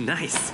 Nice.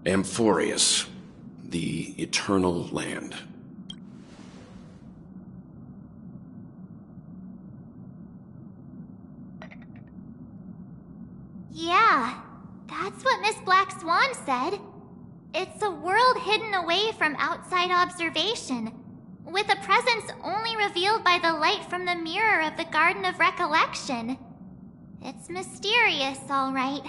Amphorius, the Eternal Land. Yeah, that's what Miss Black Swan said. It's a world hidden away from outside observation, with a presence only revealed by the light from the mirror of the Garden of Recollection. It's mysterious, all right.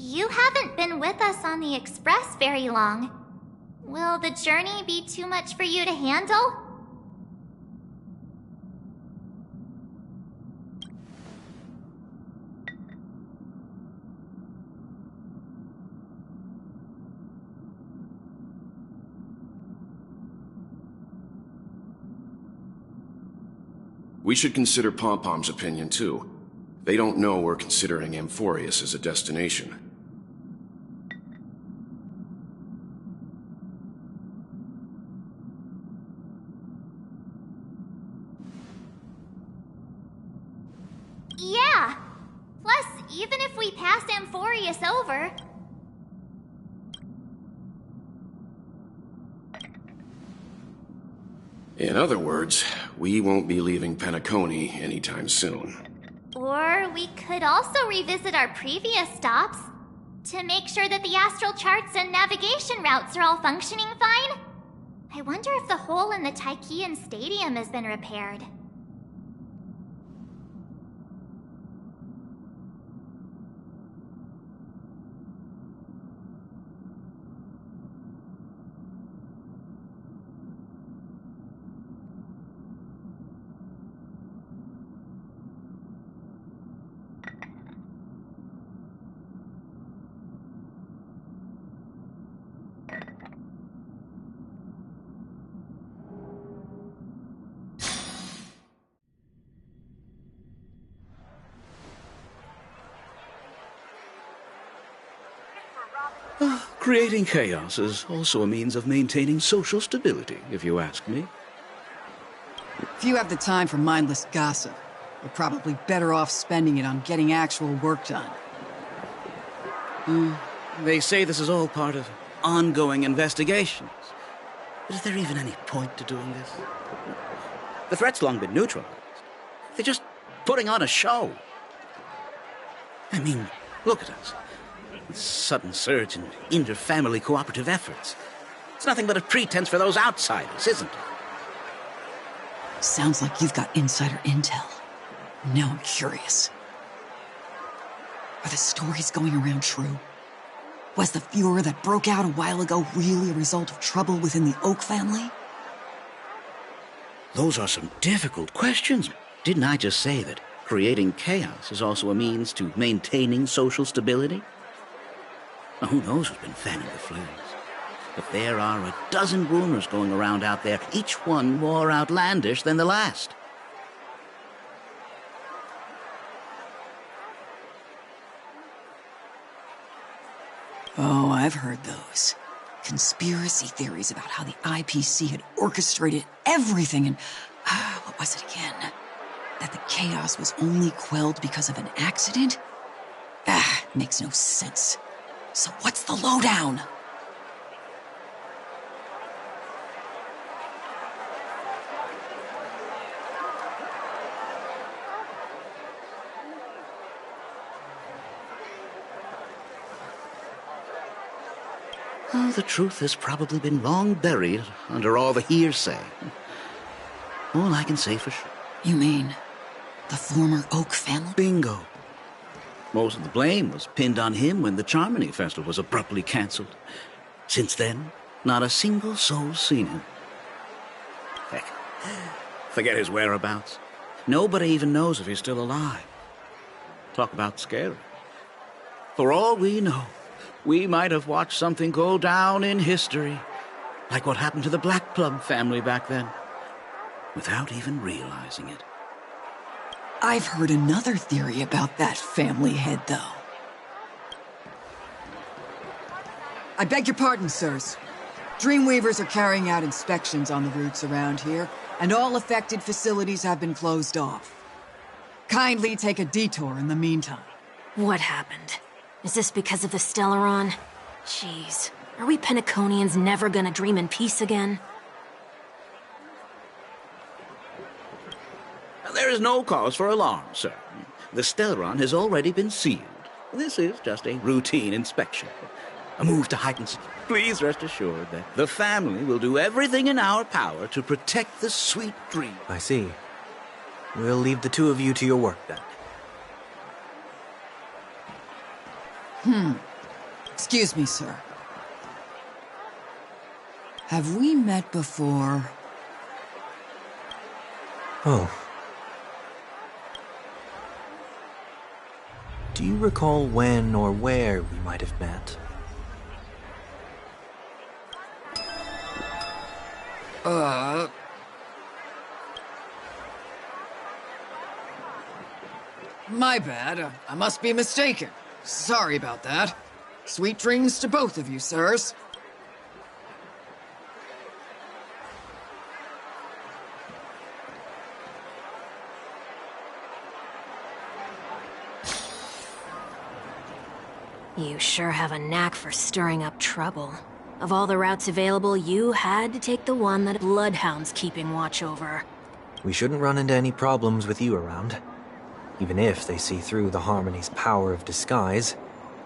You haven't been with us on the Express very long. Will the journey be too much for you to handle? We should consider Pom-Pom's opinion, too. They don't know we're considering Amphorius as a destination. Yeah! even if we pass Amphorius over. In other words, we won't be leaving Penacony anytime soon. Or we could also revisit our previous stops to make sure that the astral charts and navigation routes are all functioning fine. I wonder if the hole in the Tychean Stadium has been repaired. Creating chaos is also a means of maintaining social stability, if you ask me. If you have the time for mindless gossip, you're probably better off spending it on getting actual work done. They say this is all part of ongoing investigations. But is there even any point to doing this? The threat's long been neutralized. They're just putting on a show. I mean, look at us. This sudden surge in inter-family cooperative efforts. It's nothing but a pretense for those outsiders, isn't it? Sounds like you've got insider intel. Now I'm curious. Are the stories going around true? Was the furor that broke out a while ago really a result of trouble within the Oak family? Those are some difficult questions. Didn't I just say that creating chaos is also a means to maintaining social stability? Now, who knows who's been fanning the flames? But there are a dozen rumors going around out there, each one more outlandish than the last. Oh, I've heard those. Conspiracy theories about how the IPC had orchestrated everything and... what was it again? That the chaos was only quelled because of an accident? Makes no sense. So what's the lowdown? Oh, the truth has probably been long buried under all the hearsay. All I can say for sure. You mean the former Oak family? Bingo. Most of the blame was pinned on him when the Charmony Festival was abruptly cancelled. Since then, not a single soul's seen him. Heck, forget his whereabouts. Nobody even knows if he's still alive. Talk about scary. For all we know, we might have watched something go down in history, like what happened to the Black Plum family back then, without even realizing it. I've heard another theory about that family head, though. I beg your pardon, sirs. Dreamweavers are carrying out inspections on the routes around here, and all affected facilities have been closed off. Kindly take a detour in the meantime. What happened? Is this because of the Stellaron? Jeez, are we Penaconians never gonna dream in peace again? There is no cause for alarm, sir. The Stellaron has already been sealed. This is just a routine inspection. A move to heighten... Please rest assured that the family will do everything in our power to protect the sweet dream. I see. We'll leave the two of you to your work then. Excuse me, sir. Have we met before? Oh. Do you recall when or where we might have met? My bad. I must be mistaken. Sorry about that. Sweet dreams to both of you, sirs. You sure have a knack for stirring up trouble. Of all the routes available, you had to take the one that Bloodhound's keeping watch over. We shouldn't run into any problems with you around. Even if they see through the Harmony's power of disguise,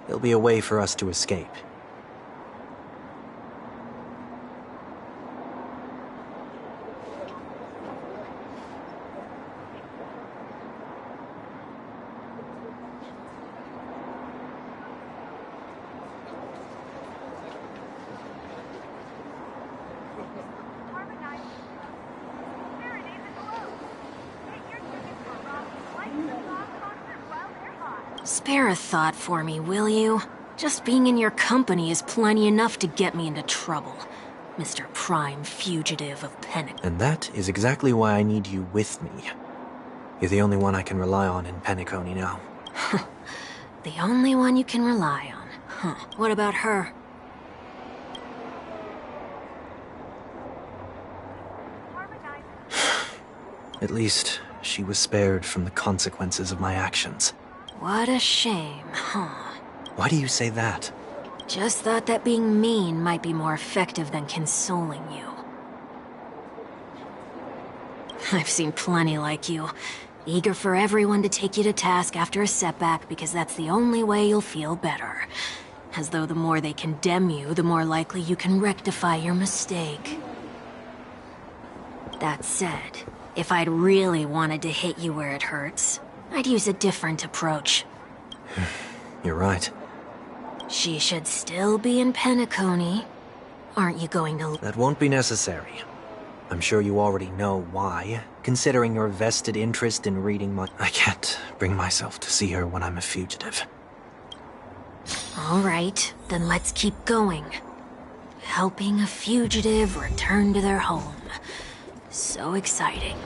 there'll be a way for us to escape. Spare a thought for me, will you? Just being in your company is plenty enough to get me into trouble, Mr. Prime Fugitive of Pennick. And that is exactly why I need you with me. You're the only one I can rely on in Penacony now. The only one you can rely on. Huh. What about her? At least, she was spared from the consequences of my actions. What a shame, huh? Why do you say that? Just thought that being mean might be more effective than consoling you. I've seen plenty like you. Eager for everyone to take you to task after a setback because that's the only way you'll feel better. As though the more they condemn you, the more likely you can rectify your mistake. That said, if I'd really wanted to hit you where it hurts, I'd use a different approach. You're right. She should still be in Penacony. Aren't you going to... That won't be necessary. I'm sure you already know why, considering your vested interest in reading my... I can't bring myself to see her when I'm a fugitive. All right, then let's keep going. Helping a fugitive return to their home. So exciting.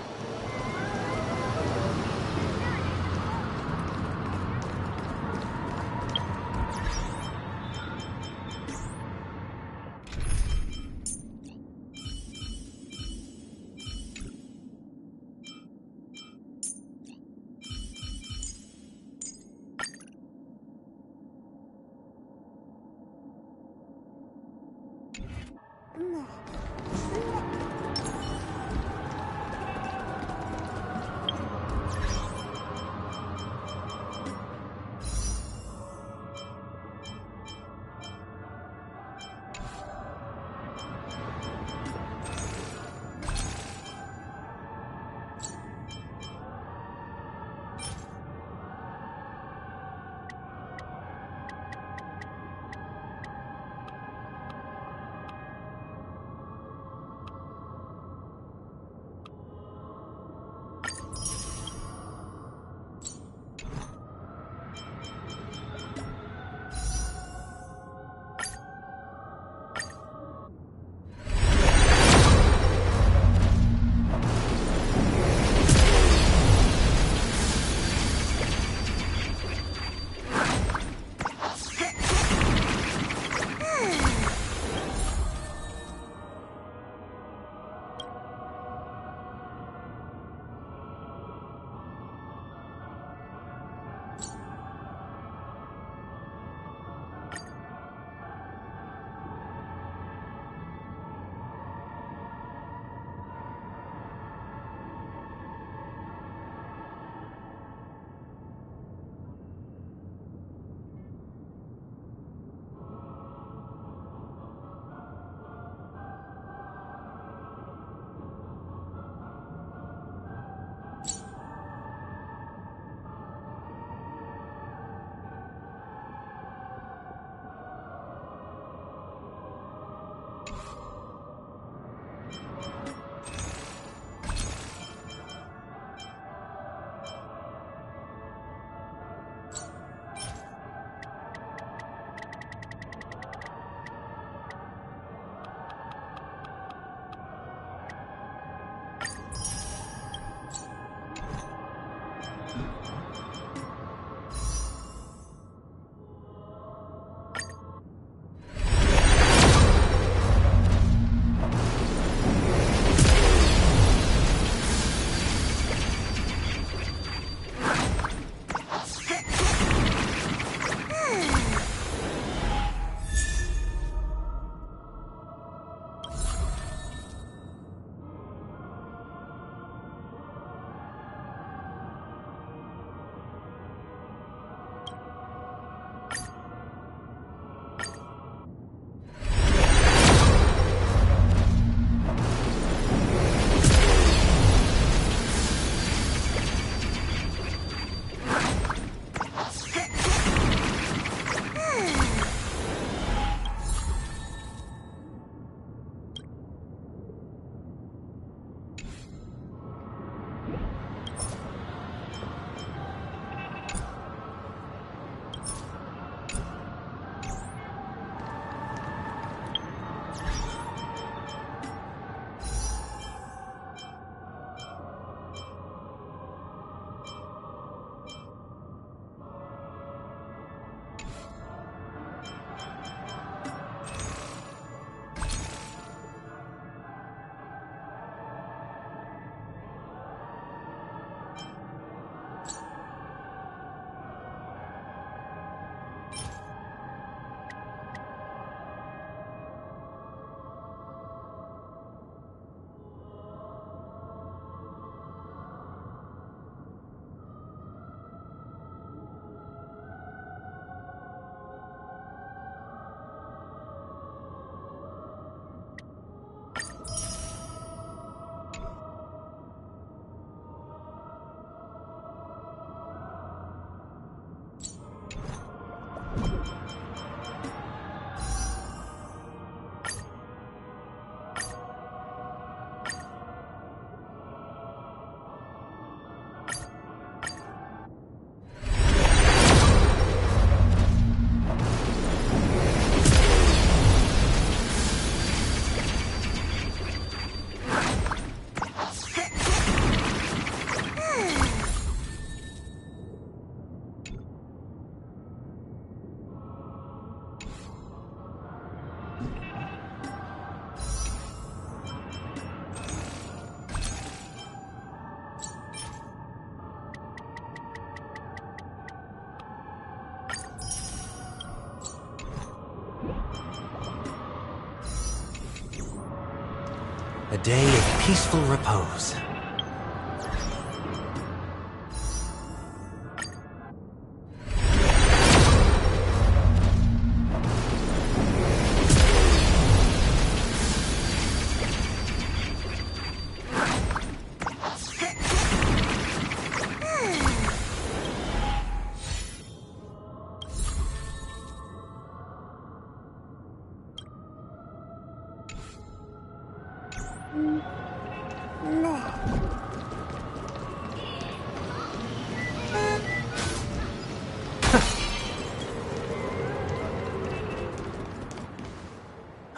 A day of peaceful repose.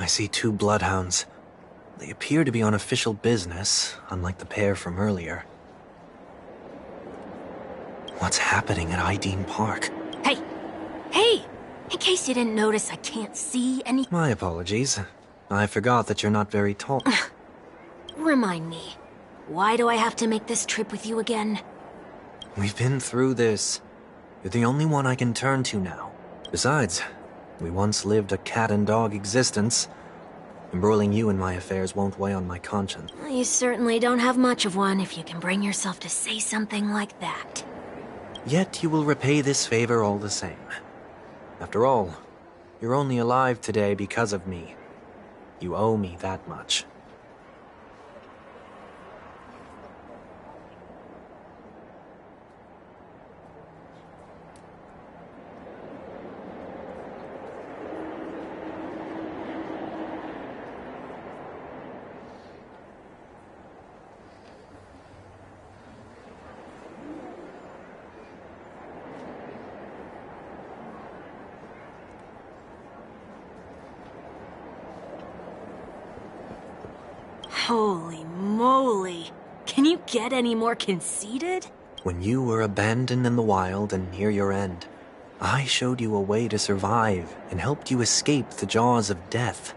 I see 2 bloodhounds. They appear to be on official business, unlike the pair from earlier. What's happening at Ideen Park? Hey! Hey! In case you didn't notice, I can't see any... My apologies. I forgot that you're not very tall. Remind me, why do I have to make this trip with you again? We've been through this. You're the only one I can turn to now. Besides, we once lived a cat-and-dog existence. Embroiling you in my affairs won't weigh on my conscience. You certainly don't have much of one if you can bring yourself to say something like that. Yet you will repay this favor all the same. After all, you're only alive today because of me. You owe me that much. Holy moly! Can you get any more conceited? When you were abandoned in the wild and near your end, I showed you a way to survive and helped you escape the jaws of death.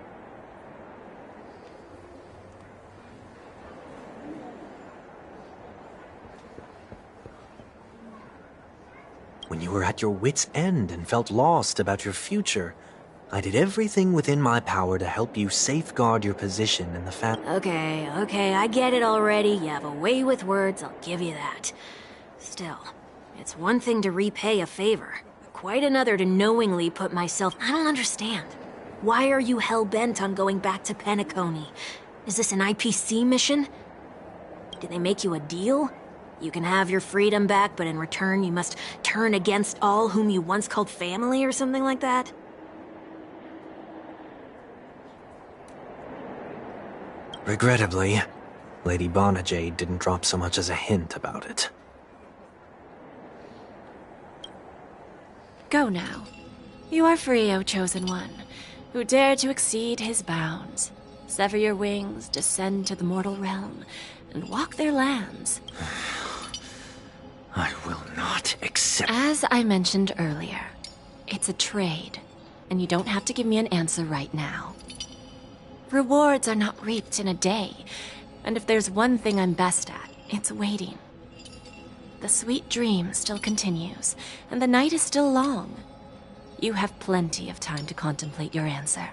When you were at your wit's end and felt lost about your future, I did everything within my power to help you safeguard your position in the Okay, I get it already. You have a way with words, I'll give you that. Still, it's one thing to repay a favor, quite another to knowingly put myself... I don't understand. Why are you hell-bent on going back to Penacony? Is this an IPC mission? Did they make you a deal? You can have your freedom back, but in return you must turn against all whom you once called family or something like that? Regrettably, Lady Bonajade didn't drop so much as a hint about it. Go now. You are free, O Chosen One, who dare to exceed his bounds. Sever your wings, descend to the mortal realm, and walk their lands. I will not accept... As I mentioned earlier, it's a trade, and you don't have to give me an answer right now. Rewards are not reaped in a day, and if there's one thing I'm best at, it's waiting. The sweet dream still continues, and the night is still long. You have plenty of time to contemplate your answer.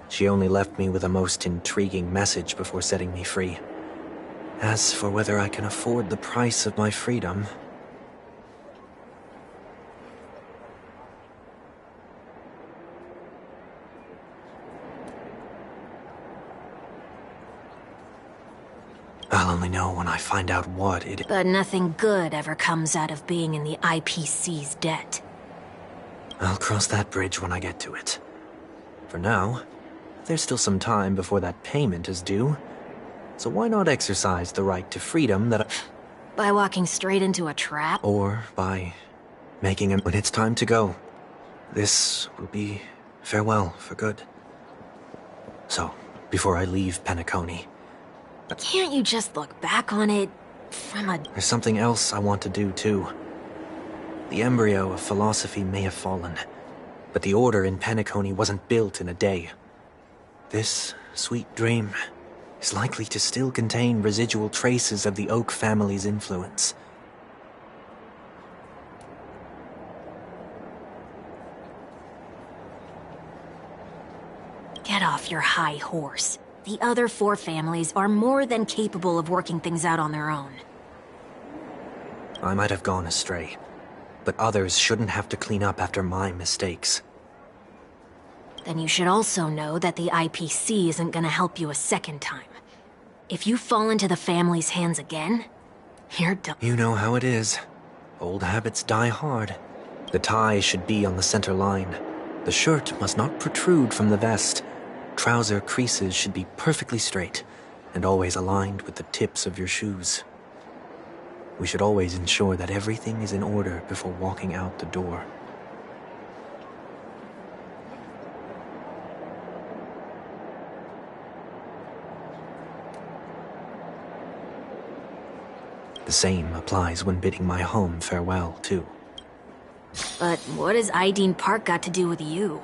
She only left me with a most intriguing message before setting me free. As for whether I can afford the price of my freedom... I'll only know when I find out what it is. But nothing good ever comes out of being in the IPC's debt. I'll cross that bridge when I get to it. For now, there's still some time before that payment is due. So why not exercise the right to freedom that By walking straight into a trap? Or by making him when it's time to go. This will be farewell for good. So, before I leave Penacony... Can't you just look back on it from a... There's something else I want to do, too. The embryo of philosophy may have fallen, but the order in Penacony wasn't built in a day. This sweet dream is likely to still contain residual traces of the Oak family's influence. Get off your high horse. The other 4 families are more than capable of working things out on their own. I might have gone astray, but others shouldn't have to clean up after my mistakes. Then you should also know that the IPC isn't gonna help you a second time. If you fall into the family's hands again, you're done. You know how it is. Old habits die hard. The tie should be on the center line. The shirt must not protrude from the vest. Trouser creases should be perfectly straight, and always aligned with the tips of your shoes. We should always ensure that everything is in order before walking out the door. The same applies when bidding my home farewell, too. But what has Ideen Park got to do with you?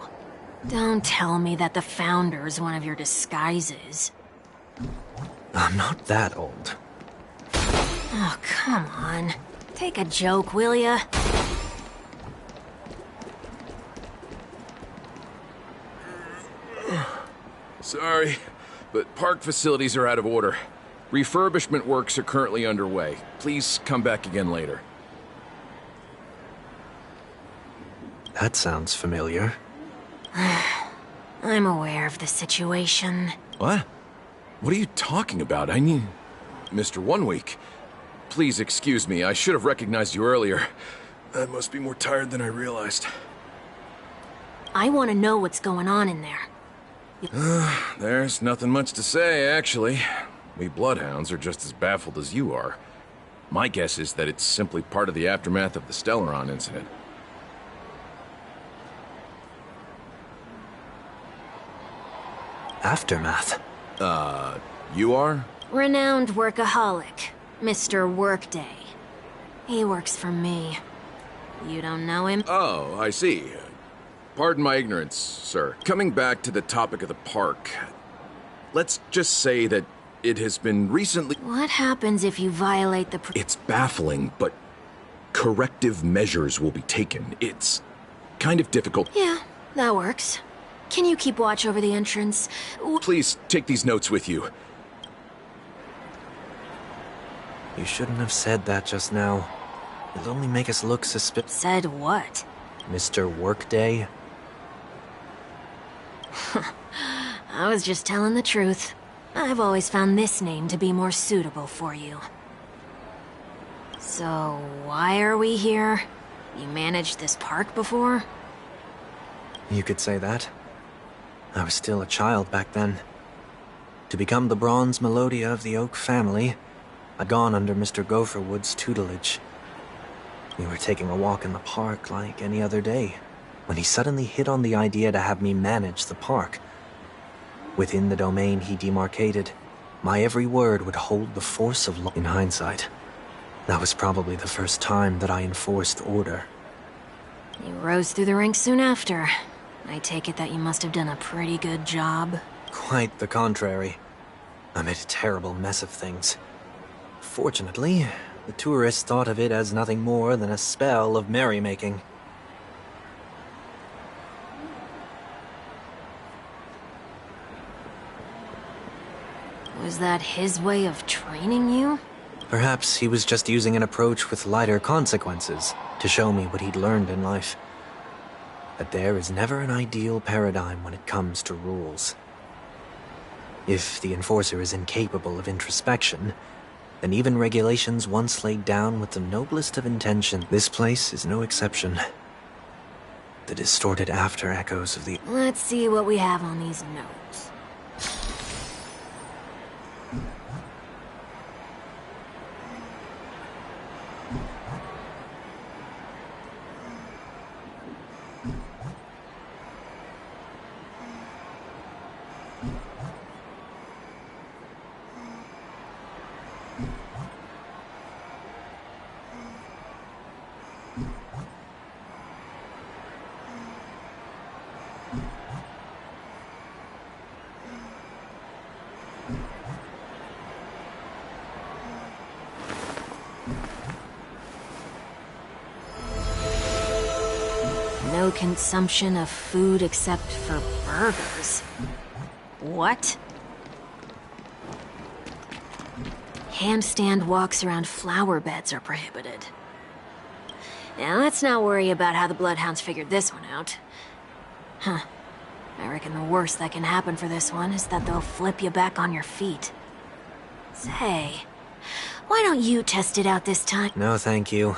Don't tell me that the Founder's one of your disguises. I'm not that old. Oh, come on. Take a joke, will ya? Sorry, but park facilities are out of order. Refurbishment works are currently underway. Please come back again later. That sounds familiar. I'm aware of the situation. What? What are you talking about? I mean, Mr. One Week. Please excuse me, I should have recognized you earlier. I must be more tired than I realized. I want to know what's going on in there. There's nothing much to say, actually. We Bloodhounds are just as baffled as you are. My guess is that it's simply part of the aftermath of the Stellaron incident. Aftermath? You are? Renowned workaholic, Mr. Workday. He works for me. You don't know him? Oh, I see. Pardon my ignorance, sir. Coming back to the topic of the park, let's just say that it has been recently... What happens if you violate the... It's baffling, but corrective measures will be taken. It's kind of difficult. Yeah, that works. Can you keep watch over the entrance? Please take these notes with you. You shouldn't have said that just now. It'll only make us look suspicious. Said what? Mr. Workday? I was just telling the truth. I've always found this name to be more suitable for you. So, why are we here? You managed this park before? You could say that. I was still a child back then. To become the bronze Melodia of the Oak family, I'd gone under Mr. Gopherwood's tutelage. We were taking a walk in the park like any other day, when he suddenly hit on the idea to have me manage the park. Within the domain he demarcated, my every word would hold the force of law. In hindsight, that was probably the first time that I enforced order. You rose through the ranks soon after. I take it that you must have done a pretty good job. Quite the contrary. I made a terrible mess of things. Fortunately, the tourists thought of it as nothing more than a spell of merrymaking. Was that his way of training you? Perhaps he was just using an approach with lighter consequences to show me what he'd learned in life. That there is never an ideal paradigm when it comes to rules. If the enforcer is incapable of introspection, then even regulations once laid down with the noblest of intention, this place is no exception. The distorted after echoes of the... Let's see what we have on these notes. No consumption of food except for burgers. What? Handstand walks around flower beds are prohibited. Now let's not worry about how the Bloodhounds figured this one out. Huh. I reckon the worst that can happen for this one is that they'll flip you back on your feet. Say, why don't you test it out this time? No, thank you.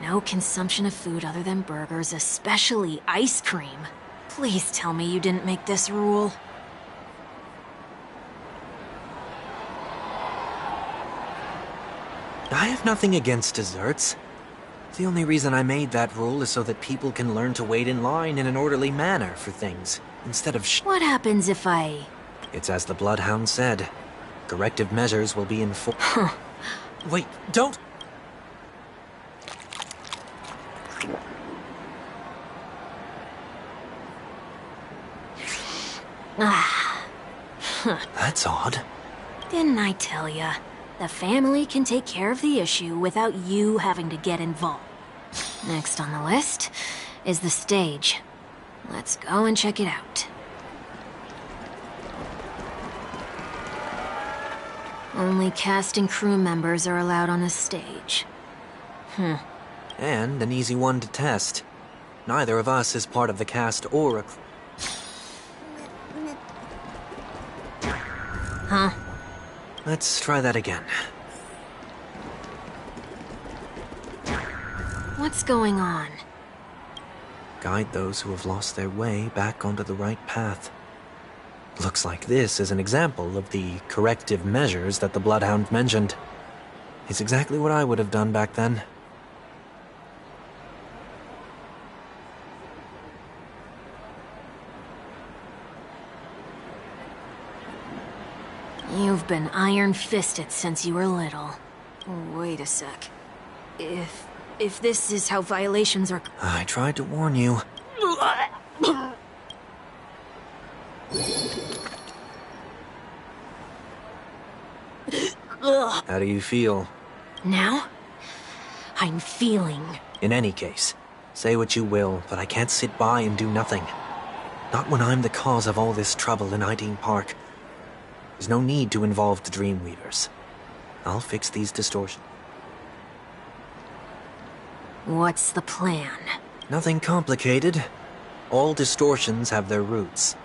No consumption of food other than burgers, especially ice cream. Please tell me you didn't make this rule. I have nothing against desserts. The only reason I made that rule is so that people can learn to wait in line in an orderly manner for things, instead of What happens if I... It's as the Bloodhound said. Corrective measures will be enforced. Wait, don't! That's odd. Didn't I tell ya? The family can take care of the issue without you having to get involved. Next on the list is the stage. Let's go and check it out. Only cast and crew members are allowed on the stage. And an easy one to test. Neither of us is part of the cast or a... Huh? Let's try that again. What's going on? Guide those who have lost their way back onto the right path. Looks like this is an example of the corrective measures that the Bloodhound mentioned. It's exactly what I would have done back then. You've been iron-fisted since you were little. Wait a sec. If this is how violations are... I tried to warn you. How do you feel? Now? I'm feeling... In any case, say what you will, but I can't sit by and do nothing. Not when I'm the cause of all this trouble in Ideen Park. There's no need to involve the Dreamweavers. I'll fix these distortions. What's the plan? Nothing complicated. All distortions have their roots.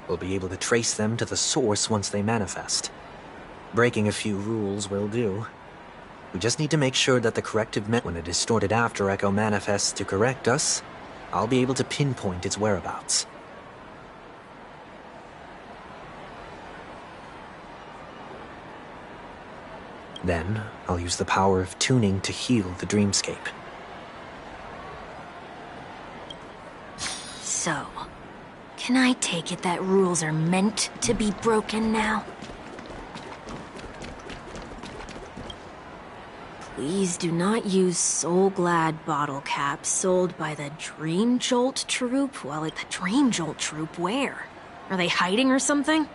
We'll be able to trace them to the source once they manifest. Breaking a few rules will do. We just need to make sure that the corrective when a distorted after echo manifests to correct us, I'll be able to pinpoint its whereabouts. Then, I'll use the power of tuning to heal the dreamscape. So, can I take it that rules are meant to be broken now? Please do not use Soul Glad bottle caps sold by the Dream Jolt Troupe while at the Dream Jolt Troupe where? Are they hiding or something?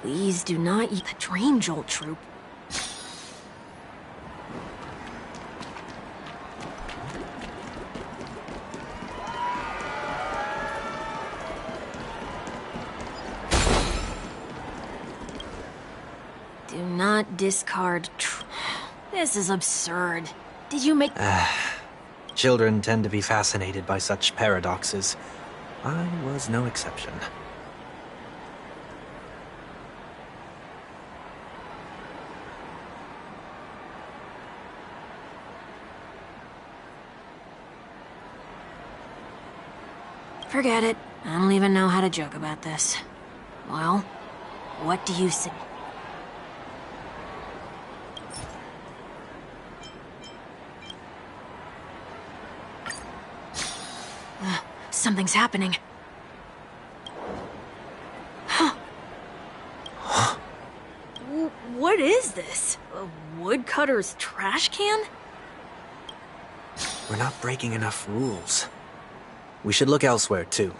Please do not use the Dream Jolt Troupe. Do not discard This is absurd. Did you make... Children tend to be fascinated by such paradoxes. I was no exception. Forget it. I don't even know how to joke about this. Well, what do you say? Something's happening. What is this? A woodcutter's trash can? We're not breaking enough rules. We should look elsewhere, too.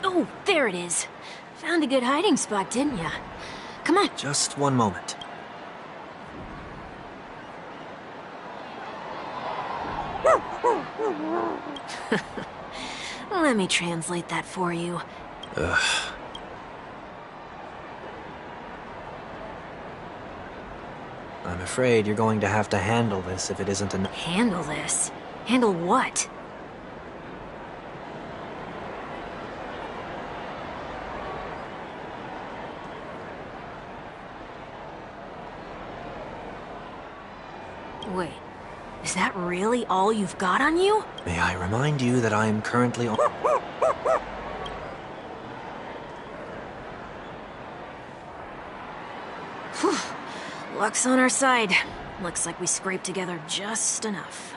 Oh, there it is. Found a good hiding spot, didn't ya? Come on. Just one moment. Let me translate that for you. I'm afraid you're going to have to handle this if it isn't enough. Handle this? Handle what? Wait, is that really all you've got on you? May I remind you that I am currently on... Whew. Luck's on our side. Looks like we scraped together just enough.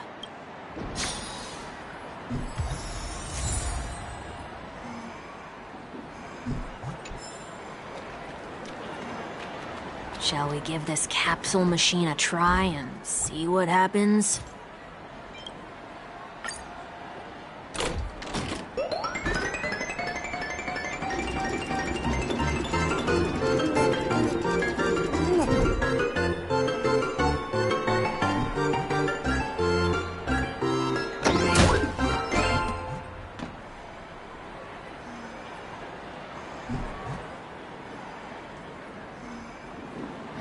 Shall we give this capsule machine a try and see what happens?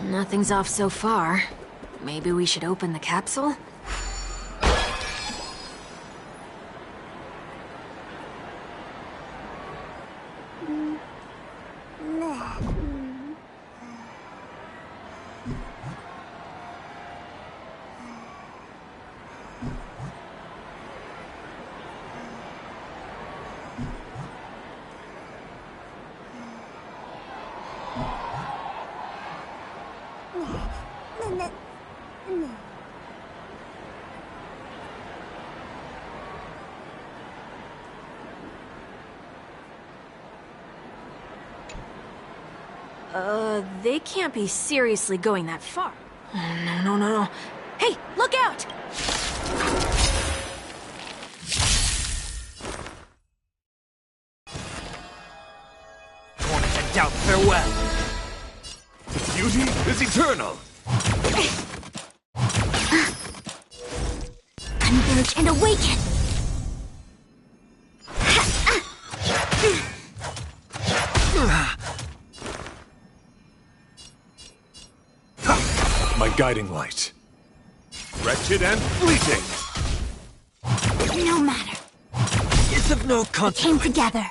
Nothing's off so far. Maybe we should open the capsule? They can't be seriously going that far. Oh, no. Hey, look out! Torment and doubt, farewell! Beauty is eternal! Converge and awaken! My guiding light. Wretched and fleeting! No matter. It's of no Came consequence. together.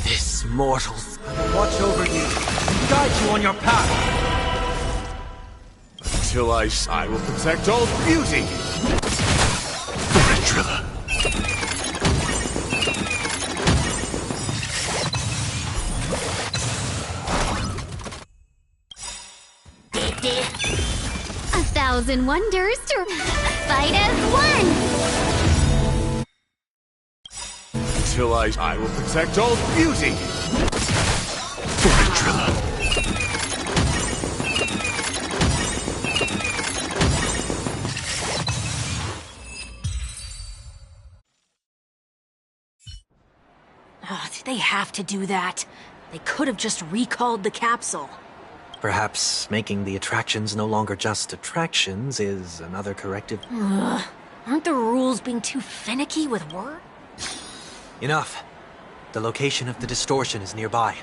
This mortals watch over you and guide you on your path. Until I will protect all beauty! Ventrilla. A thousand wonders to fight as one! Until I will protect all beauty! Ventrilla. Oh, did they have to do that? They could have just recalled the capsule. Perhaps making the attractions no longer just attractions is another corrective. Aren't the rules being too finicky with words? Enough. The location of the distortion is nearby.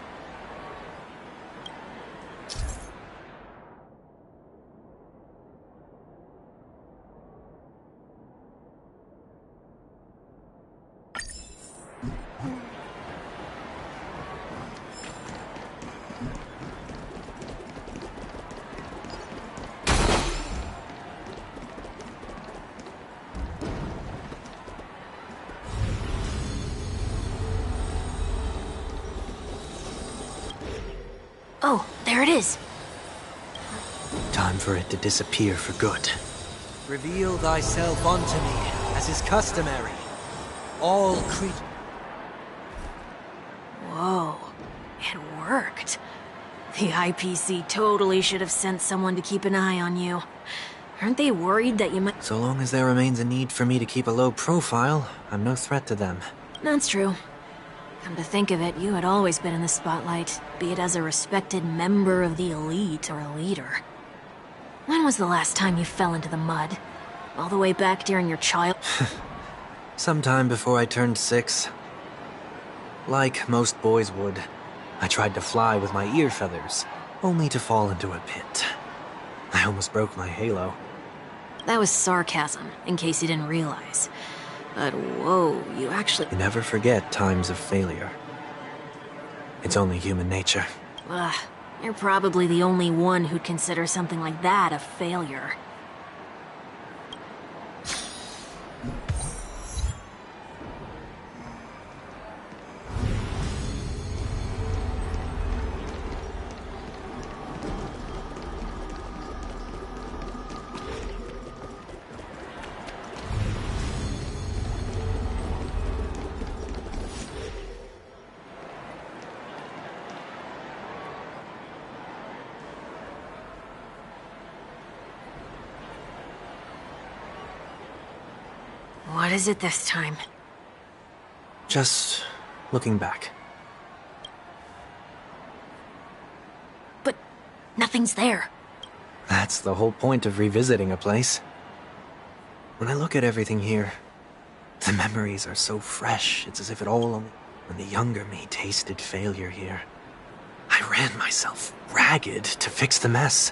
Oh, there it is. Time for it to disappear for good. Reveal thyself unto me, as is customary. All creatures. Whoa, it worked. The IPC totally should have sent someone to keep an eye on you. Aren't they worried that you might— So long as there remains a need for me to keep a low profile, I'm no threat to them. That's true. Come to think of it, you had always been in the spotlight, be it as a respected member of the elite or a leader. When was the last time you fell into the mud? All the way back during your child— Sometime before I turned 6. Like most boys would, I tried to fly with my ear feathers, only to fall into a pit. I almost broke my halo. That was sarcasm, in case you didn't realize. But whoa, you actually— You never forget times of failure. It's only human nature. Ugh, you're probably the only one who'd consider something like that a failure. What is it this time? Just looking back. But nothing's there. That's the whole point of revisiting a place. When I look at everything here, the memories are so fresh, it's as if it all only when the younger me tasted failure here. I ran myself ragged to fix the mess.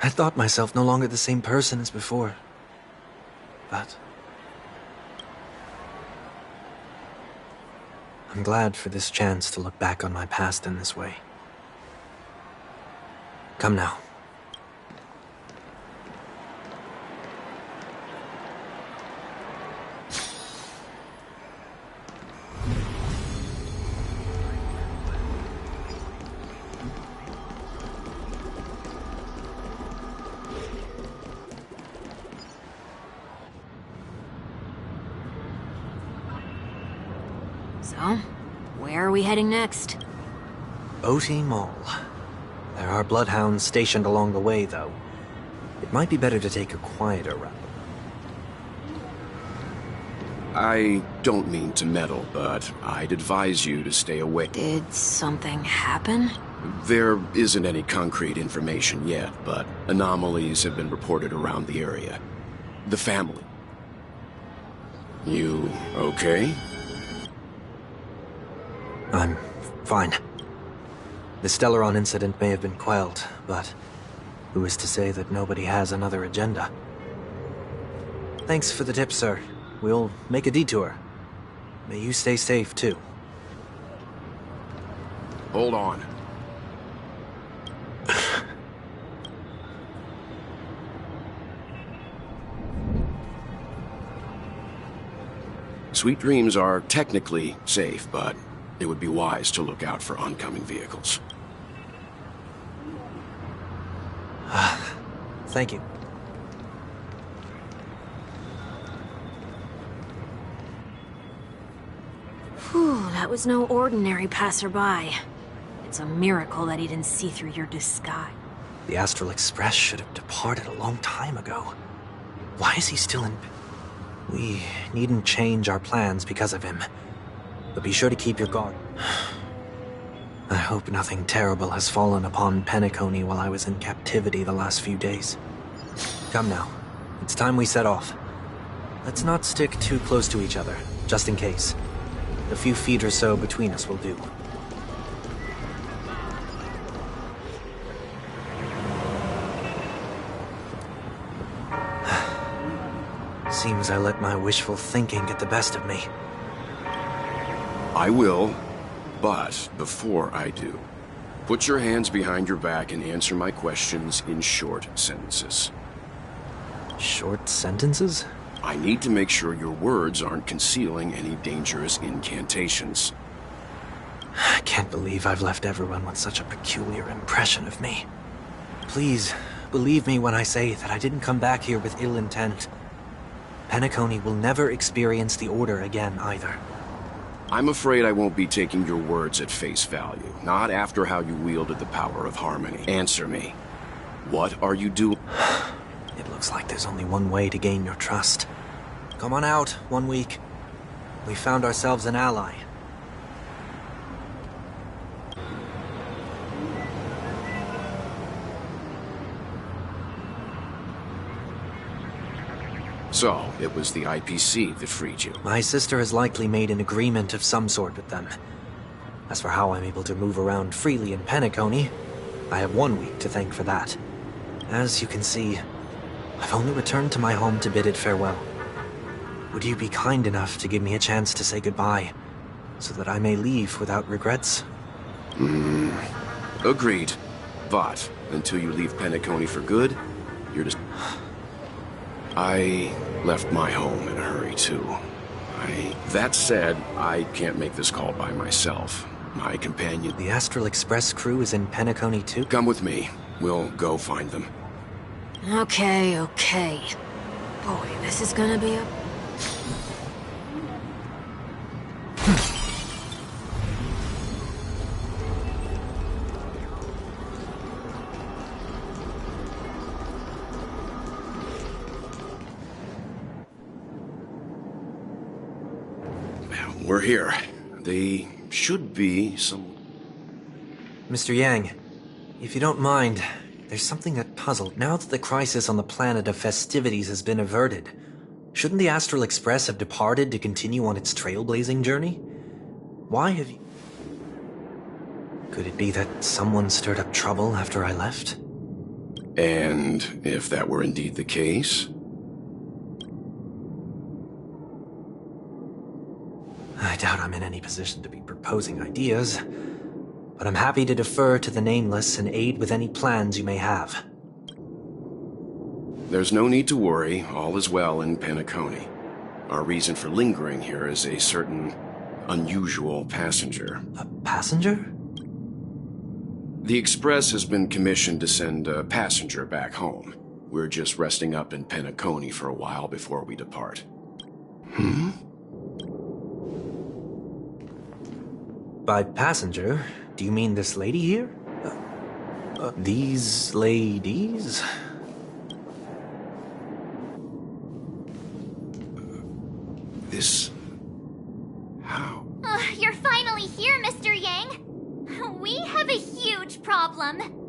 I thought myself no longer the same person as before. But I'm glad for this chance to look back on my past in this way. Come now. So, where are we heading next? Oti Mall. There are bloodhounds stationed along the way, though. It might be better to take a quieter route. I don't mean to meddle, but I'd advise you to stay away. Did something happen? There isn't any concrete information yet, but anomalies have been reported around the area. The family. You okay? I'm fine. The Stellaron incident may have been quelled, but who is to say that nobody has another agenda? Thanks for the tip, sir. We'll make a detour. May you stay safe, too. Hold on. Sweet Dreams are technically safe, but it would be wise to look out for oncoming vehicles. Thank you. Whew, that was no ordinary passerby. It's a miracle that he didn't see through your disguise. The Astral Express should have departed a long time ago. Why is he still in... We needn't change our plans because of him. But be sure to keep your guard. I hope nothing terrible has fallen upon Penacony while I was in captivity the last few days. Come now. It's time we set off. Let's not stick too close to each other, just in case. A few feet or so between us will do. Seems I let my wishful thinking get the best of me. I will, but before I do, put your hands behind your back and answer my questions in short sentences. Short sentences? I need to make sure your words aren't concealing any dangerous incantations. I can't believe I've left everyone with such a peculiar impression of me. Please, believe me when I say that I didn't come back here with ill intent. Penacony will never experience the Order again, either. I'm afraid I won't be taking your words at face value. Not after how you wielded the power of harmony. Answer me. What are you doing? It looks like there's only one way to gain your trust. Come on out, 1 week. We found ourselves an ally. So, it was the IPC that freed you. My sister has likely made an agreement of some sort with them. As for how I'm able to move around freely in Penacony, I have 1 week to thank for that. As you can see, I've only returned to my home to bid it farewell. Would you be kind enough to give me a chance to say goodbye, so that I may leave without regrets? Agreed. But, until you leave Penacony for good, you're just... I left my home in a hurry, too. That said, I can't make this call by myself. My companion... The Astral Express crew is in Penacony, too? Come with me. We'll go find them. Okay. Boy, this is gonna be a... We're here. They should be some... Mr. Yang, if you don't mind, there's something that puzzled. Now that the crisis on the planet of festivities has been averted, shouldn't the Astral Express have departed to continue on its trailblazing journey? Why have you... Could it be that someone stirred up trouble after I left? And if that were indeed the case... I doubt I'm in any position to be proposing ideas, but I'm happy to defer to the Nameless and aid with any plans you may have. There's no need to worry. All is well in Penacony. Our reason for lingering here is a certain unusual passenger. A passenger? The Express has been commissioned to send a passenger back home. We're just resting up in Penacony for a while before we depart. By passenger, do you mean this lady here? These ladies? This... how? You're finally here, Mr. Yang. We have a huge problem.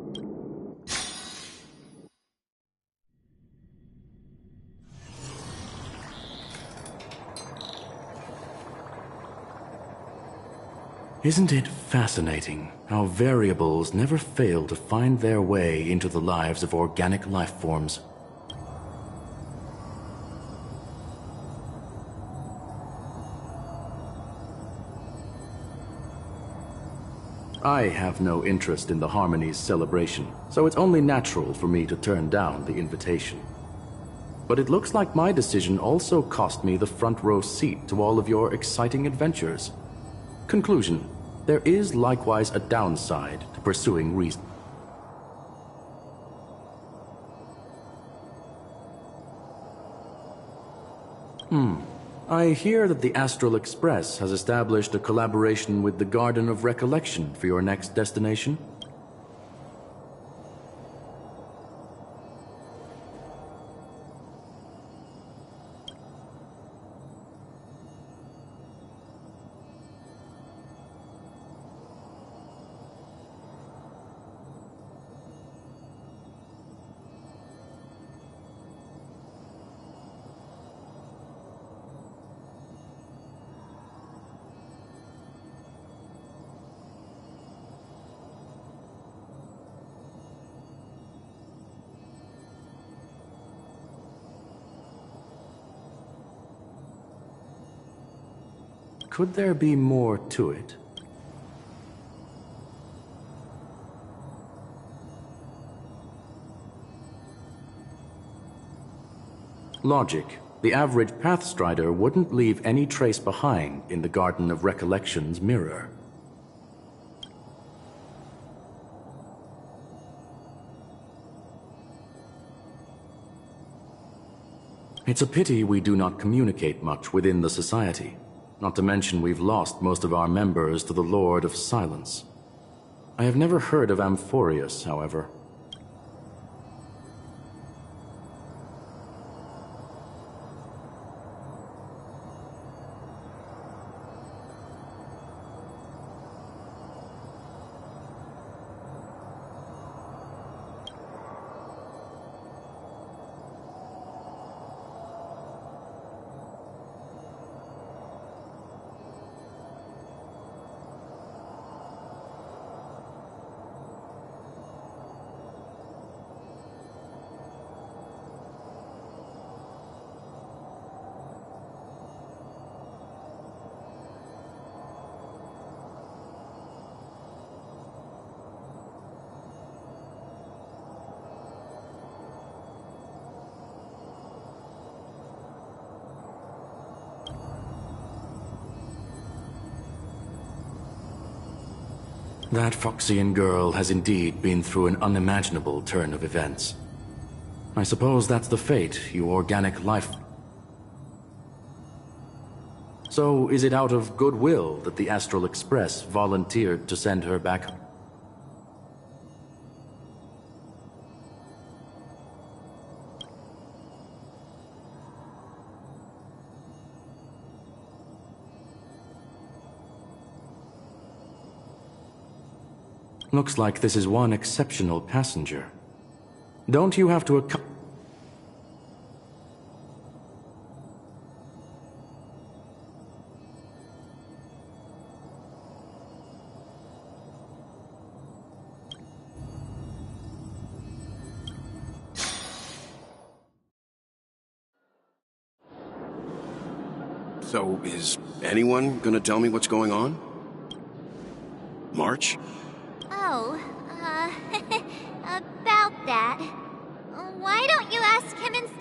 Isn't it fascinating how variables never fail to find their way into the lives of organic life forms? I have no interest in the Harmony's celebration, so it's only natural for me to turn down the invitation. But it looks like my decision also cost me the front row seat to all of your exciting adventures. Conclusion: there is likewise a downside to pursuing reason. I hear that the Astral Express has established a collaboration with the Garden of Recollection for your next destination. Could there be more to it? Logic. The average Pathstrider wouldn't leave any trace behind in the Garden of Recollection's mirror. It's a pity we do not communicate much within the society. Not to mention we've lost most of our members to the Lord of Silence. I have never heard of Amphorius, however. That Foxian girl has indeed been through an unimaginable turn of events. I suppose that's the fate you organic life... So, is it out of goodwill that the Astral Express volunteered to send her back? Looks like this is one exceptional passenger. Don't you have to So, is anyone gonna tell me what's going on? March? Oh, about that. Why don't you ask him instead?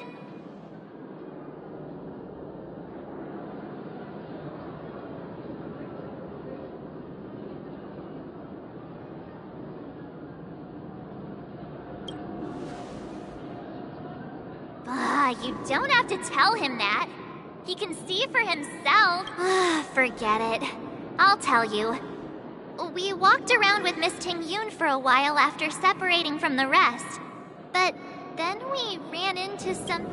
You don't have to tell him that. He can see for himself. Forget it. I'll tell you. We walked around with Miss Ting-Yun for a while after separating from the rest. But then we ran into some...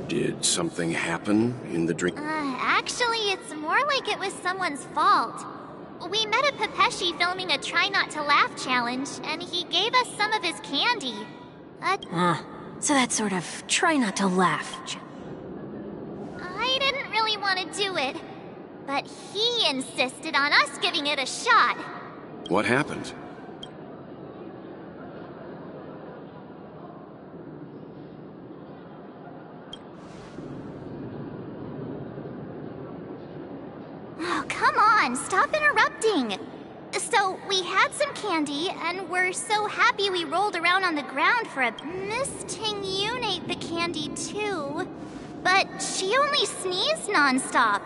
Did something happen in the drink? Actually, it's more like it was someone's fault. We met a Pepeshi filming a Try Not to Laugh challenge, and he gave us some of his candy. So that sort of try not to laugh. I didn't really want to do it, but he insisted on us giving it a shot. What happened? Oh, come on, stop interrupting. So, we had some candy, and we're so happy we rolled around on the ground for a... Miss Ting-Yun ate the candy, too. But she only sneezed nonstop.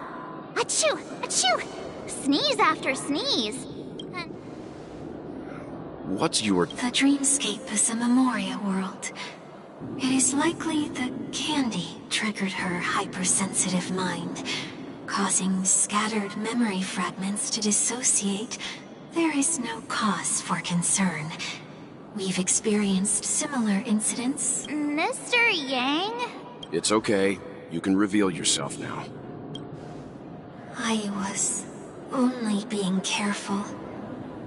Achoo! Achoo! Sneeze after sneeze. What's your... The dreamscape is a Memoria world. It is likely the candy triggered her hypersensitive mind, causing scattered memory fragments to dissociate. There is no cause for concern. We've experienced similar incidents. Mr. Yang? It's okay. You can reveal yourself now. I was only being careful.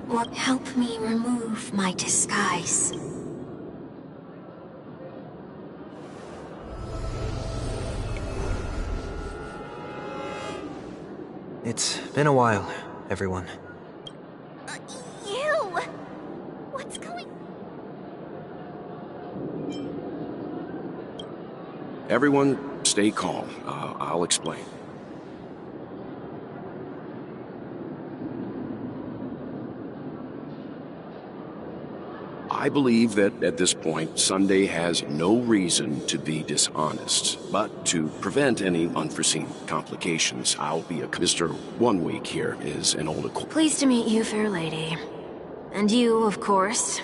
Or help me remove my disguise. It's been a while, everyone. You! What's going... Everyone, stay calm. I'll explain. I believe that at this point, Sunday has no reason to be dishonest. But to prevent any unforeseen complications, I'll be a... Mr. 1 Week here is an old acquaintance. Pleased to meet you, fair lady. And you, of course.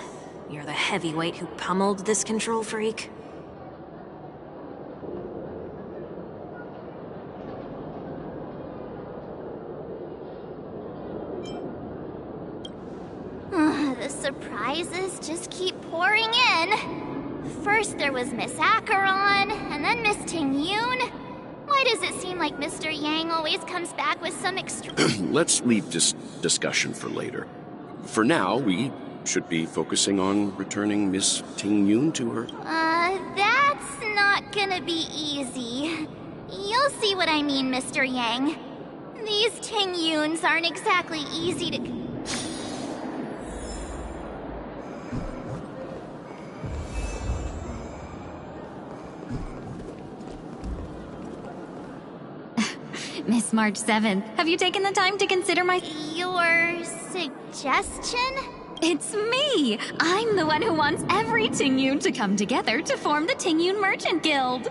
You're the heavyweight who pummeled this control freak. surprises just keep pouring in. First there was Miss Acheron, and then Miss Ting Yoon. Why does it seem like Mr. Yang always comes back with some Let's leave this discussion for later. For now, we should be focusing on returning Miss Ting Yoon to her. That's not gonna be easy. You'll see what I mean, Mr. Yang. These Ting Yoons aren't exactly easy to... Miss March 7th, have you taken the time to consider Your suggestion? It's me! I'm the one who wants every Ting Yoon to come together to form the Ting Yoon Merchant Guild.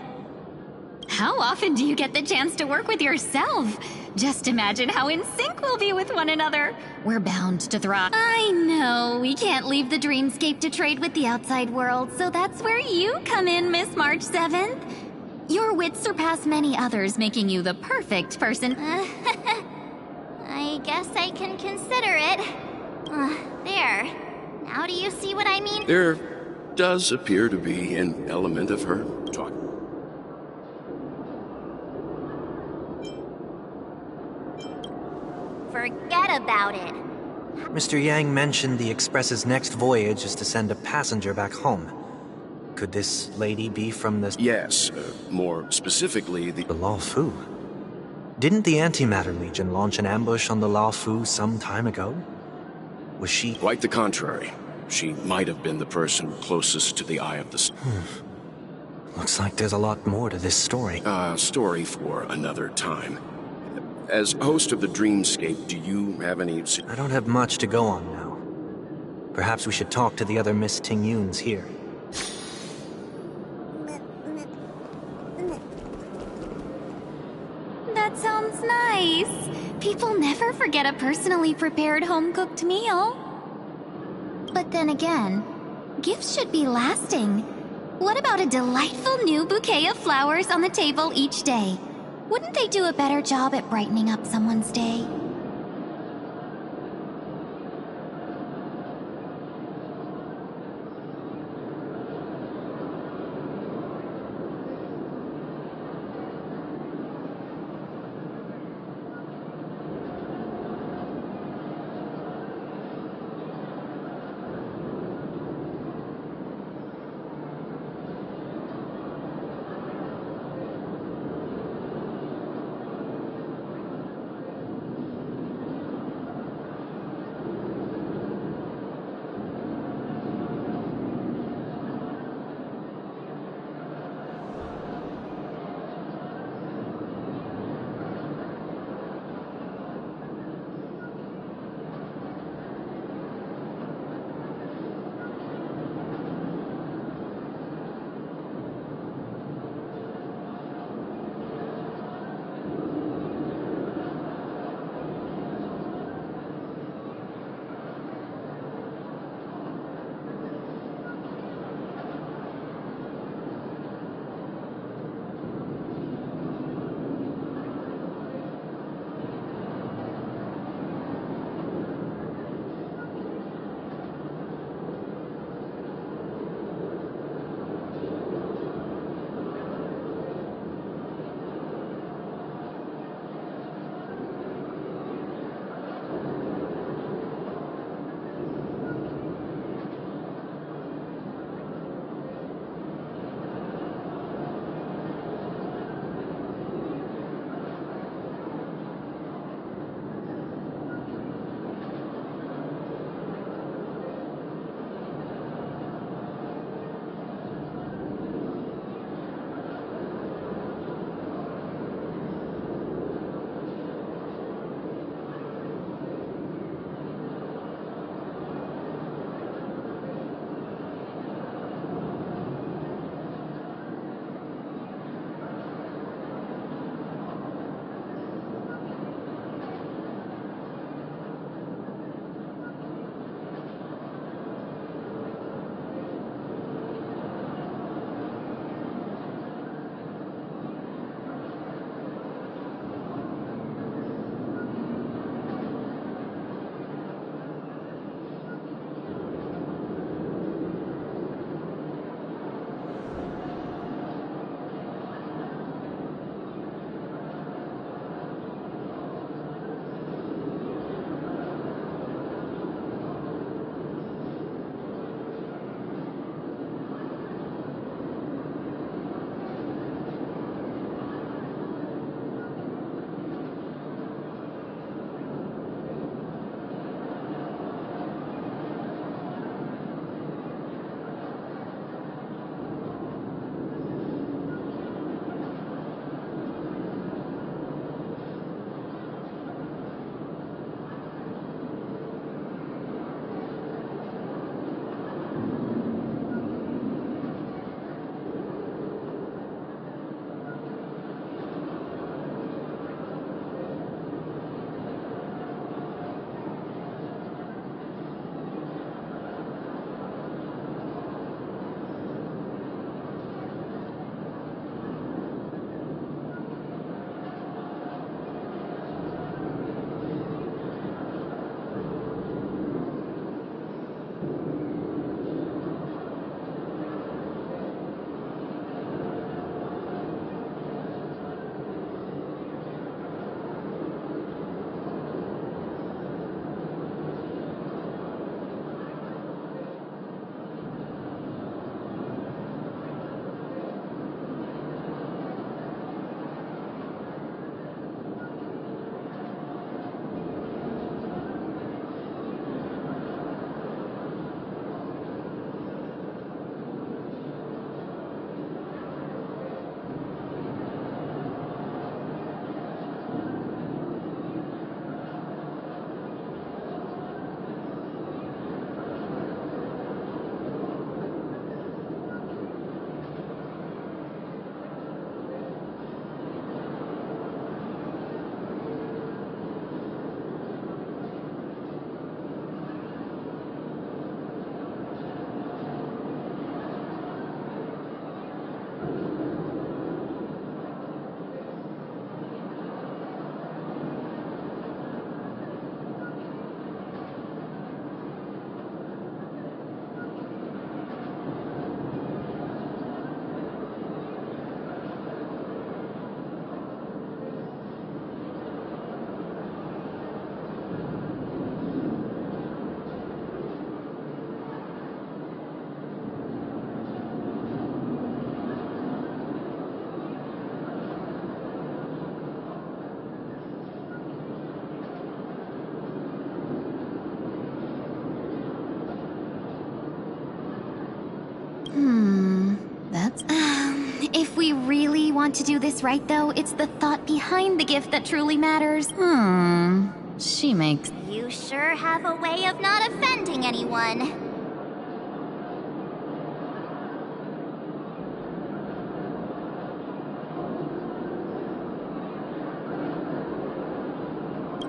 How often do you get the chance to work with yourself? Just imagine how in sync we'll be with one another. We're bound to thrive. I know, we can't leave the dreamscape to trade with the outside world, so that's where you come in, Miss March 7th. Your wits surpass many others, making you the perfect person. I guess I can consider it. There. Now do you see what I mean? There does appear to be an element of her talk. Forget about it. Mr. Yang mentioned the Express's next voyage is to send a passenger back home. Could this lady be from the... Yes, more specifically, The Law Fu? Didn't the Antimatter Legion launch an ambush on the Law Fu some time ago? Was she... Quite the contrary. She might have been the person closest to the Eye of the Storm. Looks like there's a lot more to this story. Story for another time. As host of the Dreamscape, do you have any... I don't have much to go on now. Perhaps we should talk to the other Miss Ting Yoons here. That sounds nice. People never forget a personally prepared home-cooked meal. But then again, gifts should be lasting. What about a delightful new bouquet of flowers on the table each day? Wouldn't they do a better job at brightening up someone's day? want to do this right, though. It's the thought behind the gift that truly matters. She makes... You sure have a way of not offending anyone.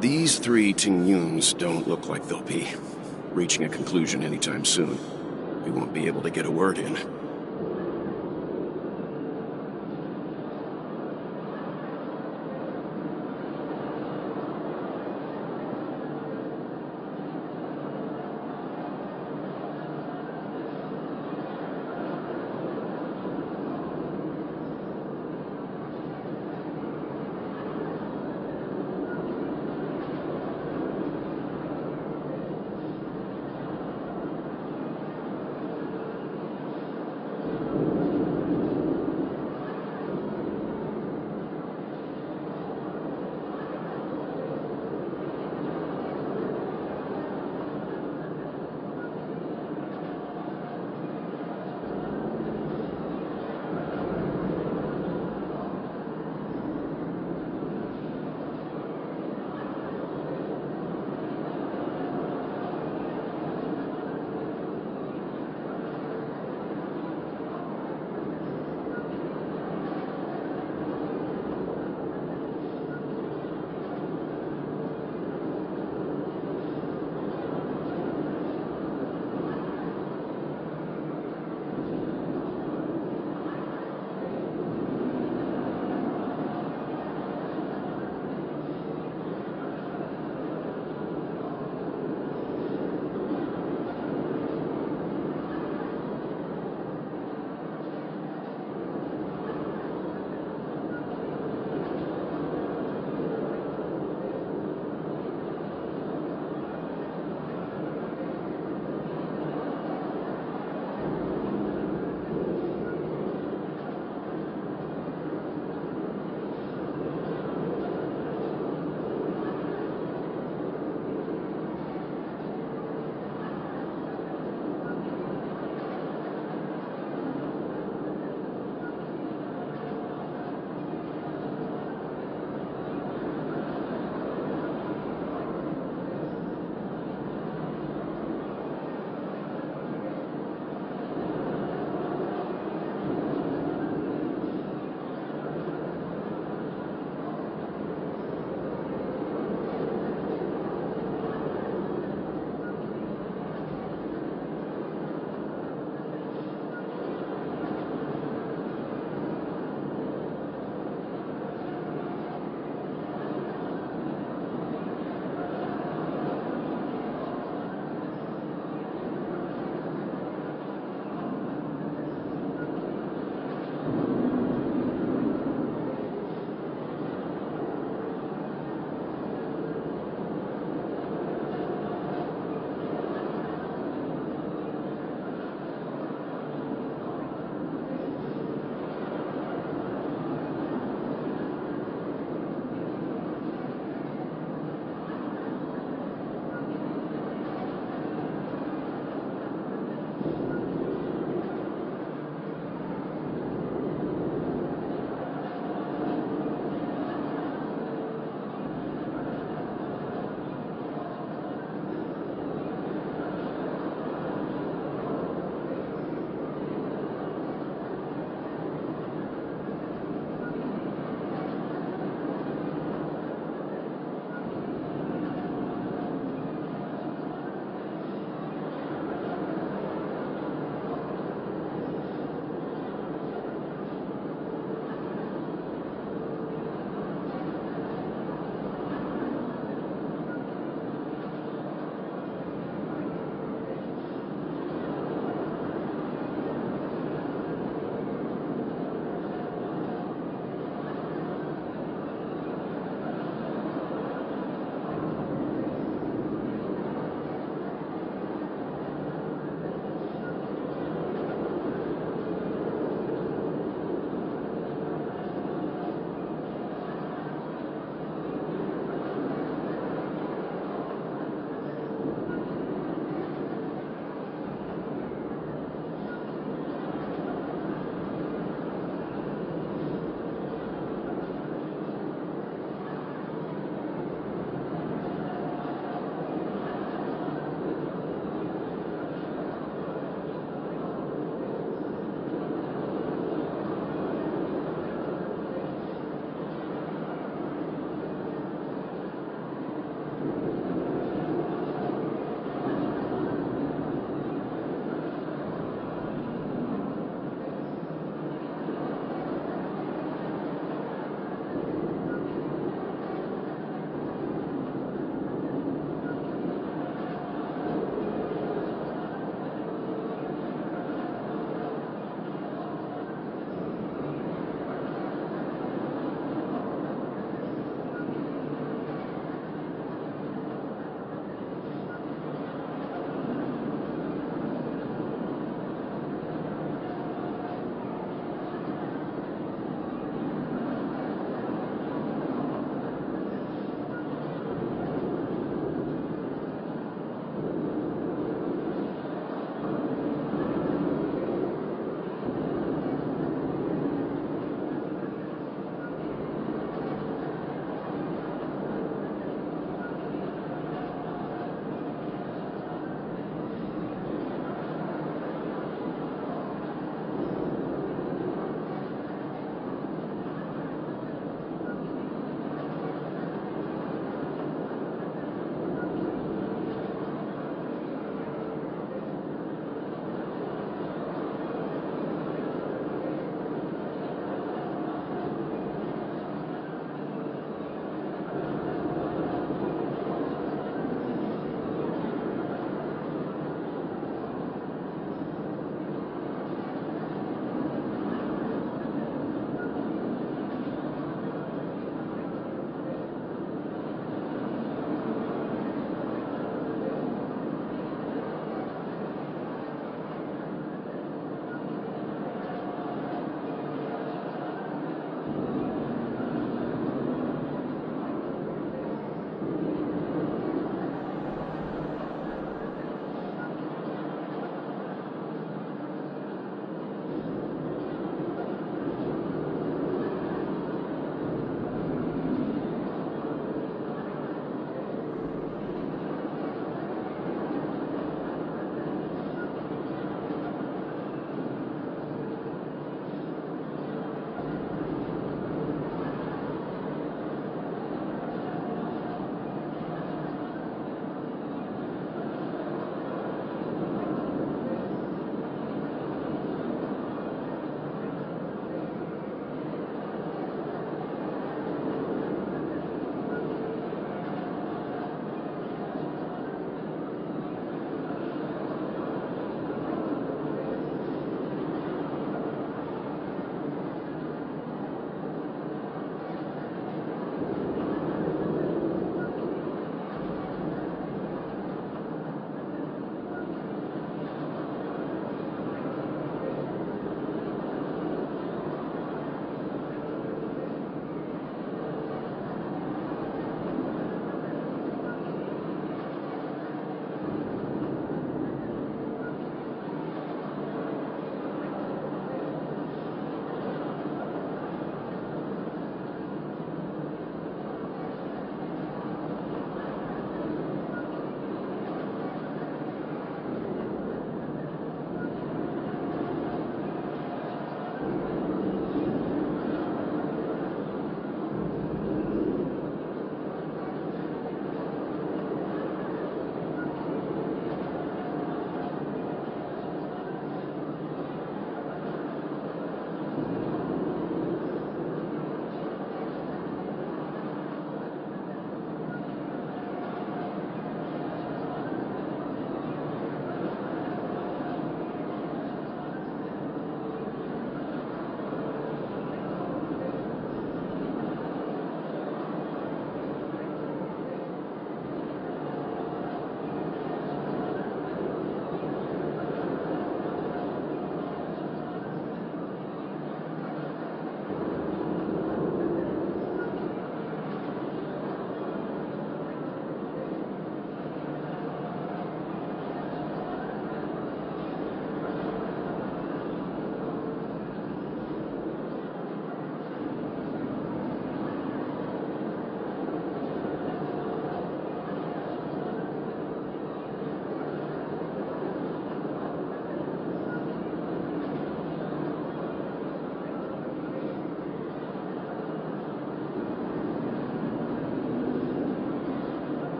These three Tingyuns don't look like they'll be reaching a conclusion anytime soon. We won't be able to get a word in.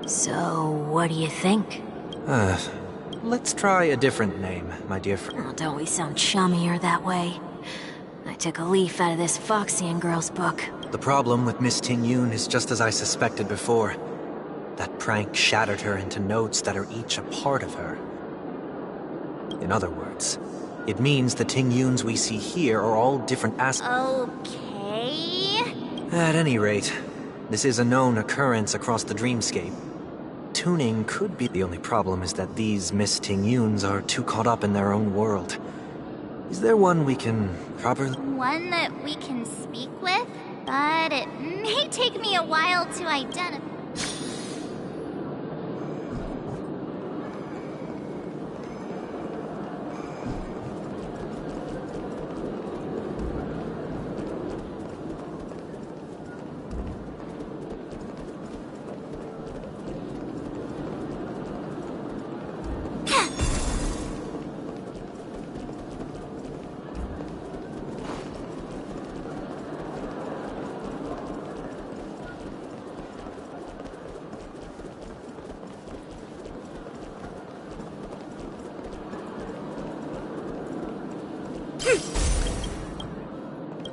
So, what do you think? Let's try a different name, my dear friend. Oh, don't we sound chummier that way? I took a leaf out of this Foxian girl's book. The problem with Miss Ting Yun is just as I suspected before. That prank shattered her into notes that are each a part of her. In other words, it means the Ting Yuns we see here are all different Okay. At any rate, this is a known occurrence across the dreamscape. Tuning could be. The only problem is that these Miss Ting Yuns are too caught up in their own world. Is there one we can properly... One that we can speak with, but it may take me a while to identify.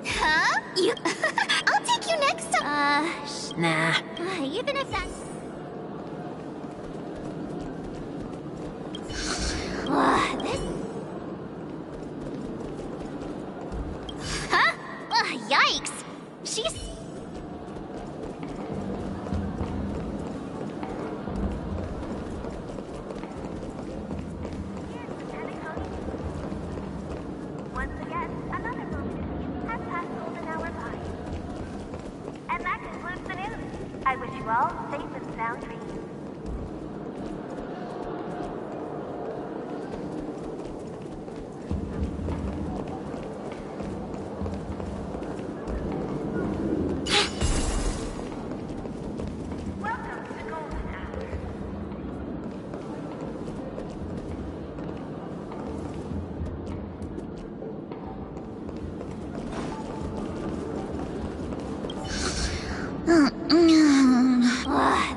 Huh? I'll take you next time. Nah. Even if that's... this... Huh? Yikes! She's... Once again, another movie has passed golden hour by. And that concludes the news. I wish you all safe and sound dreams. Welcome to Golden Hour.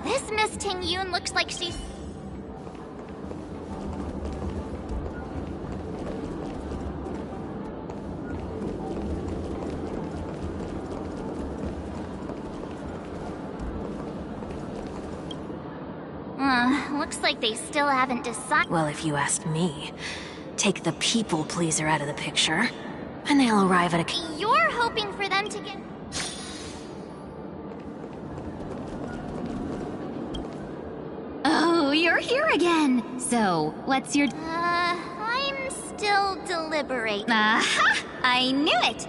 This Miss Ting Yun looks like she's... looks like they still haven't decided... Well, if you ask me, take the people pleaser out of the picture, and they'll arrive at a... You're hoping for them to get... Oh, you're here again. So, what's your... I'm still deliberating. Aha! I knew it!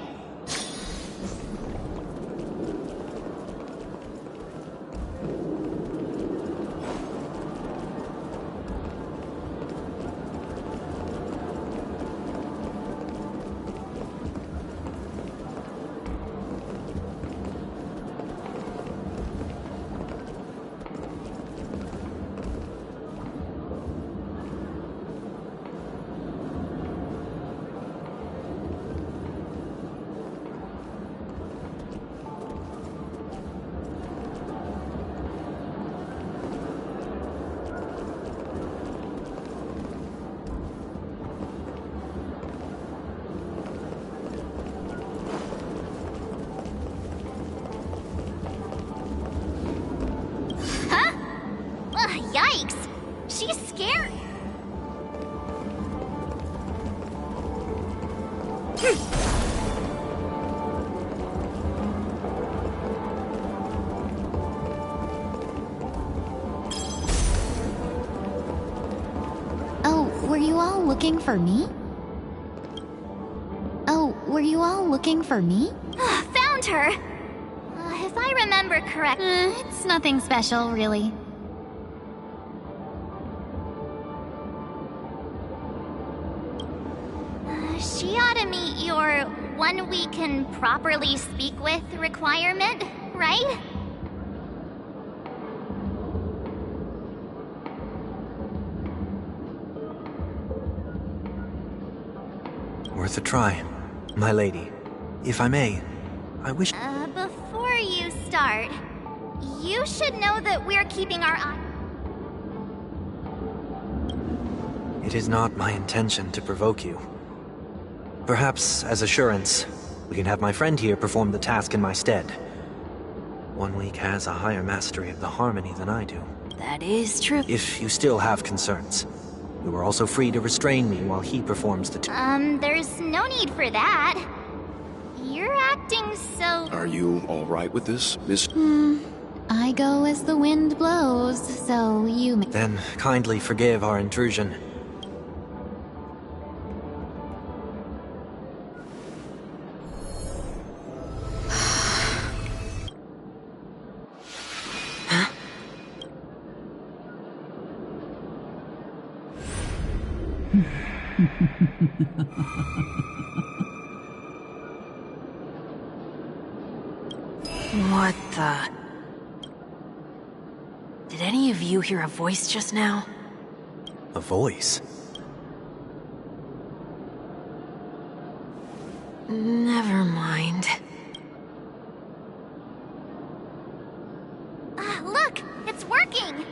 Yikes! She's scared. Oh, were you all looking for me? Oh, were you all looking for me? Found her! If I remember correctly... It's nothing special, really. She ought to meet your one we can properly speak with requirement, right? Worth a try. My lady, if I may, I wish... Before you start, you should know that we're keeping our eye... It is not my intention to provoke you. Perhaps, as assurance, we can have my friend here perform the task in my stead. 1 week has a higher mastery of the harmony than I do. That is true. If you still have concerns, you are also free to restrain me while he performs the There's no need for that. You're acting so... Are you all right with this, Miss? I go as the wind blows, so you may... Then kindly forgive our intrusion. What the... Did any of you hear a voice just now? A voice? Never mind. Look! It's working!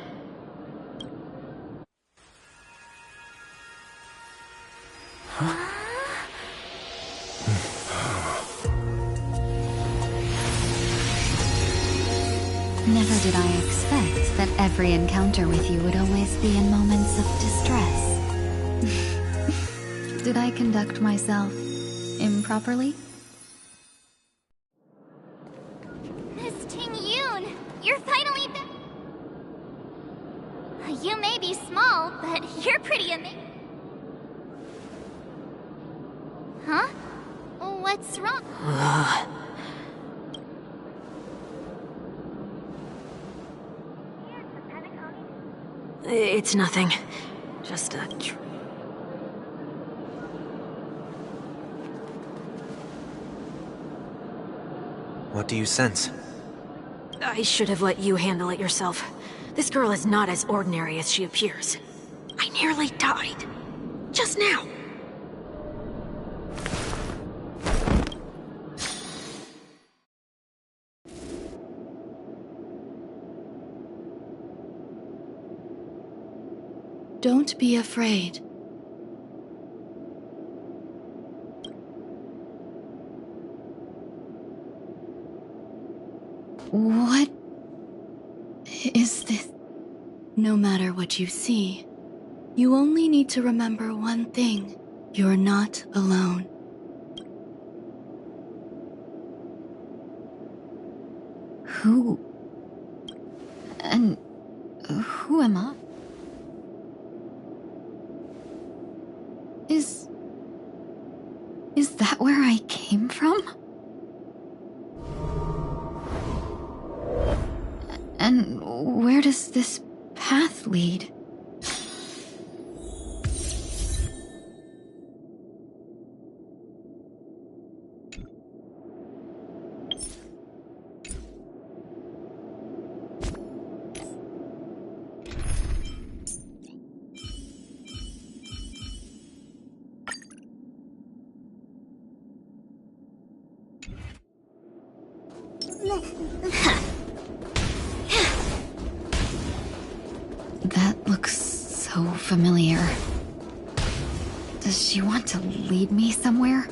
Never did I expect that every encounter with you would always be in moments of distress. Did I conduct myself improperly? Miss Ting-Yoon! You're finally back! You may be small, but you're pretty amazing. Huh? What's wrong? It's nothing. Just a... What do you sense? I should have let you handle it yourself. This girl is not as ordinary as she appears. I nearly died. Just now. Don't be afraid. What is this? No matter what you see, you only need to remember one thing. You're not alone. Who am I? Is that where I came from? And where does this path lead? That looks so familiar. Does she want to lead me somewhere?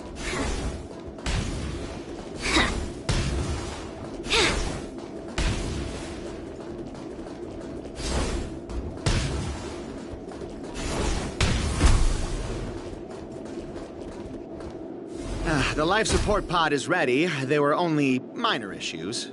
The life support pod is ready. There were only minor issues.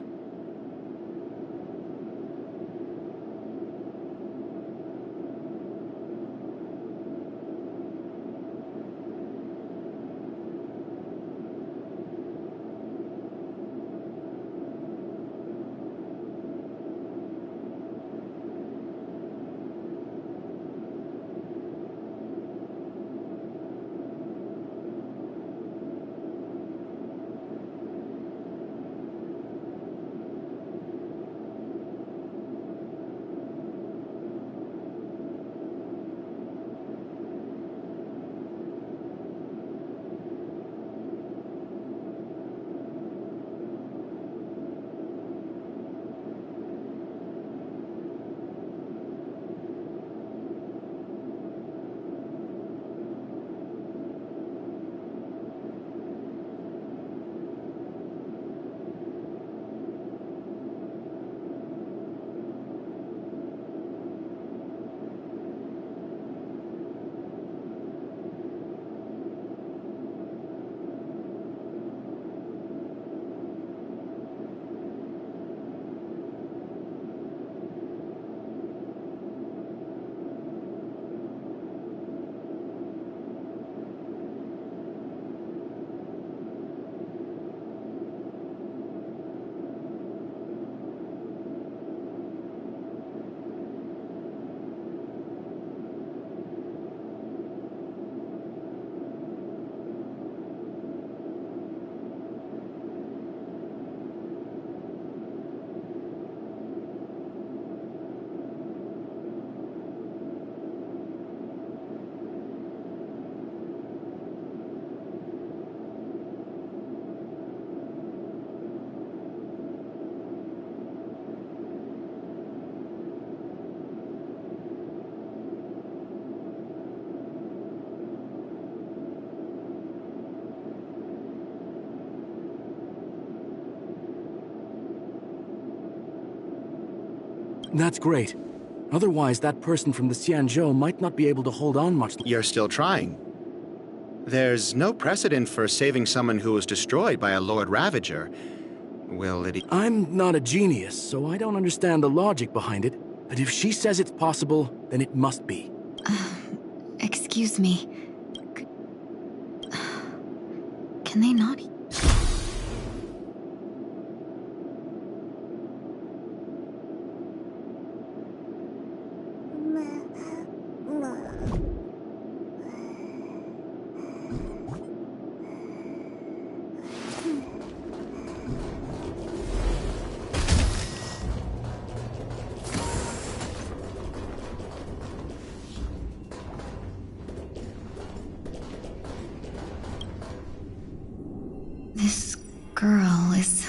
That's great. Otherwise, that person from the Xianzhou might not be able to hold on much. You're still trying. There's no precedent for saving someone who was destroyed by a Lord Ravager. Will it... I'm not a genius, so I don't understand the logic behind it. But if she says it's possible, then it must be. Excuse me. Can they not... This girl is...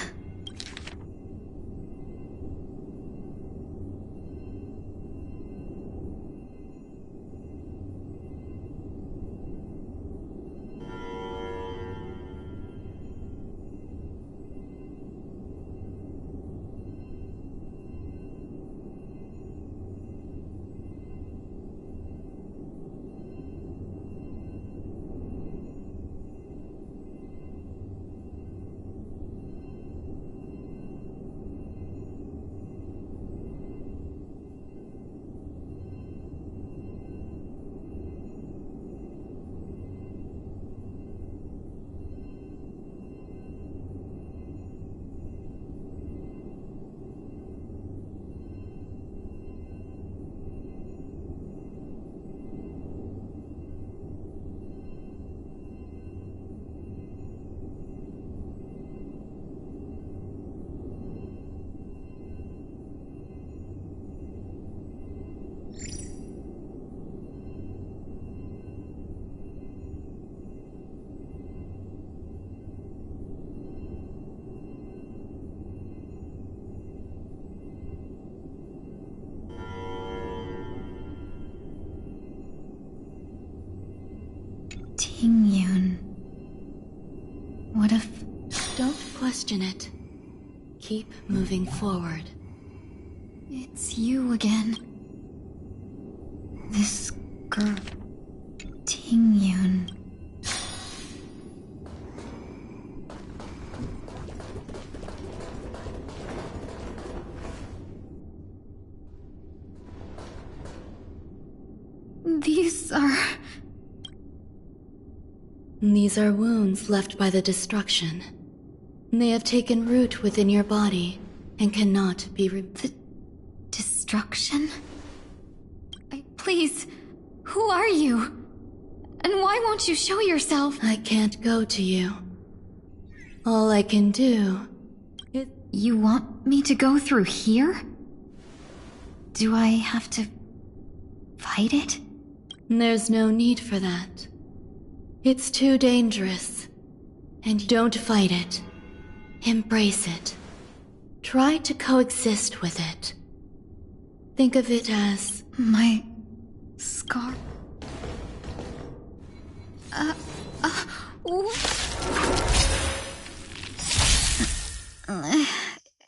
Tingyun. What if... Don't question it. Keep moving forward. It's you again. This girl... Tingyun. These are wounds left by the destruction. They have taken root within your body and cannot be The destruction? Please, who are you? And why won't you show yourself? I can't go to you. All I can do is... You want me to go through here? Do I have to... fight it? There's no need for that. It's too dangerous. And don't fight it. Embrace it. Try to coexist with it. Think of it as... My... scar...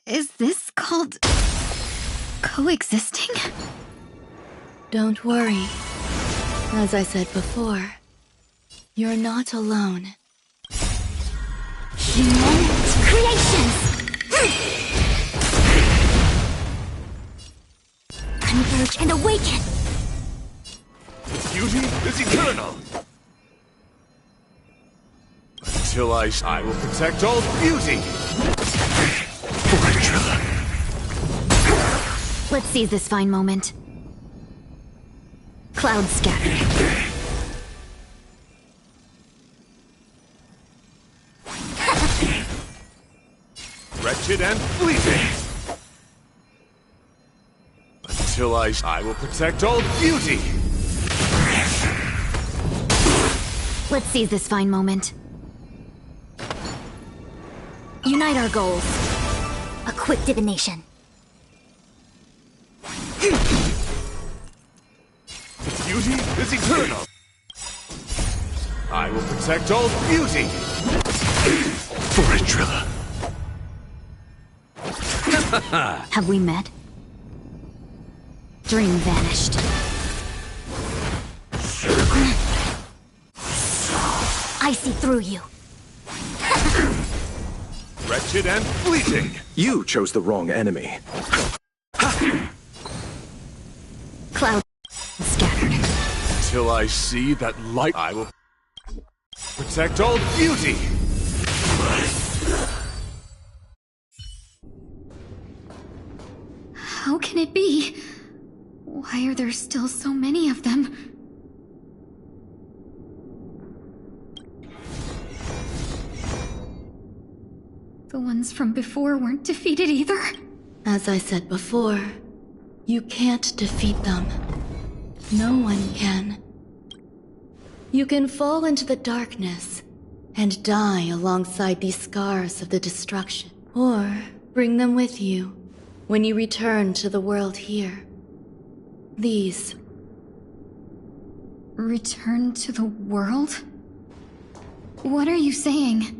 Is this called... coexisting? Don't worry. As I said before, you're not alone. Human creations! Converge and awaken! Beauty is eternal! Until I will protect all beauty! Let's seize this fine moment. Clouds scatter. Wretched and fleeting! Until I will protect all beauty! Let's seize this fine moment. Unite our goals. A quick divination. Beauty is eternal! I will protect all beauty! For a driller. Have we met? dream vanished. I see through you. Wretched and fleeting! You chose the wrong enemy. Cloud scattered. Till I see that light, I will protect all beauty! How can it be? Why are there still so many of them? The ones from before weren't defeated either? As I said before, you can't defeat them. No one can. You can fall into the darkness and die alongside these scars of the destruction, or bring them with you when you return to the world here. These. Return to the world? What are you saying?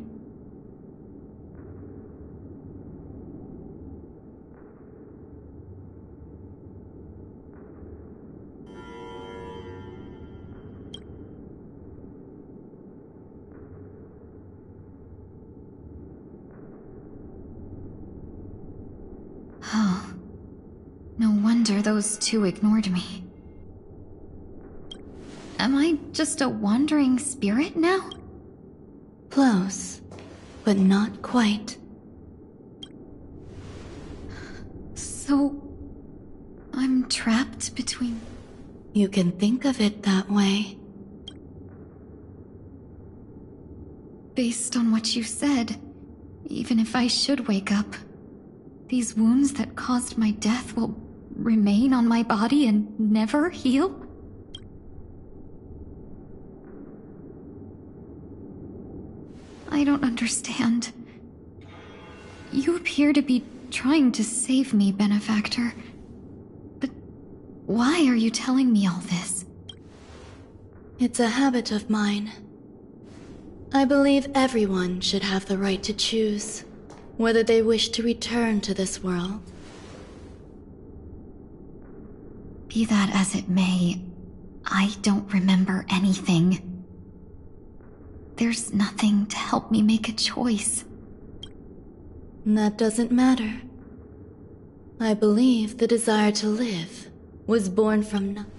Oh. No wonder those two ignored me. Am I just a wandering spirit now? Close, but not quite. So... I'm trapped between... You can think of it that way. Based on what you said, even if I should wake up, these wounds that caused my death will remain on my body and never heal? I don't understand. You appear to be trying to save me, Benefactor. But why are you telling me all this? It's a habit of mine. I believe everyone should have the right to choose whether they wish to return to this world. Be that as it may, I don't remember anything. There's nothing to help me make a choice. That doesn't matter. I believe the desire to live was born from nothing.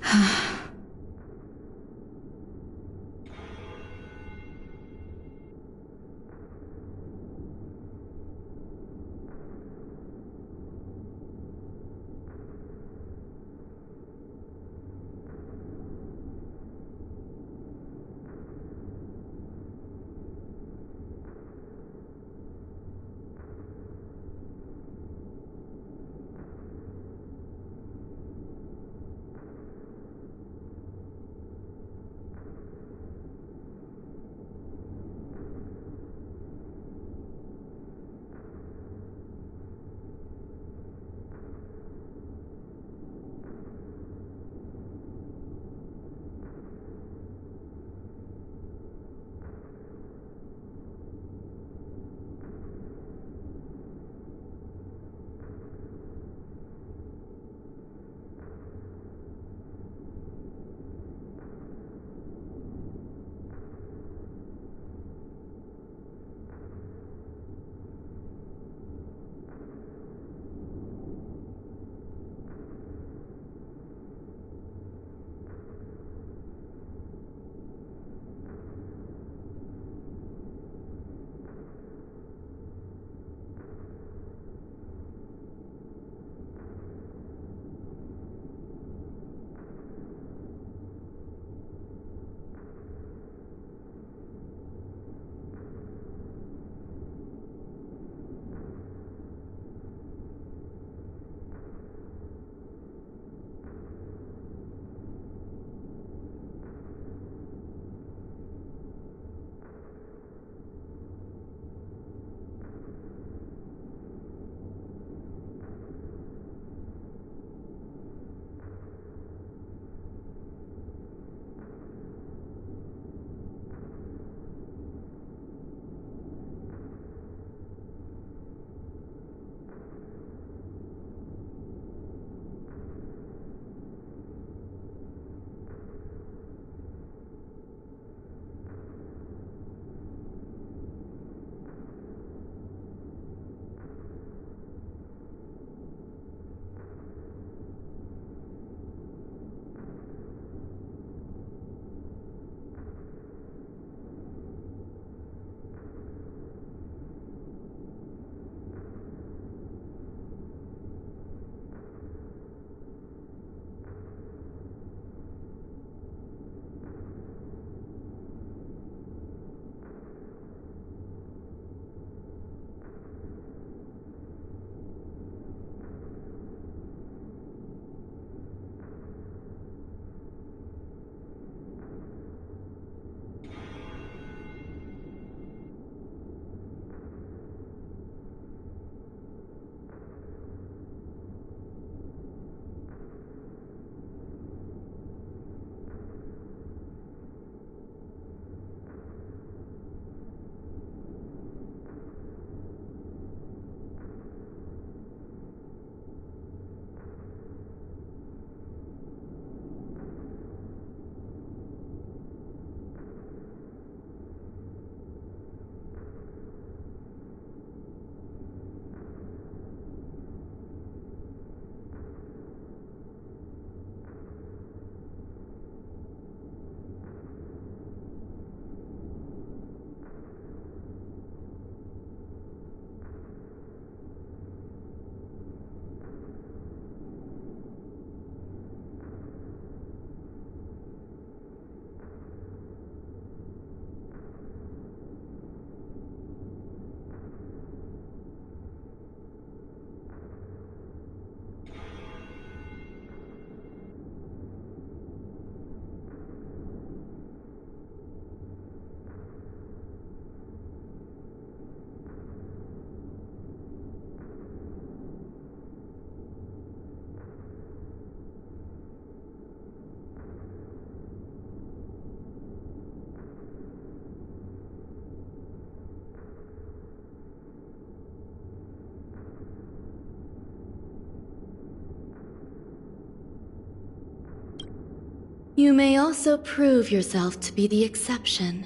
You may also prove yourself to be the exception.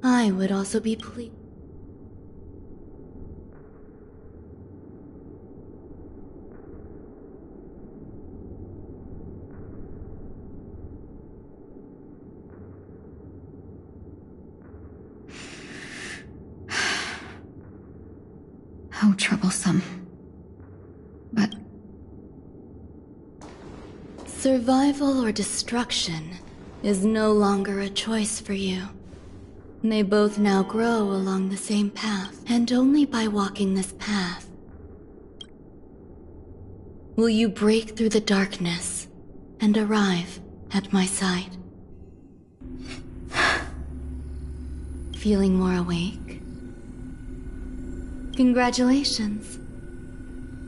I would also be pleased. How troublesome. But Survival or destruction is no longer a choice for you. They both now grow along the same path, and only by walking this path will you break through the darkness and arrive at my side. Feeling more awake? Congratulations.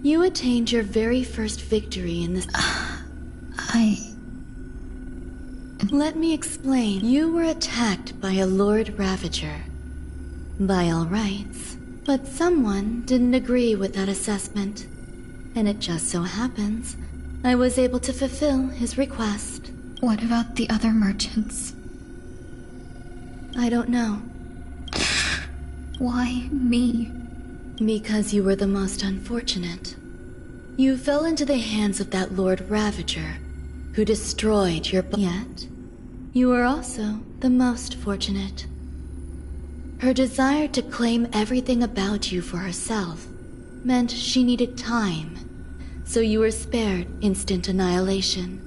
You attained your very first victory in this. Let me explain. You were attacked by a Lord Ravager. By all rights. But someone didn't agree with that assessment. And it just so happens I was able to fulfill his request. What about the other merchants? I don't know. Why me? Because you were the most unfortunate. You fell into the hands of that Lord Ravager, who destroyed your yet you were also the most fortunate. Her desire to claim everything about you for herself meant she needed time, so you were spared instant annihilation.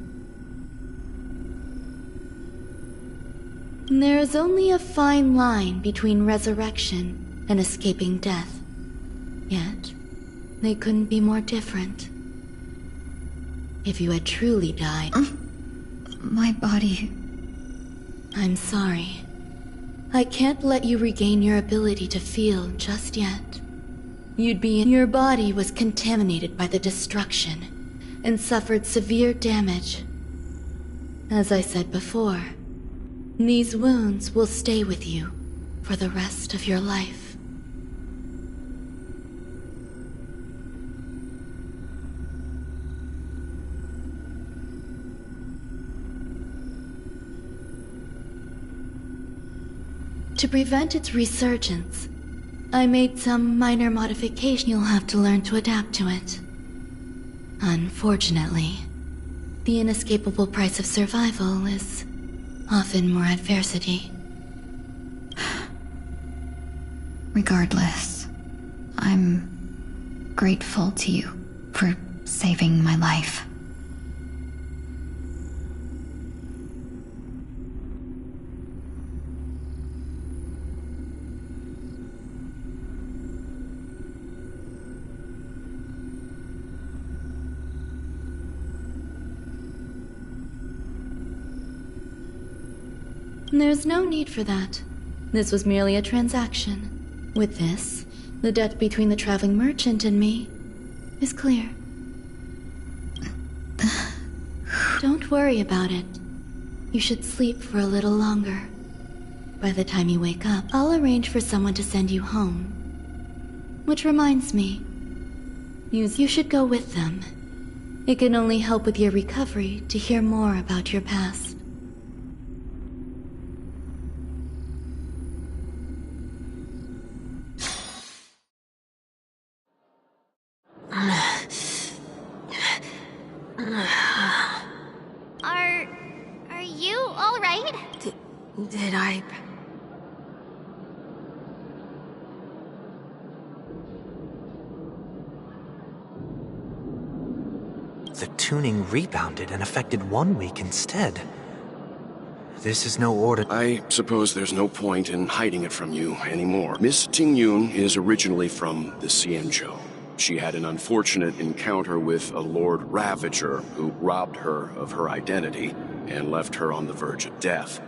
There is only a fine line between resurrection and escaping death. Yet, they couldn't be more different. If you had truly died... My body... I'm sorry. I can't let you regain your ability to feel just yet. Your body was contaminated by the destruction and suffered severe damage. As I said before, these wounds will stay with you for the rest of your life. To prevent its resurgence, I made some minor modification. You'll have to learn to adapt to it. Unfortunately, the inescapable price of survival is often more adversity. Regardless, I'm grateful to you for saving my life. There's no need for that. This was merely a transaction. With this, the debt between the traveling merchant and me is clear. Don't worry about it. You should sleep for a little longer. By the time you wake up, I'll arrange for someone to send you home. Which reminds me, you should go with them. It can only help with your recovery to hear more about your past. Are you all right? Did I... The tuning rebounded and affected 1 week instead. This is no order. I suppose there's no point in hiding it from you anymore. Miss Tingyun is originally from the Xianzhou. She had an unfortunate encounter with a Lord Ravager who robbed her of her identity and left her on the verge of death.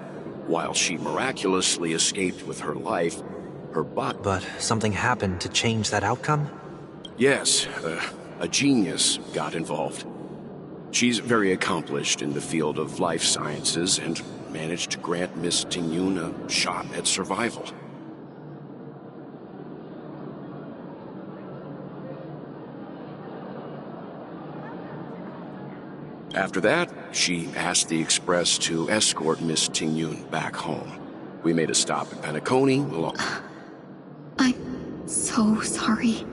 While she miraculously escaped with her life, her body... But something happened to change that outcome? Yes, a genius got involved. She's very accomplished in the field of life sciences and managed to grant Miss Tingyun a shot at survival. After that, she asked the Express to escort Miss Tingyun back home. We made a stop at Penacony along... I'm so sorry.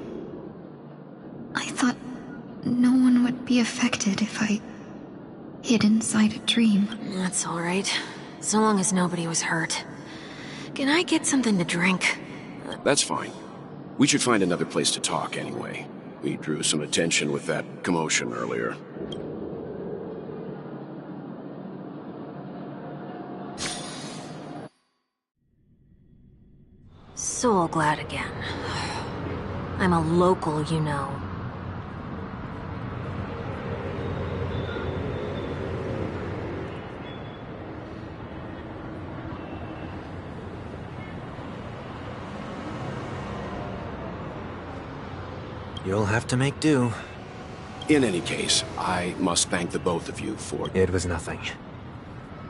I thought no one would be affected if I hid inside a dream. That's all right. So long as nobody was hurt. Can I get something to drink? That's fine. We should find another place to talk anyway. We drew some attention with that commotion earlier. So glad again. I'm a local, you know. You'll have to make do. In any case, I must thank the both of you for... It was nothing.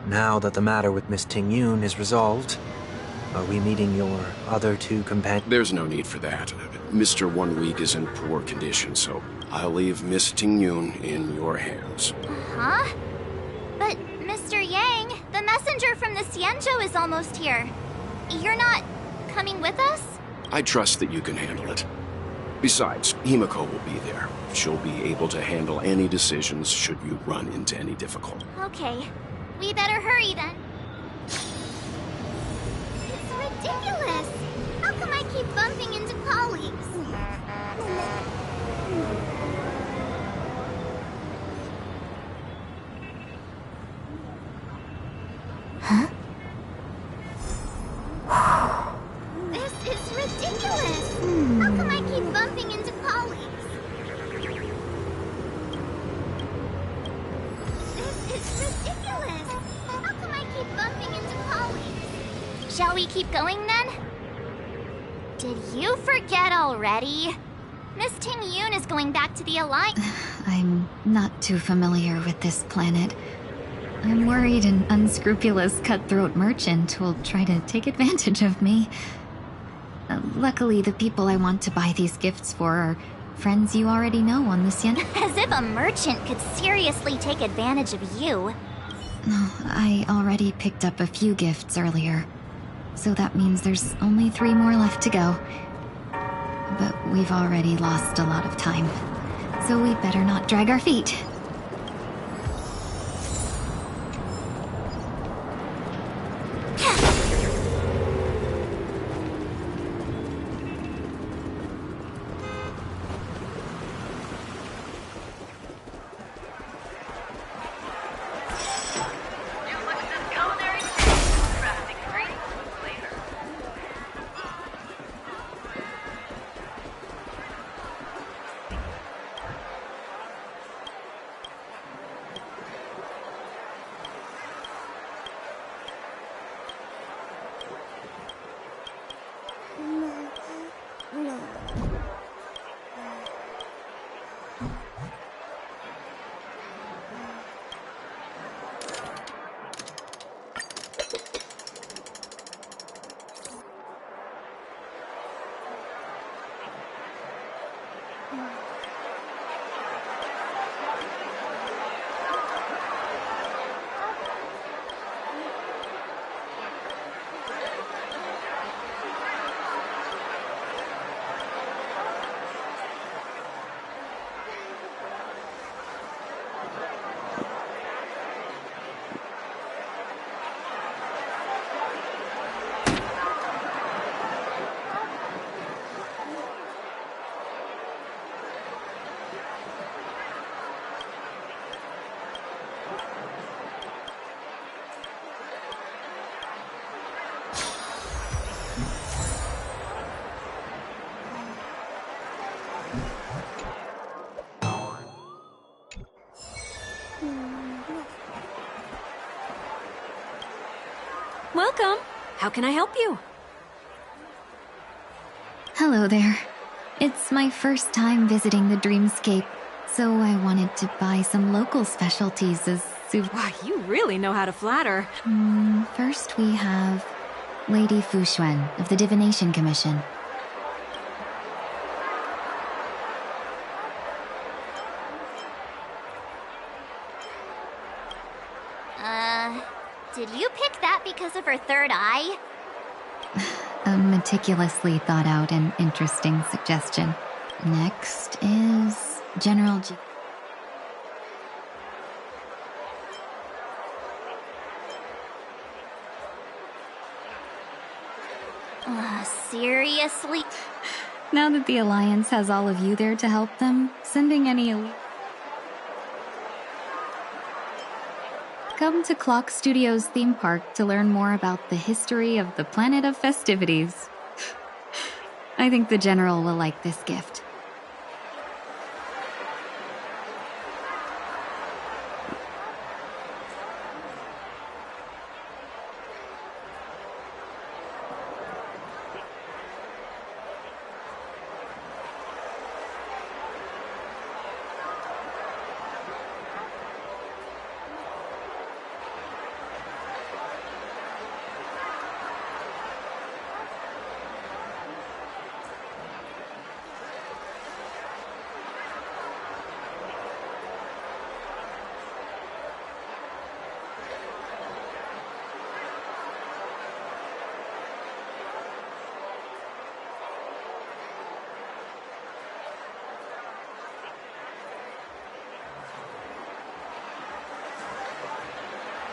Now that the matter with Miss Tingyun is resolved, are we meeting your other two companions? There's no need for that. Mr. 1 Week is in poor condition, so I'll leave Miss Tingyun in your hands. Huh? But, Mr. Yang, the messenger from the Xianzhou is almost here. You're not coming with us? I trust that you can handle it. Besides, Himiko will be there. She'll be able to handle any decisions should you run into any difficulty. Okay. We better hurry then. It's ridiculous! How come I keep bumping into colleagues? Huh? This is ridiculous! How come I keep bumping into colleagues? This is ridiculous! How come I keep bumping into colleagues? Shall we keep going then? Did you forget already? Miss Tingyun is going back to the Alliance. I'm not too familiar with this planet. I'm worried an unscrupulous cutthroat merchant will try to take advantage of me. Luckily, the people I want to buy these gifts for are friends you already know on the Xian. As if a merchant could seriously take advantage of you. I already picked up a few gifts earlier, so that means there's only 3 more left to go. But we've already lost a lot of time, so we'd better not drag our feet. Welcome. How can I help you? Hello there. It's my first time visiting the Dreamscape, so I wanted to buy some local specialties as Wow, you really know how to flatter. First we have Lady Fuxuan of the Divination Commission. Did you pick that because of her third eye? A meticulously thought out and interesting suggestion. Next is General G. Seriously? Now that the Alliance has all of you there to help them, sending any elite... Come to Clock Studios theme park to learn more about the history of the planet of festivities. I think the General will like this gift.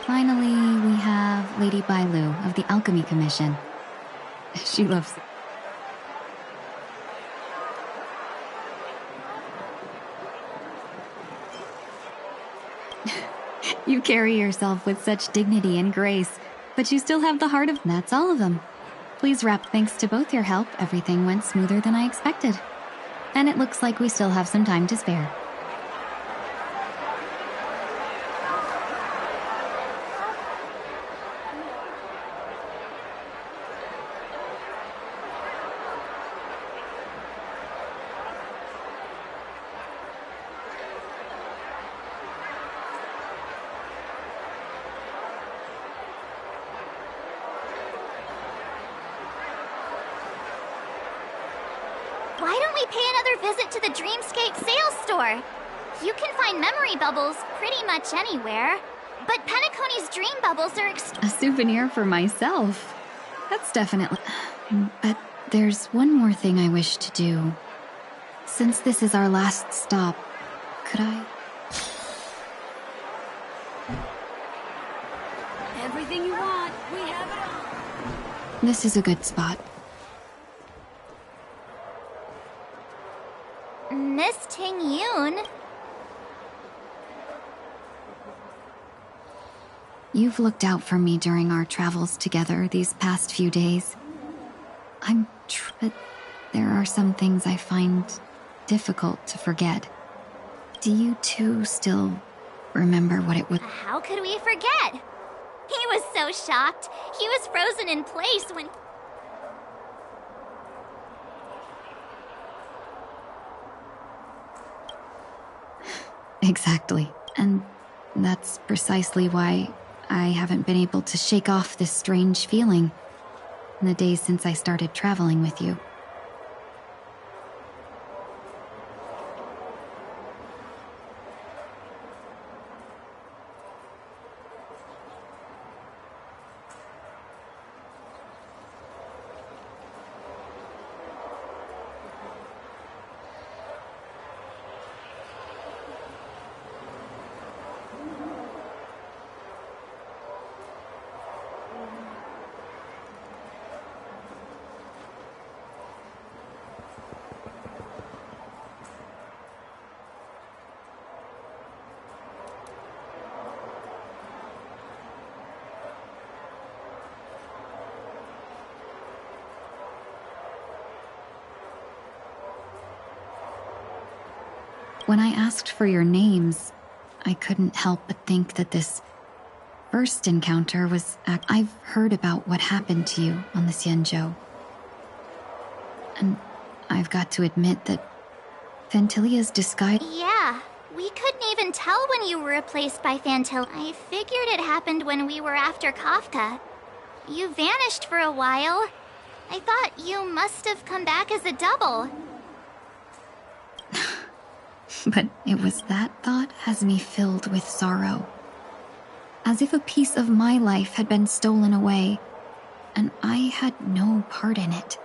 Finally, we have Lady Bailu of the Alchemy Commission. She loves it. You carry yourself with such dignity and grace, but you still have the heart of... That's all of them. Please wrap thanks to both your help, everything went smoother than I expected. And it looks like we still have some time to spare. Why don't we pay another visit to the Dreamscape sales store? You can find memory bubbles pretty much anywhere, but Penacony's dream bubbles are A souvenir for myself. That's definitely... But there's one more thing I wish to do. Since this is our last stop, could I... Everything you want, we have it all. This is a good spot. Miss Ting-Yun. You've looked out for me during our travels together these past few days. But there are some things I find difficult to forget. Do you too still remember what it was? How could we forget? He was so shocked. He was frozen in place when... Exactly. And that's precisely why I haven't been able to shake off this strange feeling in the days since I started traveling with you. When I asked for your names, I couldn't help but think that this first encounter was... I've heard about what happened to you on the Xianzhou. And I've got to admit that Fantilia's disguise... Yeah, we couldn't even tell when you were replaced by Fantil. I figured it happened when we were after Kafka. You vanished for a while. I thought you must have come back as a double. But it was that thought has me filled with sorrow. as if a piece of my life had been stolen away, and I had no part in it.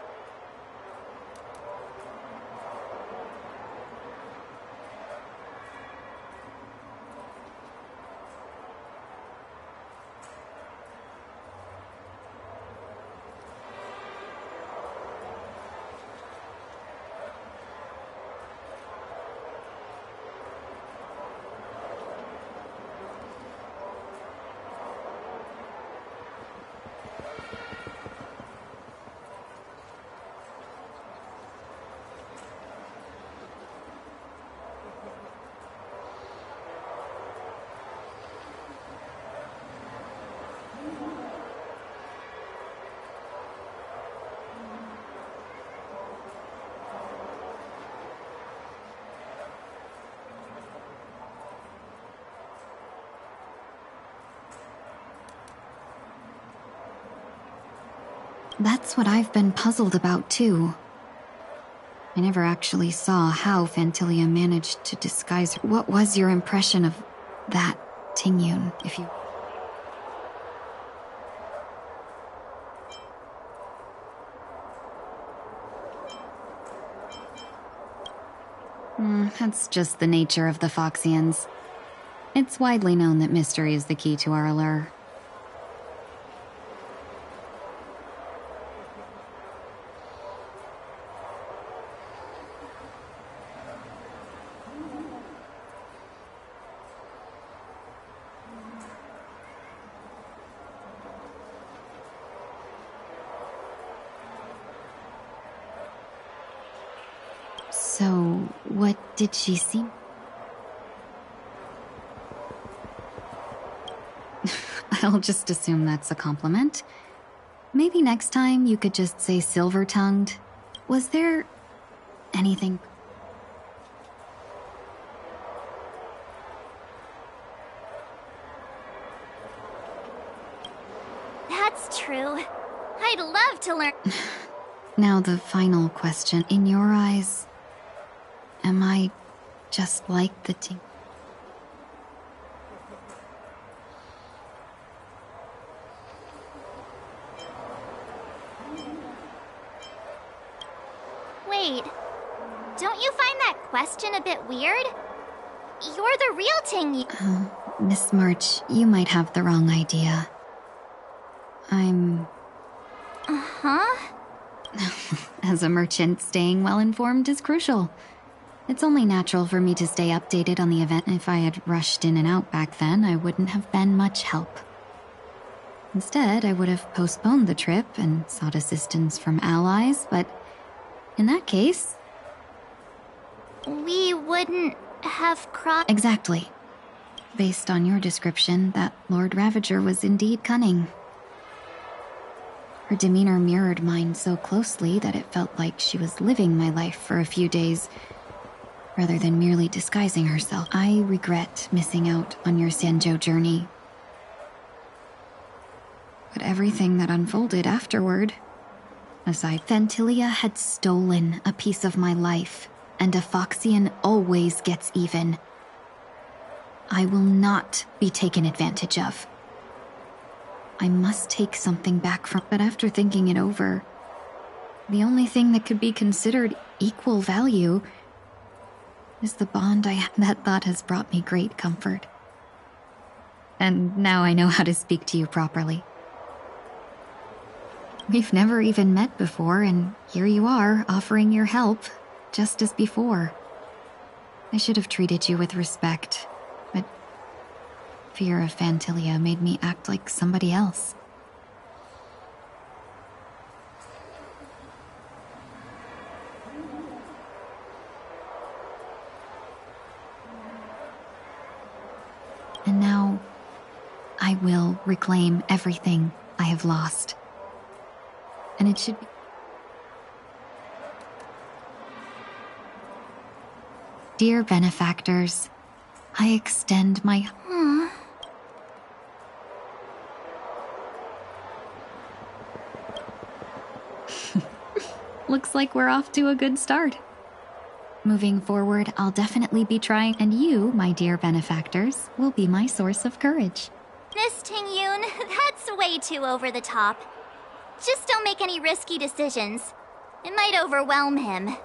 That's what I've been puzzled about, too. I never actually saw how Fantilia managed to disguise her. What was your impression of that Tingyun, if you... That's just the nature of the Foxians. It's widely known that mystery is the key to our allure. So, what did she see? I'll just assume that's a compliment. Maybe next time you could just say silver-tongued. Was there anything... That's true. I'd love to learn. Now the final question. In your eyes, am I just like the Ting? Wait, don't you find that question a bit weird? You're the real Ting. Oh, Miss March, you might have the wrong idea. I'm... Uh-huh? As a merchant, staying well-informed is crucial. It's only natural for me to stay updated on the event. If I had rushed in and out back then, I wouldn't have been much help. Instead, I would have postponed the trip and sought assistance from allies, but in that case... We wouldn't have crossed... Exactly. Based on your description, that Lord Ravager was indeed cunning. Her demeanor mirrored mine so closely that it felt like she was living my life for a few days, rather than merely disguising herself. I regret missing out on your Sanjo journey. But everything that unfolded afterward, aside, Fantilia had stolen a piece of my life, and a Foxian always gets even. I will not be taken advantage of. I must take something back from... But after thinking it over, the only thing that could be considered equal value is the bond I have. That thought has brought me great comfort. And now I know how to speak to you properly. We've never even met before, and here you are, offering your help, just as before. I should have treated you with respect, but fear of Fantilia made me act like somebody else. And now, I will reclaim everything I have lost. And it should be... Dear benefactors, I extend my... Looks like we're off to a good start. Moving forward, I'll definitely be trying, and you, my dear benefactors, will be my source of courage. Miss Ting-Yoon, that's way too over the top. Just don't make any risky decisions. It might overwhelm him.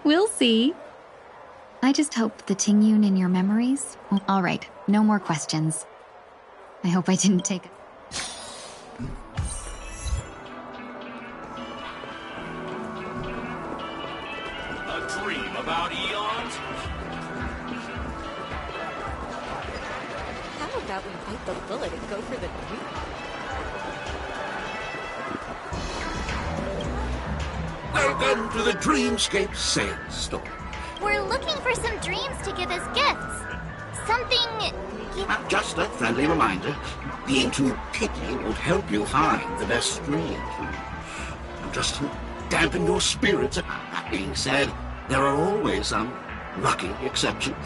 We'll see. I just hope the Ting-Yoon in your memories... All right, no more questions. I hope I didn't take... A dream about eons? How about we bite the bullet and go for the dream? Welcome to the Dreamscape Sandstorm. We're looking for some dreams to give as gifts. Something... Just a friendly reminder. Being too picky won't help you find the best dream. Just to dampen your spirits. That being said, there are always some lucky exceptions.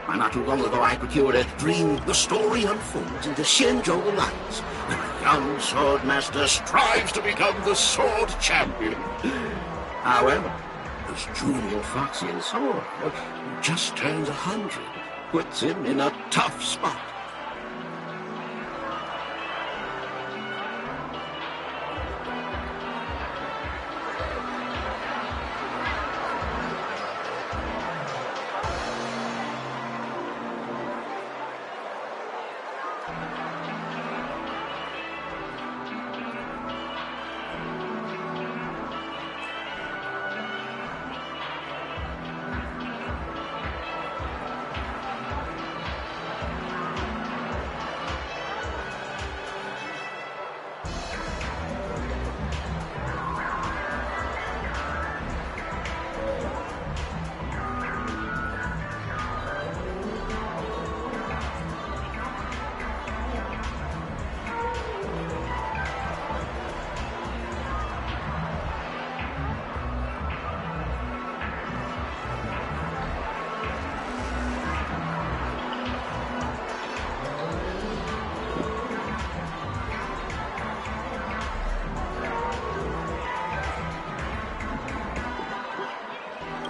Not too long ago, I procured a dream. The story unfolds in the Shinjo Alliance. A young swordmaster strives to become the sword champion. However, this junior Foxian sword just turns 100, puts him in a tough spot.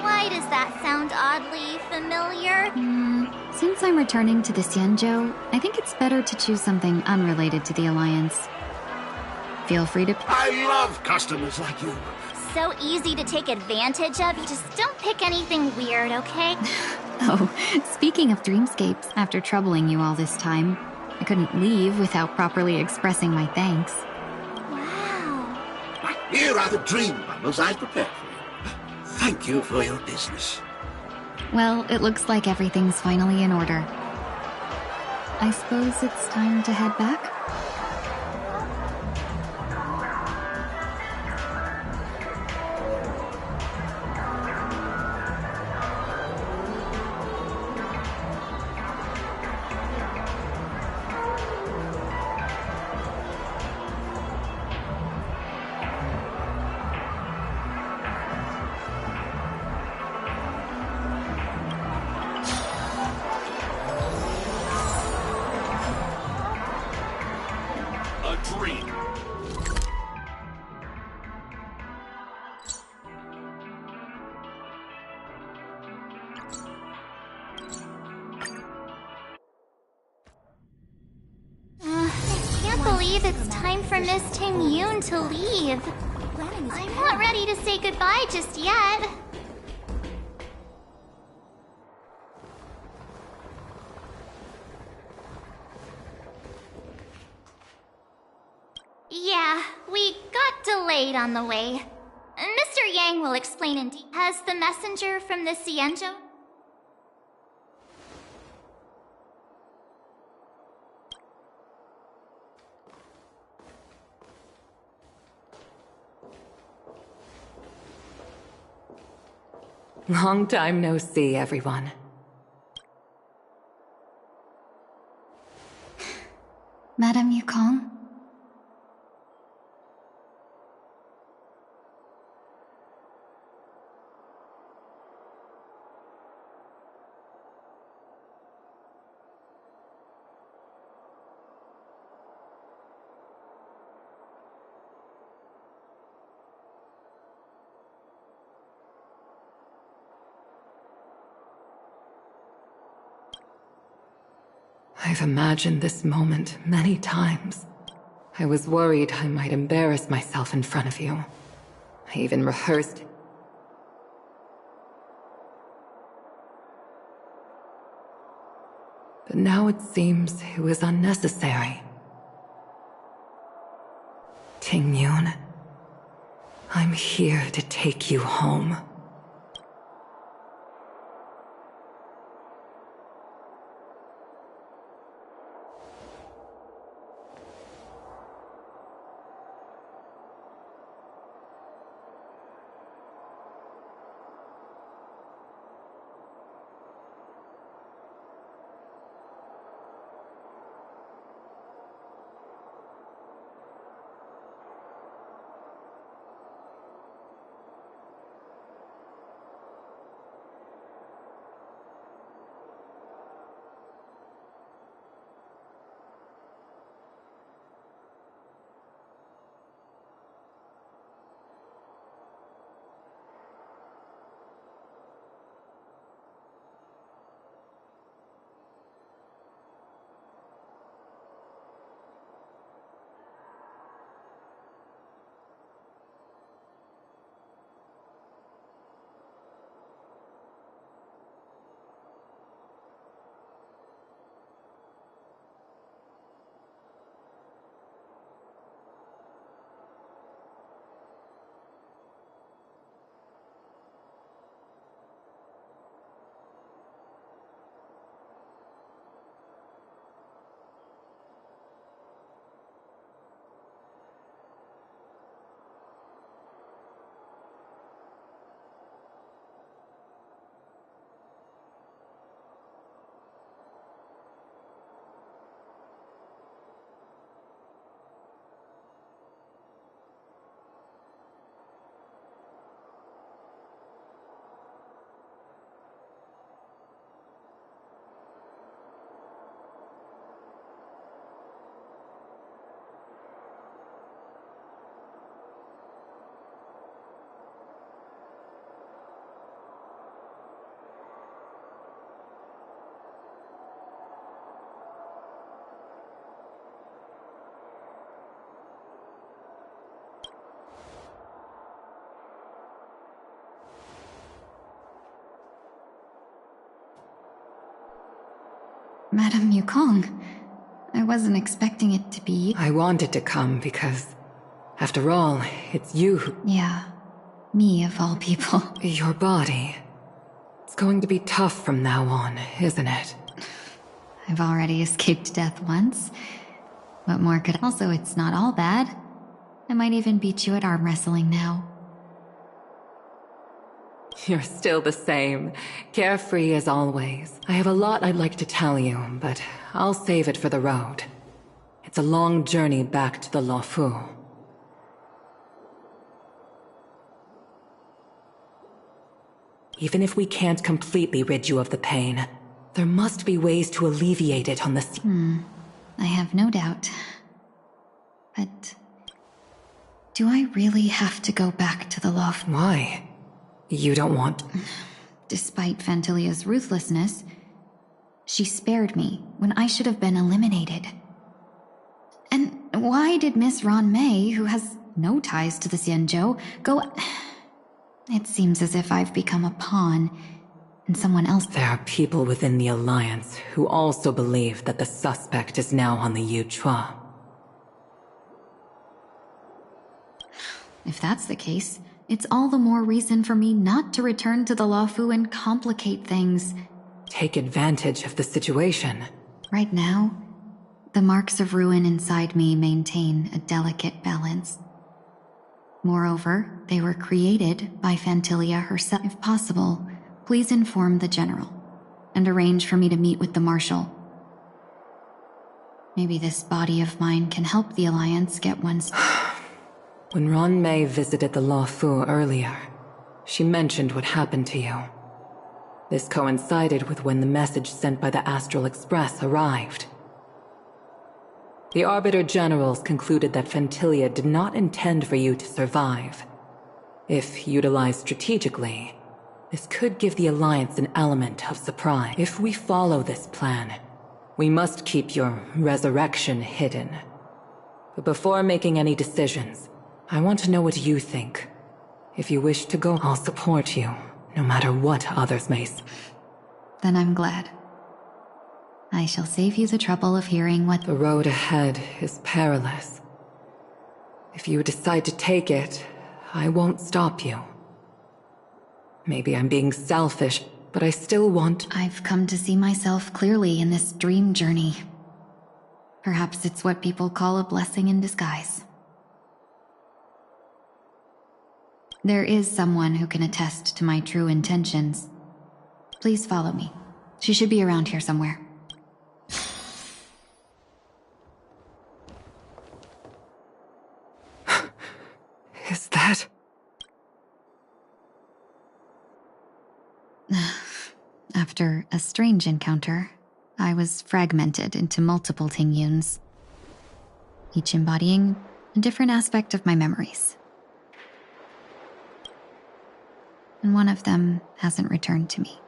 Why does that sound oddly familiar? Since I'm returning to the Xianzhou, I think it's better to choose something unrelated to the Alliance. Feel free to... I love customers like you. So easy to take advantage of. You just don't pick anything weird, okay? Oh, speaking of dreamscapes, after troubling you all this time, I couldn't leave without properly expressing my thanks. Wow. Here are the dream bundles I prepared for you. Thank you for your business. Well, it looks like everything's finally in order. I suppose it's time to head back? I can't believe it's time for Miss Ting-Yoon to leave. I'm not ready to say goodbye just yet. Yeah, we got delayed on the way. Mr. Yang will explain in detail. Has the messenger from the Cienjo? Long time no see, everyone. Madame Yukong? I've imagined this moment many times. I was worried I might embarrass myself in front of you. I even rehearsed. But now it seems it was unnecessary. Tingyun, I'm here to take you home. Madame Yukong, I wasn't expecting it to be you. I wanted to come because, after all, it's you who... Yeah, me of all people. Your body. It's going to be tough from now on, isn't it? I've already escaped death once. What more could... Also, it's not all bad. I might even beat you at arm wrestling now. You're still the same, carefree as always. I have a lot I'd like to tell you, but I'll save it for the road. It's a long journey back to the Luofu. Even if we can't completely rid you of the pain, there must be ways to alleviate it on the I have no doubt. But... do I really have to go back to the loft? Why? You don't want... Despite Fantilia's ruthlessness, she spared me when I should have been eliminated. And why did Miss Ron May, who has no ties to the Xianzhou. Go... It seems as if I've become a pawn in someone else. There are people within the Alliance who also believe that the suspect is now on the Yuchua. If that's the case, it's all the more reason for me not to return to the Luofu and complicate things. Take advantage of the situation. Right now, the marks of ruin inside me maintain a delicate balance. Moreover, they were created by Phantilia herself. If possible, please inform the General and arrange for me to meet with the Marshal. Maybe this body of mine can help the Alliance get one When Ron Mei visited the Luofu earlier, she mentioned what happened to you. This coincided with when the message sent by the Astral Express arrived. The Arbiter Generals concluded that Phantilia did not intend for you to survive. If utilized strategically, this could give the Alliance an element of surprise. If we follow this plan, we must keep your resurrection hidden. But before making any decisions, I want to know what you think. If you wish to go, I'll support you, no matter what others may say. Then I'm glad. I shall save you the trouble of hearing what... The road ahead is perilous. If you decide to take it, I won't stop you. Maybe I'm being selfish, but I still want... I've come to see myself clearly in this dream journey. Perhaps it's what people call a blessing in disguise. There is someone who can attest to my true intentions. Please follow me. She should be around here somewhere. Is that... After a strange encounter, I was fragmented into multiple Tingyuns, each embodying a different aspect of my memories. And one of them hasn't returned to me,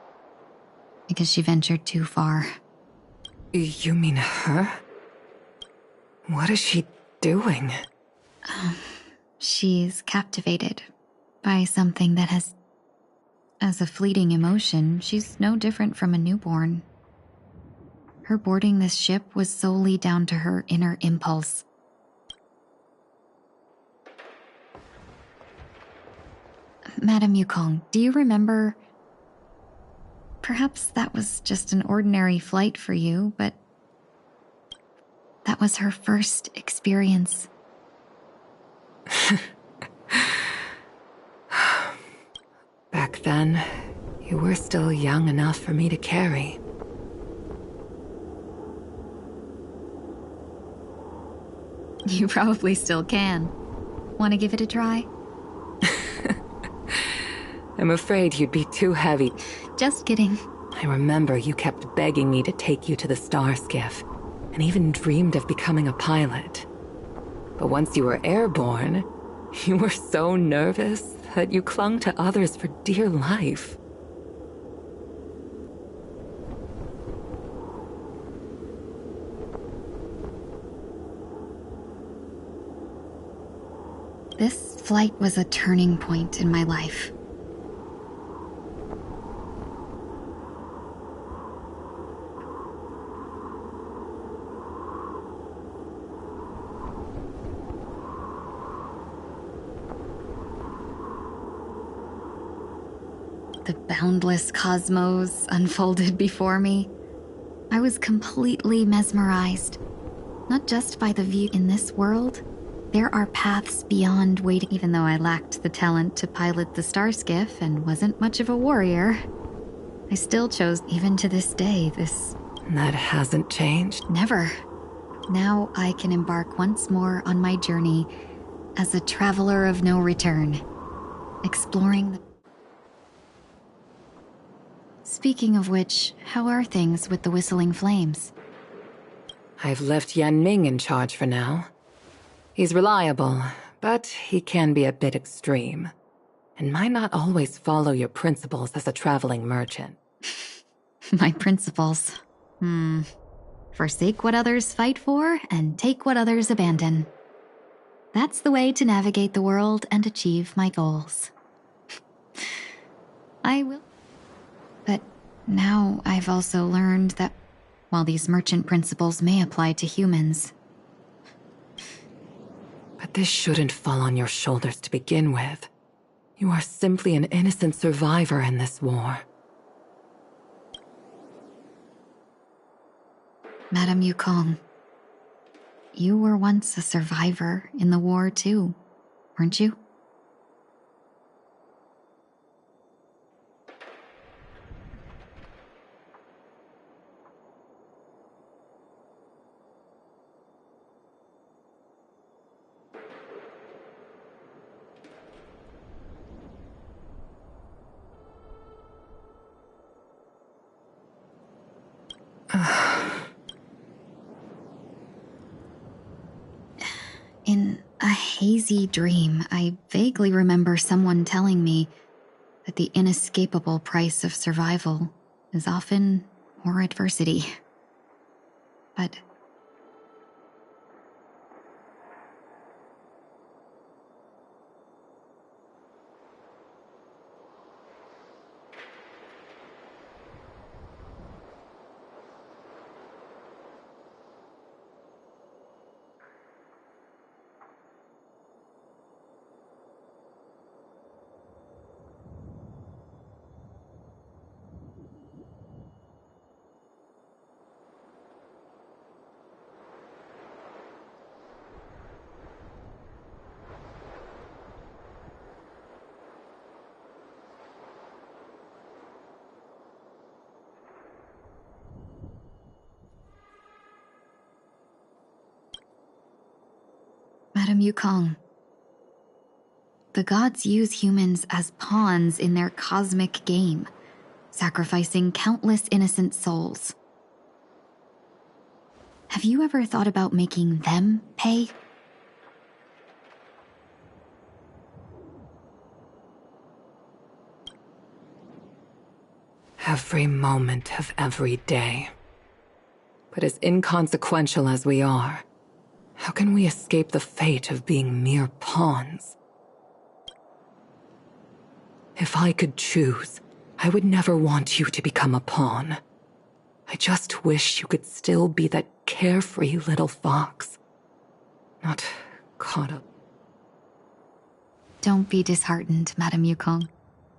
because she ventured too far. You mean her? What is she doing? She's captivated by something that has... As a fleeting emotion, she's no different from a newborn. Her boarding this ship was solely down to her inner impulse. Madame Yukong, do you remember... Perhaps that was just an ordinary flight for you, but... That was her first experience. Back then, you were still young enough for me to carry. You probably still can. Want to give it a try? I'm afraid you'd be too heavy. Just kidding. I remember you kept begging me to take you to the star skiff, and even dreamed of becoming a pilot. But once you were airborne, you were so nervous that you clung to others for dear life. This flight was a turning point in my life. The boundless cosmos unfolded before me. I was completely mesmerized, not just by the view in this world. There are paths beyond waiting. Even though I lacked the talent to pilot the star skiff and wasn't much of a warrior, I still chose, even to this day, this... That hasn't changed? Never. Now I can embark once more on my journey as a traveler of no return, exploring the... Speaking of which, how are things with the Whistling Flames? I've left Yan Ming in charge for now. He's reliable, but he can be a bit extreme, and might not always follow your principles as a traveling merchant. My principles? Forsake what others fight for, and take what others abandon. That's the way to navigate the world and achieve my goals. I will. But now I've also learned that while these merchant principles may apply to humans... But this shouldn't fall on your shoulders to begin with. You are simply an innocent survivor in this war. Madame Yukong, you were once a survivor in the war too, weren't you? In a hazy dream, I vaguely remember someone telling me that the inescapable price of survival is often more adversity. But Madame Yukong, the gods use humans as pawns in their cosmic game, sacrificing countless innocent souls. Have you ever thought about making them pay? Every moment of every day. But as inconsequential as we are, how can we escape the fate of being mere pawns? If I could choose, I would never want you to become a pawn. I just wish you could still be that carefree little fox. Not caught up. Don't be disheartened, Madame Yukong.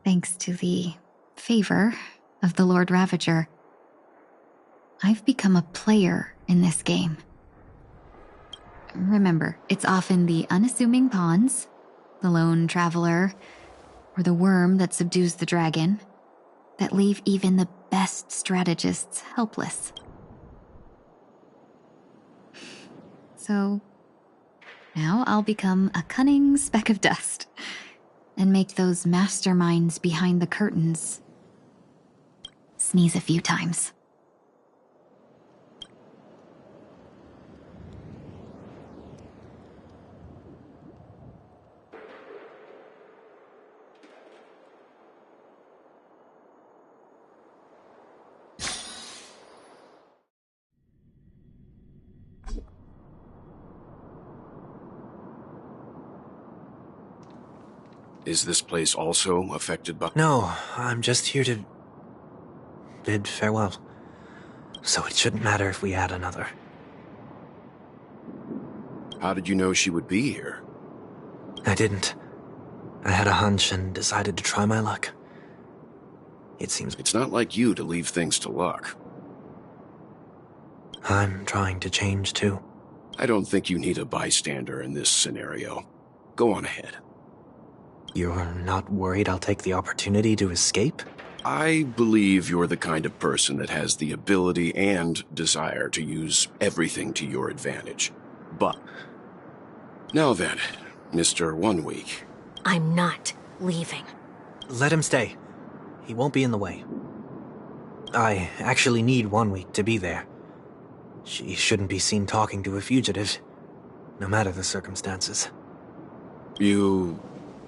Thanks to the favor of the Lord Ravager, I've become a player in this game. Remember, it's often the unassuming pawns, the lone traveler, or the worm that subdues the dragon, that leave even the best strategists helpless. So, now I'll become a cunning speck of dust, and make those masterminds behind the curtains sneeze a few times. Is this place also affected by... No, I'm just here to bid farewell. So it shouldn't matter if we add another. How did you know she would be here? I didn't. I had a hunch and decided to try my luck. It seems... It's not like you to leave things to luck. I'm trying to change too. I don't think you need a bystander in this scenario. Go on ahead. You're not worried I'll take the opportunity to escape? I believe you're the kind of person that has the ability and desire to use everything to your advantage. But... Now then, Mr. 1 Week. I'm not leaving. Let him stay. He won't be in the way. I actually need 1 week to be there. She shouldn't be seen talking to a fugitive, no matter the circumstances. You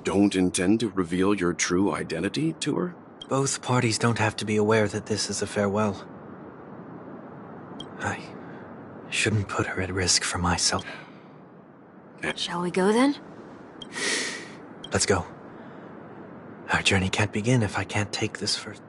don't intend to reveal your true identity to her? Both parties don't have to be aware that this is a farewell. I shouldn't put her at risk for myself. Shall we go then? Let's go. Our journey can't begin if I can't take this first.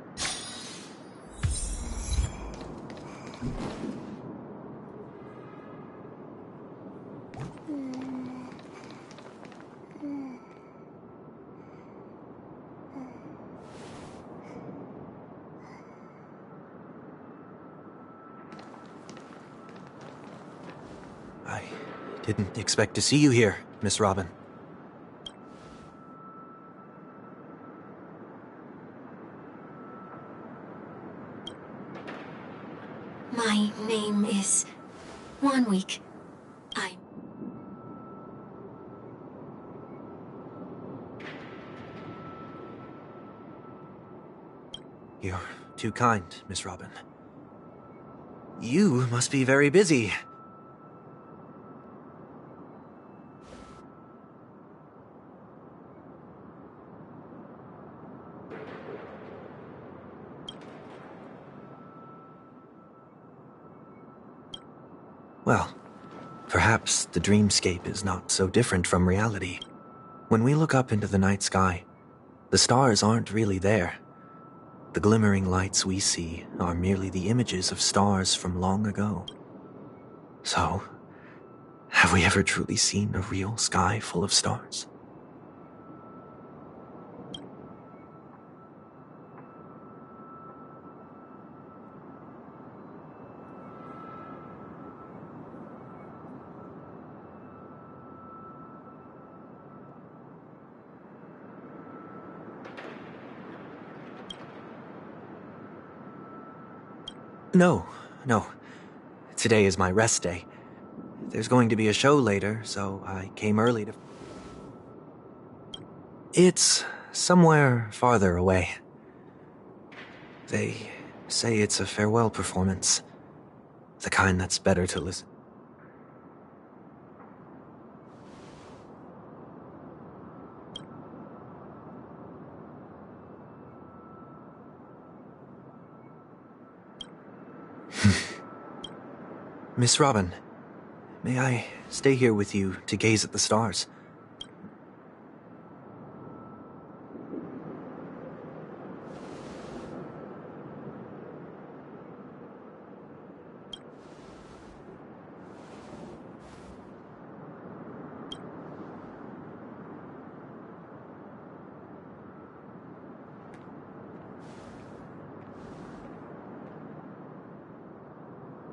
I didn't expect to see you here, Miss Robin. My name is 1 week. You're too kind, Miss Robin. You must be very busy. Well, perhaps the dreamscape is not so different from reality. When we look up into the night sky, the stars aren't really there. The glimmering lights we see are merely the images of stars from long ago. So, have we ever truly seen a real sky full of stars? No. Today is my rest day. There's going to be a show later, so I came early to... It's somewhere farther away. They say it's a farewell performance. The kind that's better to listen. Miss Robin, may I stay here with you to gaze at the stars?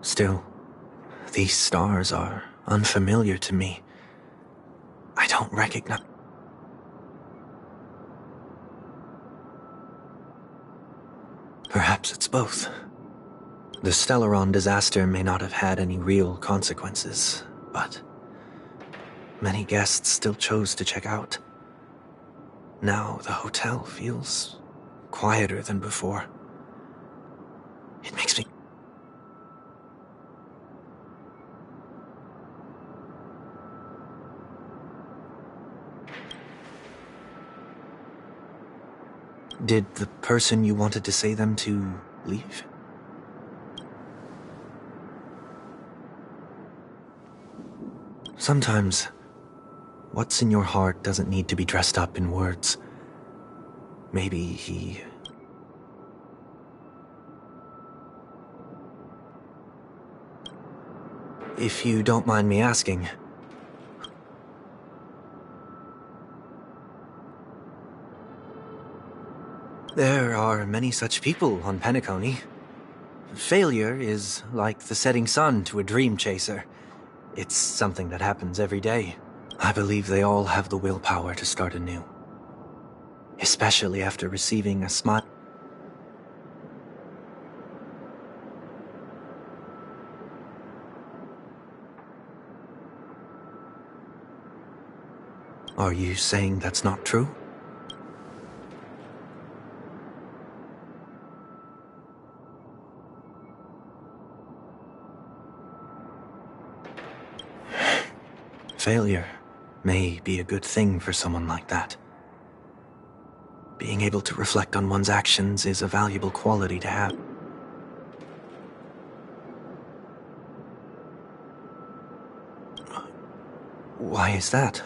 Still, these stars are unfamiliar to me. I don't recognize... Perhaps it's both. The Stellaron disaster may not have had any real consequences, but many guests still chose to check out. Now the hotel feels quieter than before. It makes me... Did the person you wanted to say them to leave? Sometimes, what's in your heart doesn't need to be dressed up in words. Maybe he... If you don't mind me asking... There are many such people on Penacony. Failure is like the setting sun to a dream chaser. It's something that happens every day. I believe they all have the willpower to start anew. Especially after receiving a smile. Are you saying that's not true? Failure may be a good thing for someone like that. Being able to reflect on one's actions is a valuable quality to have. Why is that?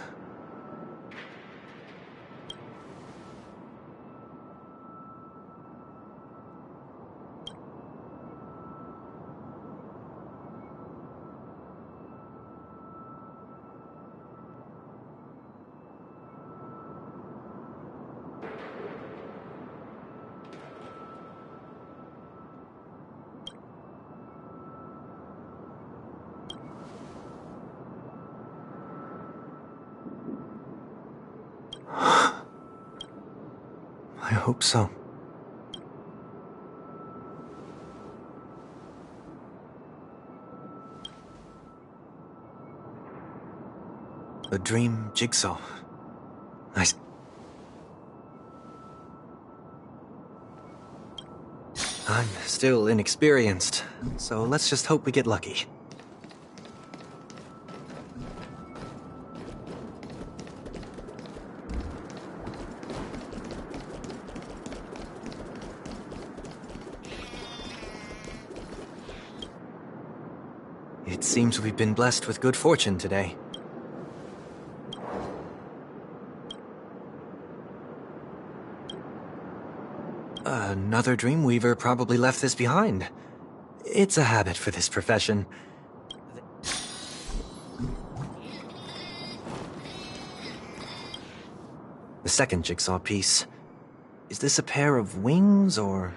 I hope so. A dream jigsaw. Nice. I'm still inexperienced, so let's just hope we get lucky. It seems we've been blessed with good fortune today. Another Dreamweaver probably left this behind. It's a habit for this profession. The second jigsaw piece. Is this a pair of wings or...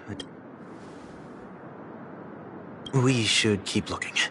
We should keep looking.「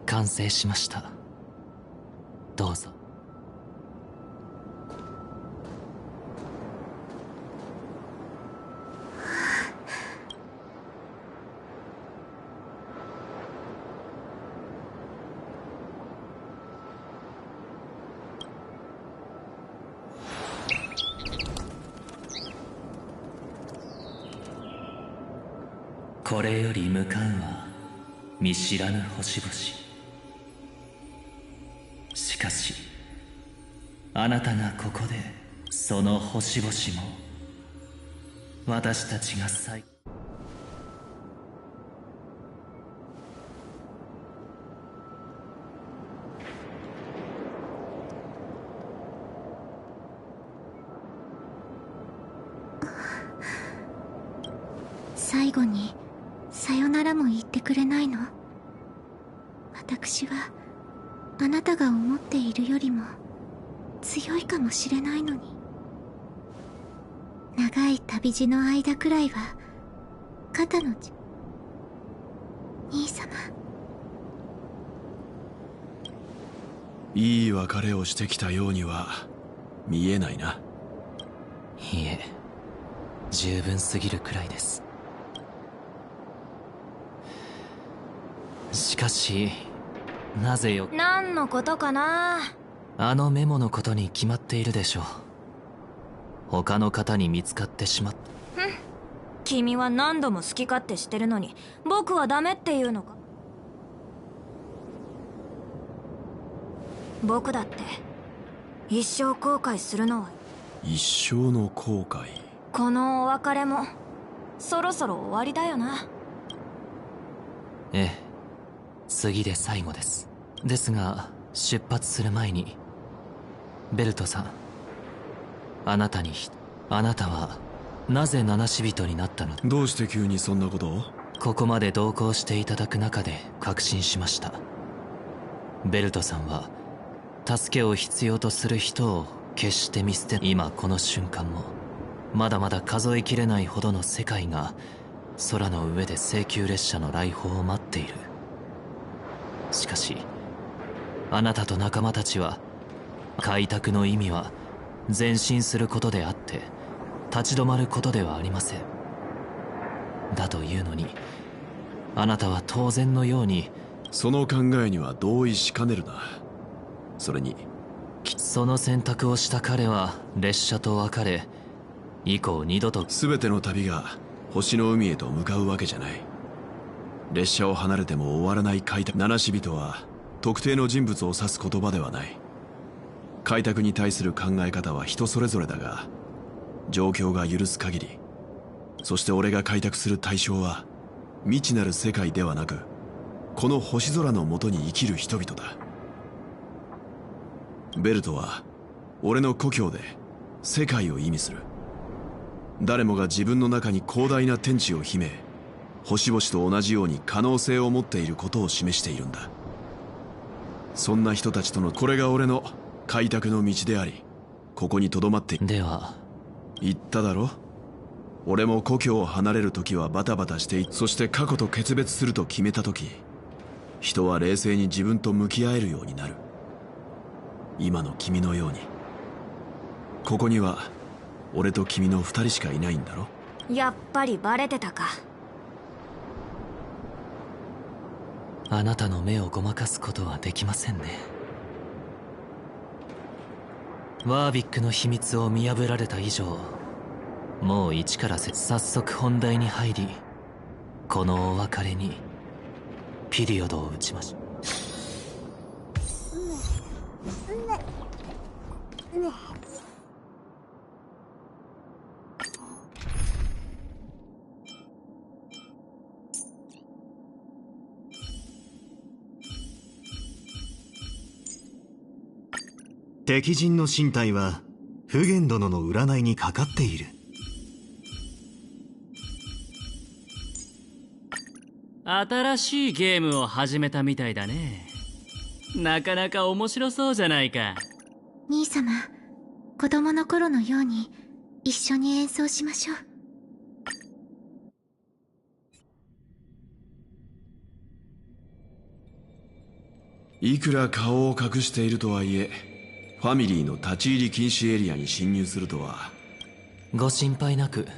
完成しました。どうぞ。」これより向かうは見知らぬ星々。しかしあなたがここでその星々も私たちが最後にさよならも言ってくれないの？私はあなたが思っているよりも強いかもしれないのに。長い旅路の間くらいは肩の兄様。いい別れをしてきたようには見えないな。いえ、十分すぎるくらいです。しかしなぜよ。何のことかな。あのメモのことに決まっているでしょう。他の方に見つかってしまった。ふん、君は何度も好き勝手してるのに僕はダメっていうのか。僕だって一生後悔するのは。一生の後悔。このお別れもそろそろ終わりだよな。ええ、次で最後です。ですが出発する前に、ベルトさん、あなたはなぜ七死人になったの？どうして急にそんなことを？ここまで同行していただく中で確信しました。ベルトさんは助けを必要とする人を決して見捨て、今この瞬間もまだまだ数えきれないほどの世界が空の上で請求列車の来訪を待っている。しかしあなたと仲間たちは、開拓の意味は前進することであって立ち止まることではありません。だというのに、あなたは当然のようにその考えには同意しかねるな。それにその選択をした彼は列車と別れ、以降二度と全ての旅が星の海へと向かうわけじゃない。列車を離れても終わらない開拓。七死人は特定の人物を指す言葉ではない。開拓に対する考え方は人それぞれだが、状況が許す限り、そして俺が開拓する対象は未知なる世界ではなく、この星空の下に生きる人々だ。ベルトは俺の故郷で世界を意味する。誰もが自分の中に広大な天地を秘め、星々と同じように可能性を持っていることを示しているんだ。そんな人たちとの、これが俺の開拓の道であり、ここに留まっている。では言っただろ。俺も故郷を離れる時はバタバタしてそして過去と決別すると決めた時、人は冷静に自分と向き合えるようになる。今の君のように。ここには俺と君の二人しかいないんだろ。やっぱりバレてたか。あなたの目をごまかすことはできませんね。ワービックの秘密を見破られた以上、もう一から早速本題に入り、このお別れにピリオドを打ちましょう。敵陣の身体は普賢殿の占いにかかっている。新しいゲームを始めたみたいだね。なかなか面白そうじゃないか。兄様、子供の頃のように一緒に演奏しましょう。いくら顔を隠しているとはいえ、ファミリーの立ち入り禁止エリアに侵入するとは。ご心配なく。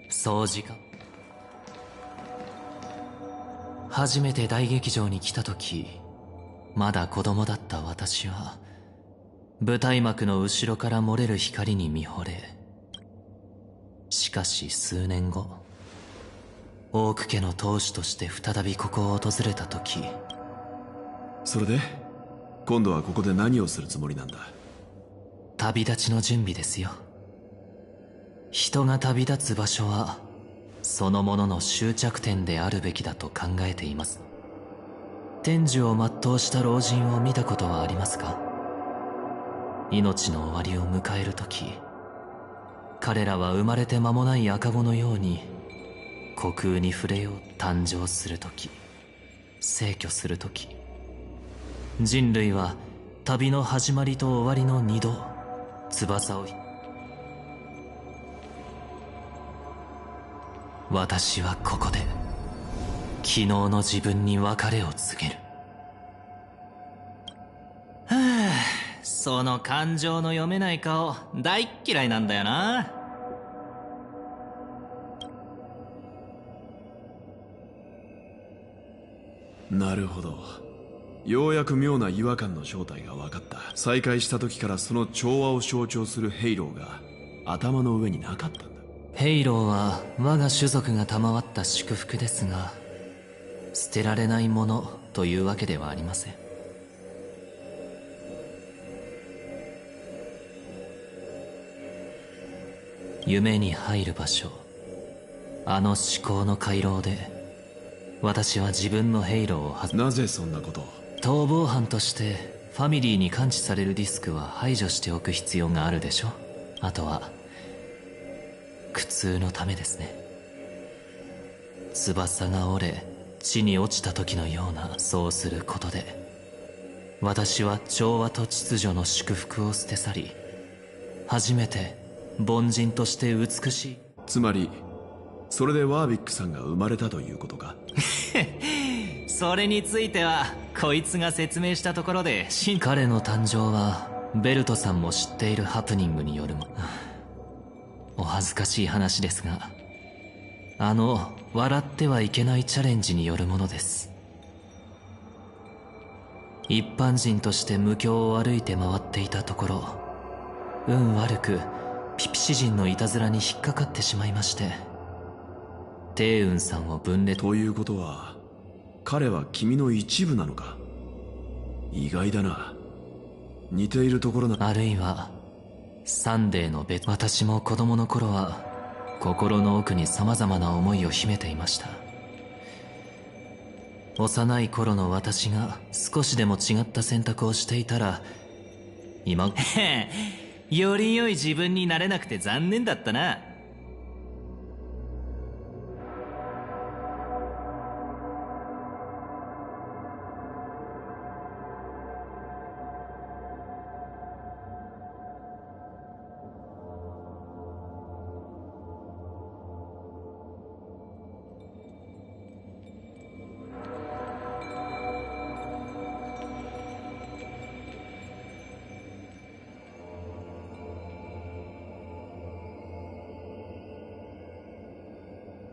掃除か。初めて大劇場に来た時、まだ子供だった私は舞台幕の後ろから漏れる光に見惚れ、しかし数年後、オーク家の当主として再びここを訪れた時。それで今度はここで何をするつもりなんだ？旅立ちの準備ですよ。人が旅立つ場所はそのものの終着点であるべきだと考えています。天寿を全うした老人を見たことはありますか？命の終わりを迎える時、彼らは生まれて間もない赤子のように虚空に触れよう。誕生する時、逝去する時、人類は旅の始まりと終わりの二度翼を。私はここで昨日の自分に別れを告げる。はあ、その感情の読めない顔大っ嫌いなんだよな。なるほど。ようやく妙な違和感の正体が分かった。再会した時からその調和を象徴するヘイローが頭の上になかったんだ。ヘイローは我が種族が賜った祝福ですが、捨てられないものというわけではありません。夢に入る場所、あの思考の回廊で私は自分のヘイローをなぜそんなことを？逃亡犯としてファミリーに感知されるリスクは排除しておく必要があるでしょ。あとは苦痛のためですね。翼が折れ地に落ちた時のような、そうすることで私は調和と秩序の祝福を捨て去り、初めて凡人として美しい。つまりそれでワービックさんが生まれたということか？それについてはこいつが説明したところで、彼の誕生はベルトさんも知っているハプニングによるもお恥ずかしい話ですが、笑ってはいけないチャレンジによるものです。一般人として無境を歩いて回っていたところ、運悪くピピシ人のいたずらに引っかかってしまいまして、帝雲さんを分裂。ということは彼は君の一部なのか？意外だな。似ているところな。あるいはサンデーの別。私も子供の頃は心の奥に様々な思いを秘めていました。幼い頃の私が少しでも違った選択をしていたら、今より良い自分になれなくて残念だったな。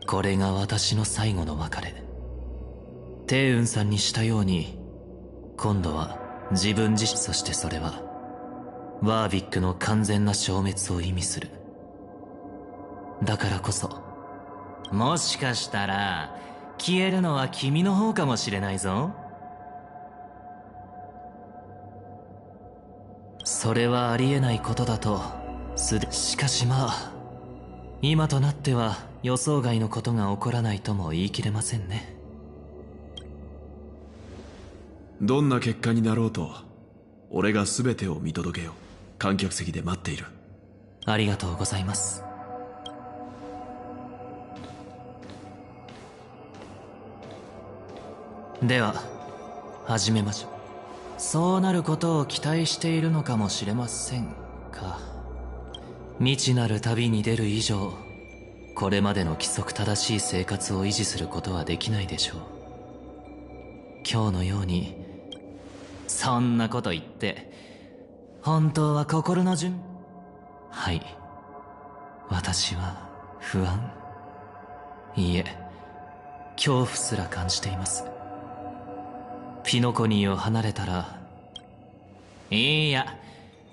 これが私の最後の別れ。帝雲さんにしたように、今度は自分自身。そしてそれはワービックの完全な消滅を意味する。だからこそ、もしかしたら消えるのは君の方かもしれないぞ。それはありえないことだとしかしまあ、今となっては予想外のことが起こらないとも言い切れませんね。どんな結果になろうと俺が全てを見届けよう。観客席で待っている。ありがとうございます。では始めましょう。そうなることを期待しているのかもしれませんか。未知なる旅に出る以上、これまでの規則正しい生活を維持することはできないでしょう。今日のように。そんなこと言って本当は心のはい、私は不安、いいえ恐怖すら感じています。ピノコニーを離れたら、いや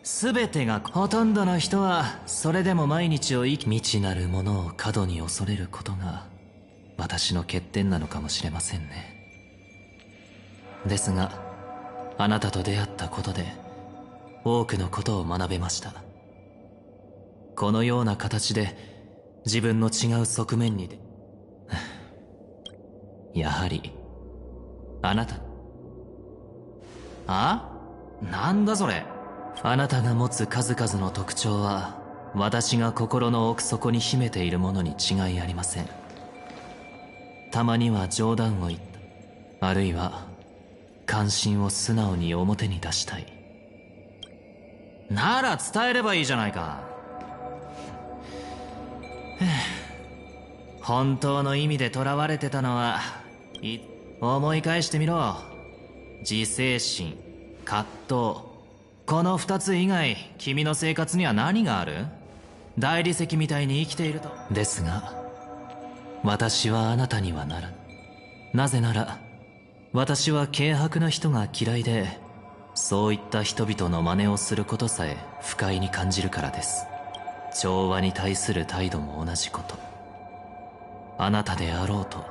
全てが、ほとんどの人はそれでも毎日を未知なるものを過度に恐れることが私の欠点なのかもしれませんね。ですがあなたと出会ったことで多くのことを学べました。このような形で自分の違う側面にやはりあなた、なんだそれ。あなたが持つ数々の特徴は私が心の奥底に秘めているものに違いありません。たまには冗談を言った、あるいは関心を素直に表に出したい。なら伝えればいいじゃないか。本当の意味で囚われてたのは、思い返してみろ。自制心、葛藤、この2つ以外君の生活には何がある？大理石みたいに生きていると。ですが私はあなたにはならぬ。なぜなら私は軽薄な人が嫌いで、そういった人々の真似をすることさえ不快に感じるからです。調和に対する態度も同じこと。あなたであろうと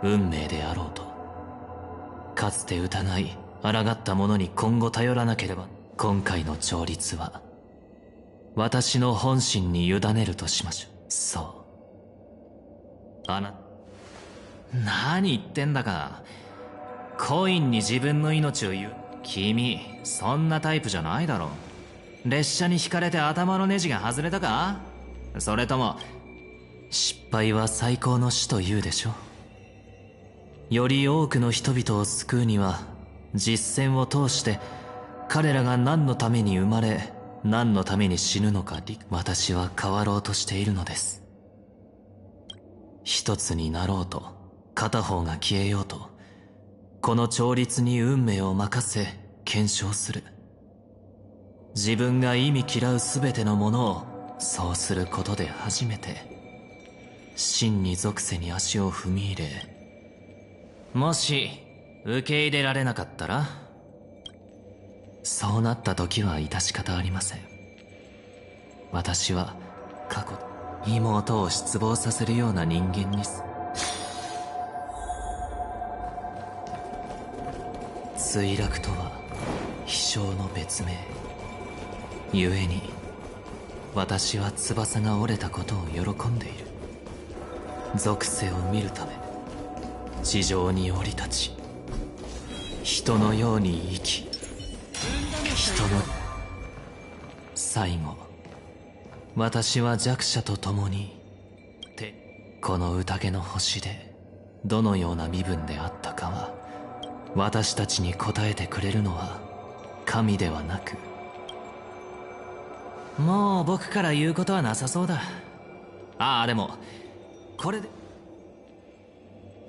運命であろうと、かつて疑い抗った者に今後頼らなければ。今回の調律は私の本心に委ねるとしましょう。そう、何言ってんだか。コインに自分の命を言う。君、そんなタイプじゃないだろ。列車にひかれて頭のネジが外れたか？それとも、失敗は最高の死と言うでしょ。より多くの人々を救うには、実践を通して彼らが何のために生まれ、何のために死ぬのか私は変わろうとしているのです。一つになろうと、片方が消えようと、この調律に運命を任せ検証する。自分が意味嫌う全てのものをそうすることで初めて真に属性に足を踏み入れ、もし受け入れられなかったら、そうなった時は致し方ありません。私は過去妹を失望させるような人間に墜落とは飛翔の別名。故に私は翼が折れたことを喜んでいる。属性を見るため地上に降り立ち、人のように生き、人の最後、私は弱者と共にこの宴の星でどのような身分であったかは、私たちに答えてくれるのは神ではなく、もう僕から言うことはなさそうだ。ああ、でもこれで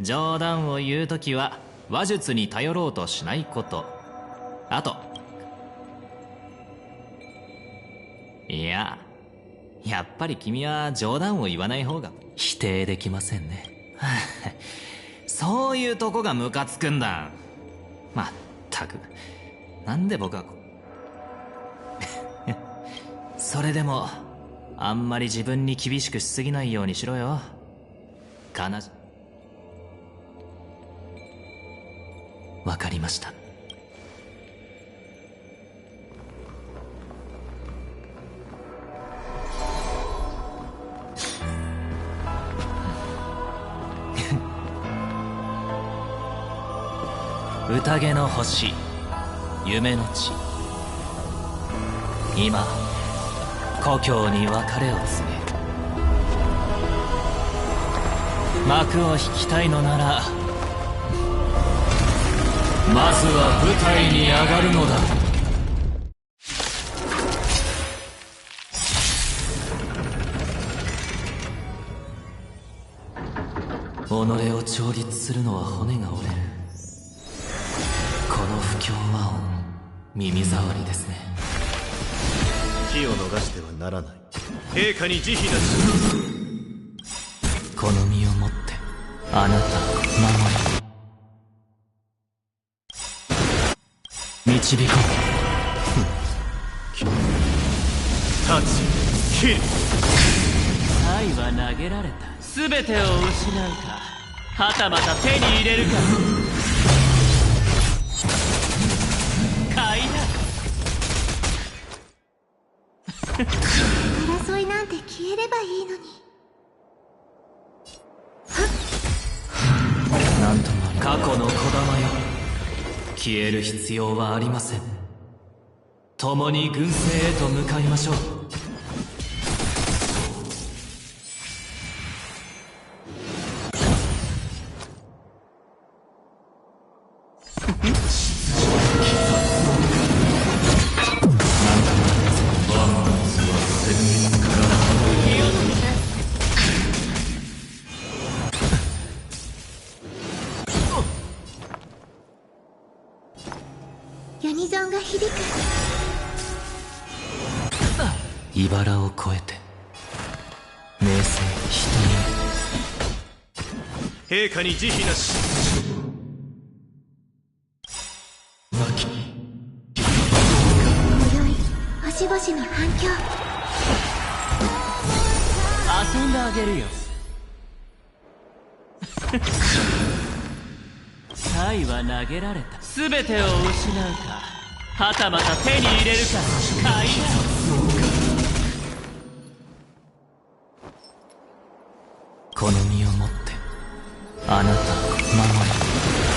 冗談を言うときは話術に頼ろうとしないこと。あと、いや、やっぱり君は冗談を言わない方が否定できませんね。そういうとこがムカつくんだ。まったく、なんで僕はそれでもあんまり自分に厳しくしすぎないようにしろよ。わかりました。宴の星、夢の地。今、故郷に別れを告げ、幕を引きたいのなら、まずは舞台に上がるのだ。己を調律するのは骨が折れる。この不協和音、耳障りですね。機を逃してはならない。陛下に慈悲なし。この身をもってあなたを守り導こう。立ち、切る。愛は投げられた。全てを失うか、はたまた手に入れるか。買いだ。争いなんて消えればいいのに。なんとも過去のこだまよ、消える必要はありません。共に軍政へと向かいましょう。ユニゾンが響く。茨を越えて名声人陛下に慈悲なし。今宵星々の反響。遊んであげるよ。愛は投げられた。全てを失うか、はたまた手に入れるか。買いだ。この身をもってあなたを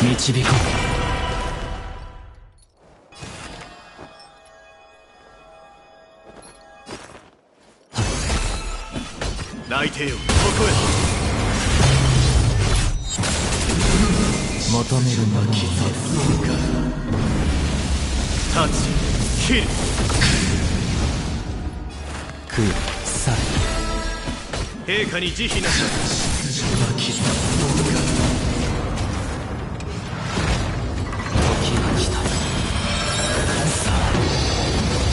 導こう。内定よ、ここへ。求めるものを得る。立ち、切る。食い去れ。陛下に慈悲なさい。時が来た。さあ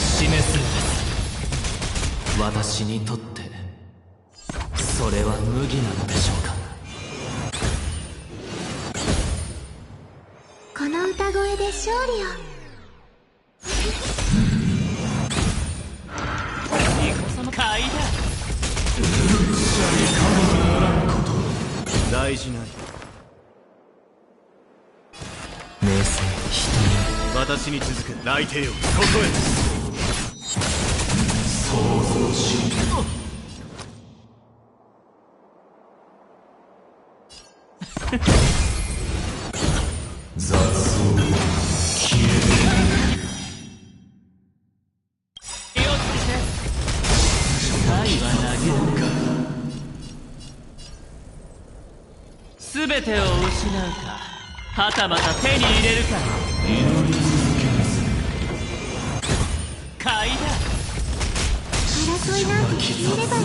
示すのです。私にとってそれは麦なのでしょうか。この歌声で勝利を。買いだ。大事ない。名声人私に続く。内定よ、ここへ。想像し雑草消える。気をつけて。愛は投げる。全てを失うか、はたまた手に入れるか。祈り続けます。買いだ。争いなんて消えればいい。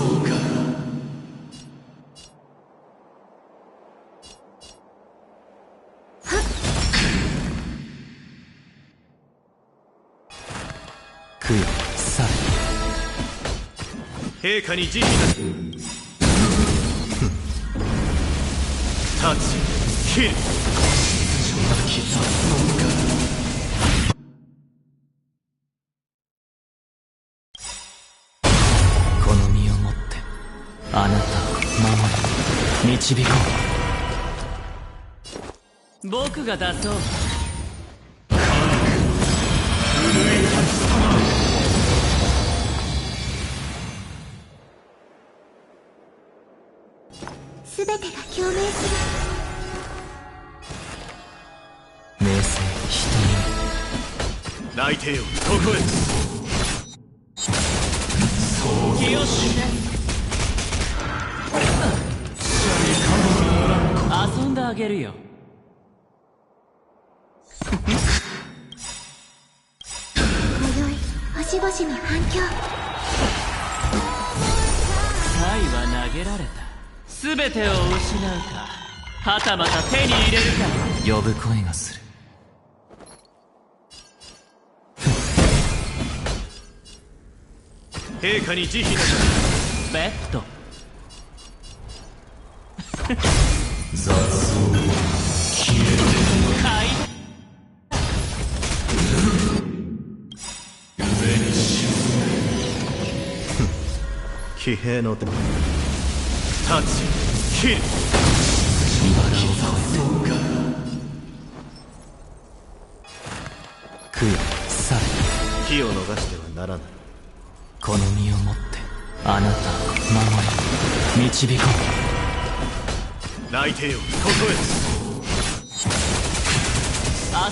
食い去れ。陛下に慈悲なさい。立ち、切る。この身をもってあなたを守り導こう。僕が出そう。すべてが共鳴する。名声人内定よ、ここへ。気をつけて。遊んであげるよ。今宵星々に反響。愛は投げられた。全てを失うか、はたまた手に入れるか。呼ぶ声がする。陛下に慈悲なさい。ベッド。雑草消える。買い上に沈め。騎兵の手。立ち、切る。茨を越えて食い去れ。火を逃してはならない。この身をもってあなたを守り導こう。内定よ、ここ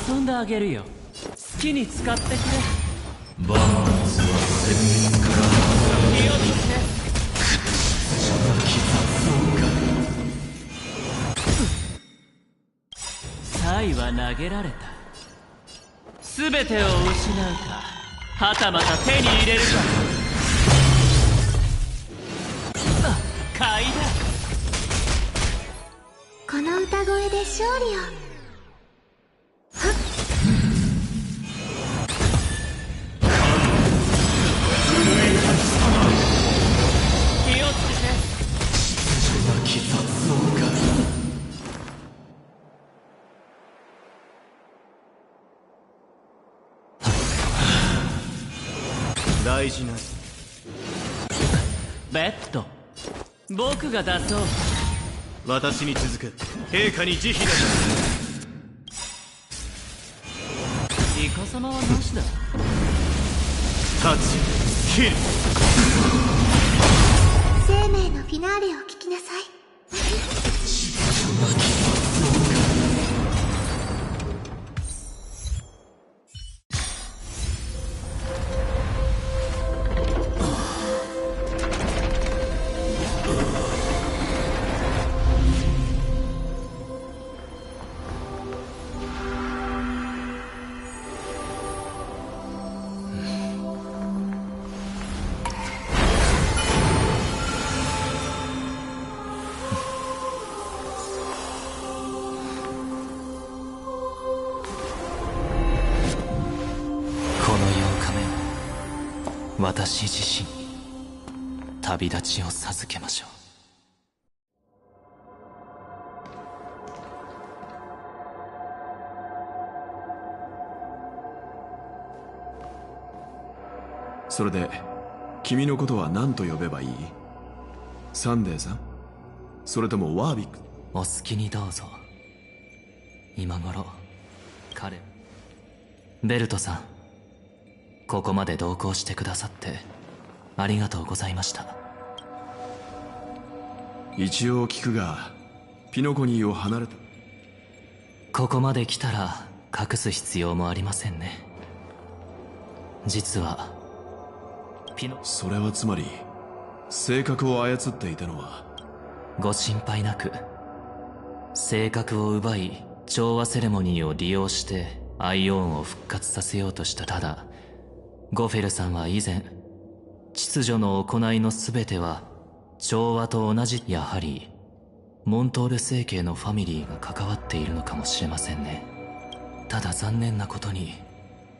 へ。遊んであげるよ。好きに使ってくれ。万物は戦慄から離れ。気をつけて。愛は投げられた。全てを失うか、はたまた手に入れるか。買いだ。この歌声で勝利を。はっ。気をつけて。大事な。ベッド。僕が出そう。私に続く。陛下に慈悲なさい。イカ様はなしだ。立ち、切る。生命のフィナーレを聞きなさい。私自身に旅立ちを授けましょう。それで君のことは何と呼べばいい？サンデーさん？それともワービック？お好きにどうぞ。今頃彼ベルトさん、ここまで同行してくださってありがとうございました。一応聞くが、ピノコニーを離れた。ここまで来たら隠す必要もありませんね。実はそれはつまり性格を操っていたのは。ご心配なく。性格を奪い調和セレモニーを利用してアイオーンを復活させようとした。ただゴフェルさんは以前、秩序の行いの全ては調和と同じ。やはりモントール星系のファミリーが関わっているのかもしれませんね。ただ残念なことに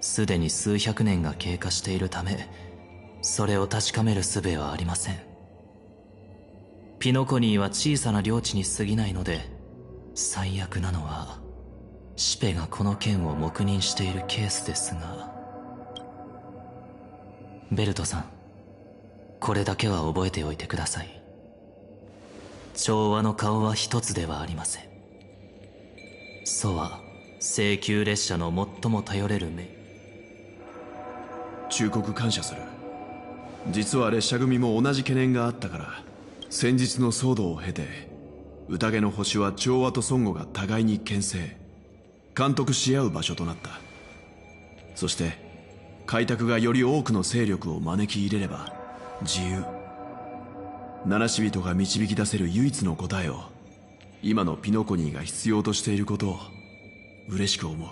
すでに数百年が経過しているため、それを確かめる術はありません。ピノコニーは小さな領地に過ぎないので、最悪なのはシペがこの件を黙認しているケースですが。ベルトさん、これだけは覚えておいてください。調和の顔は一つではありません。楚は請求列車の最も頼れる目。忠告感謝する。実は列車組も同じ懸念があったから、先日の騒動を経て宴の星は調和と孫悟が互いに牽制監督し合う場所となった。そして開拓がより多くの勢力を招き入れれば自由、七死人が導き出せる唯一の答えを今のピノコニーが必要としていることを嬉しく思う。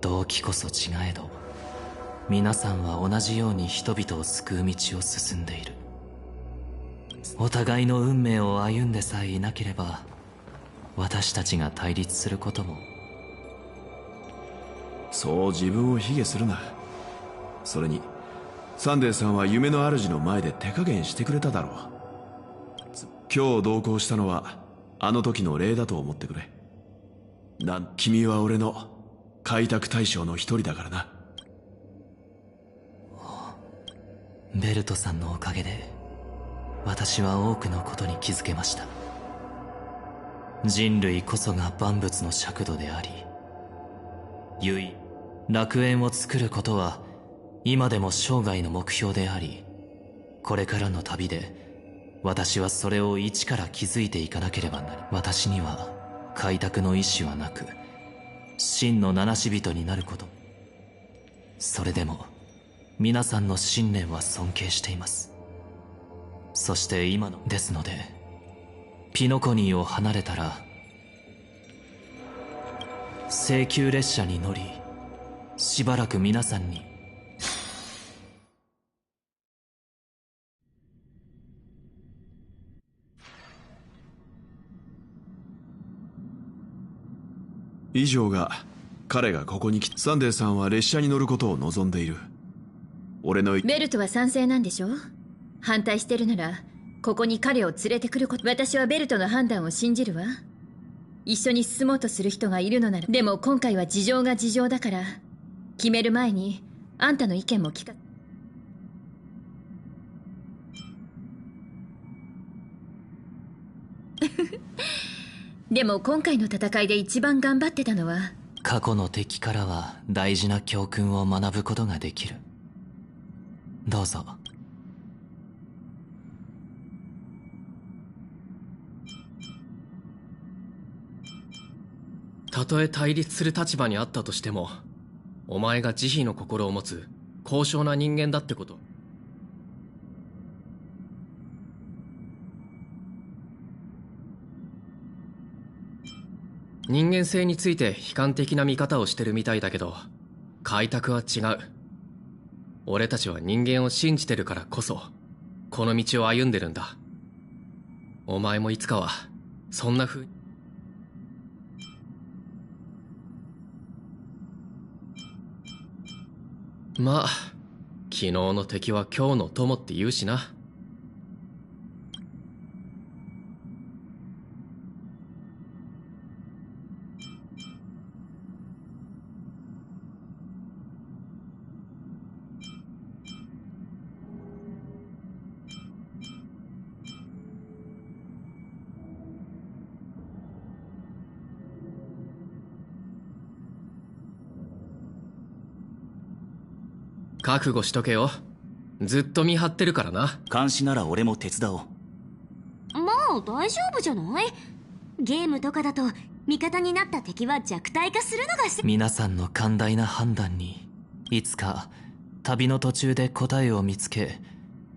動機こそ違えど、皆さんは同じように人々を救う道を進んでいる。お互いの運命を歩んでさえいなければ、私たちが対立することも。そう自分を卑下するな。それにサンデーさんは夢の主の前で手加減してくれただろう。今日同行したのはあの時の礼だと思ってくれ。君は俺の開拓対象の一人だからな。ベルトさんのおかげで私は多くのことに気づけました。人類こそが万物の尺度であり、楽園を作ることは今でも生涯の目標であり、これからの旅で私はそれを一から築いていかなければなり、私には開拓の意志はなく、真の七死人になること。それでも皆さんの信念は尊敬しています。そして今のですので、ピノコニーを離れたら請求列車に乗り、しばらく皆さんに以上が彼がここに来た。サンデーさんは列車に乗ることを望んでいる。俺のベルトは賛成なんでしょ？反対してるならここに彼を連れてくること。私はベルトの判断を信じるわ。一緒に進もうとする人がいるのなら。でも今回は事情が事情だから、決める前にあんたの意見も聞か。でも今回の戦いで一番頑張ってたのは、過去の敵からは大事な教訓を学ぶことができる。どうぞ。たとえ対立する立場にあったとしても、お前が慈悲の心を持つ高尚な人間だってこと。人間性について悲観的な見方をしてるみたいだけど、開拓は違う。俺たちは人間を信じてるからこそこの道を歩んでるんだ。お前もいつかはそんな風に。まあ昨日の敵は今日の友って言うしな。覚悟しとけよ。ずっと見張ってるからな。監視なら俺も手伝おう。まあ大丈夫じゃない？ゲームとかだと味方になった敵は弱体化するのが皆さんの寛大な判断にいつか旅の途中で答えを見つけ、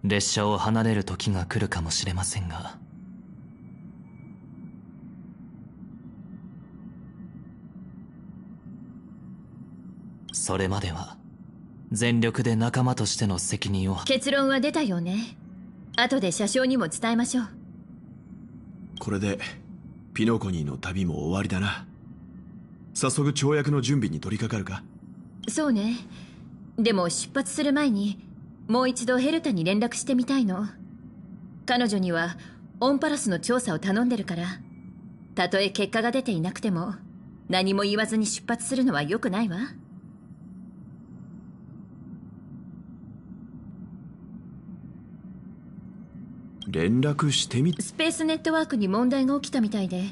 列車を離れる時が来るかもしれませんが、それまでは全力で仲間としての責任を。結論は出たよね。後で車掌にも伝えましょう。これでピノコニーの旅も終わりだな。早速跳躍の準備に取り掛かるか。そうね。でも出発する前にもう一度ヘルタに連絡してみたいの。彼女にはオンパラスの調査を頼んでるから、たとえ結果が出ていなくても何も言わずに出発するのは良くないわ。連絡してみ。スペースネットワークに問題が起きたみたいで、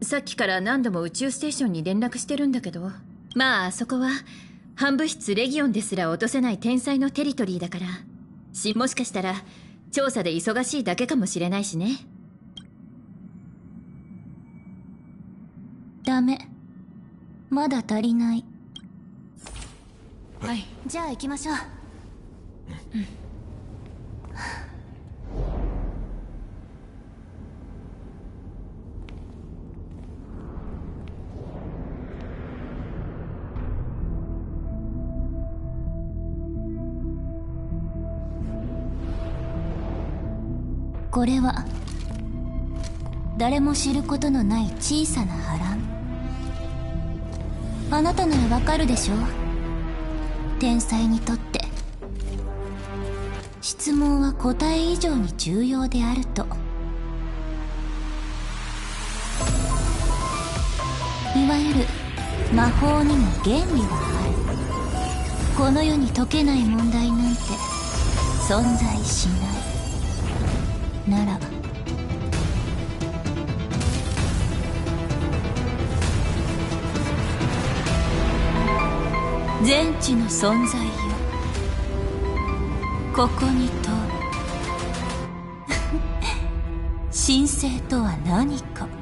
さっきから何度も宇宙ステーションに連絡してるんだけど、まああそこは反物質レギオンですら落とせない天才のテリトリーだから、もしかしたら調査で忙しいだけかもしれないしね。ダメ。まだ足りない。はい。じゃあ行きましょう。これは誰も知ることのない小さな波乱。あなたならわかるでしょ？天才にとって質問は答え以上に重要であると。いわゆる魔法にも原理はある。この世に解けない問題なんて存在しないならば、全知の存在よ、ここに問う。神聖とは何か。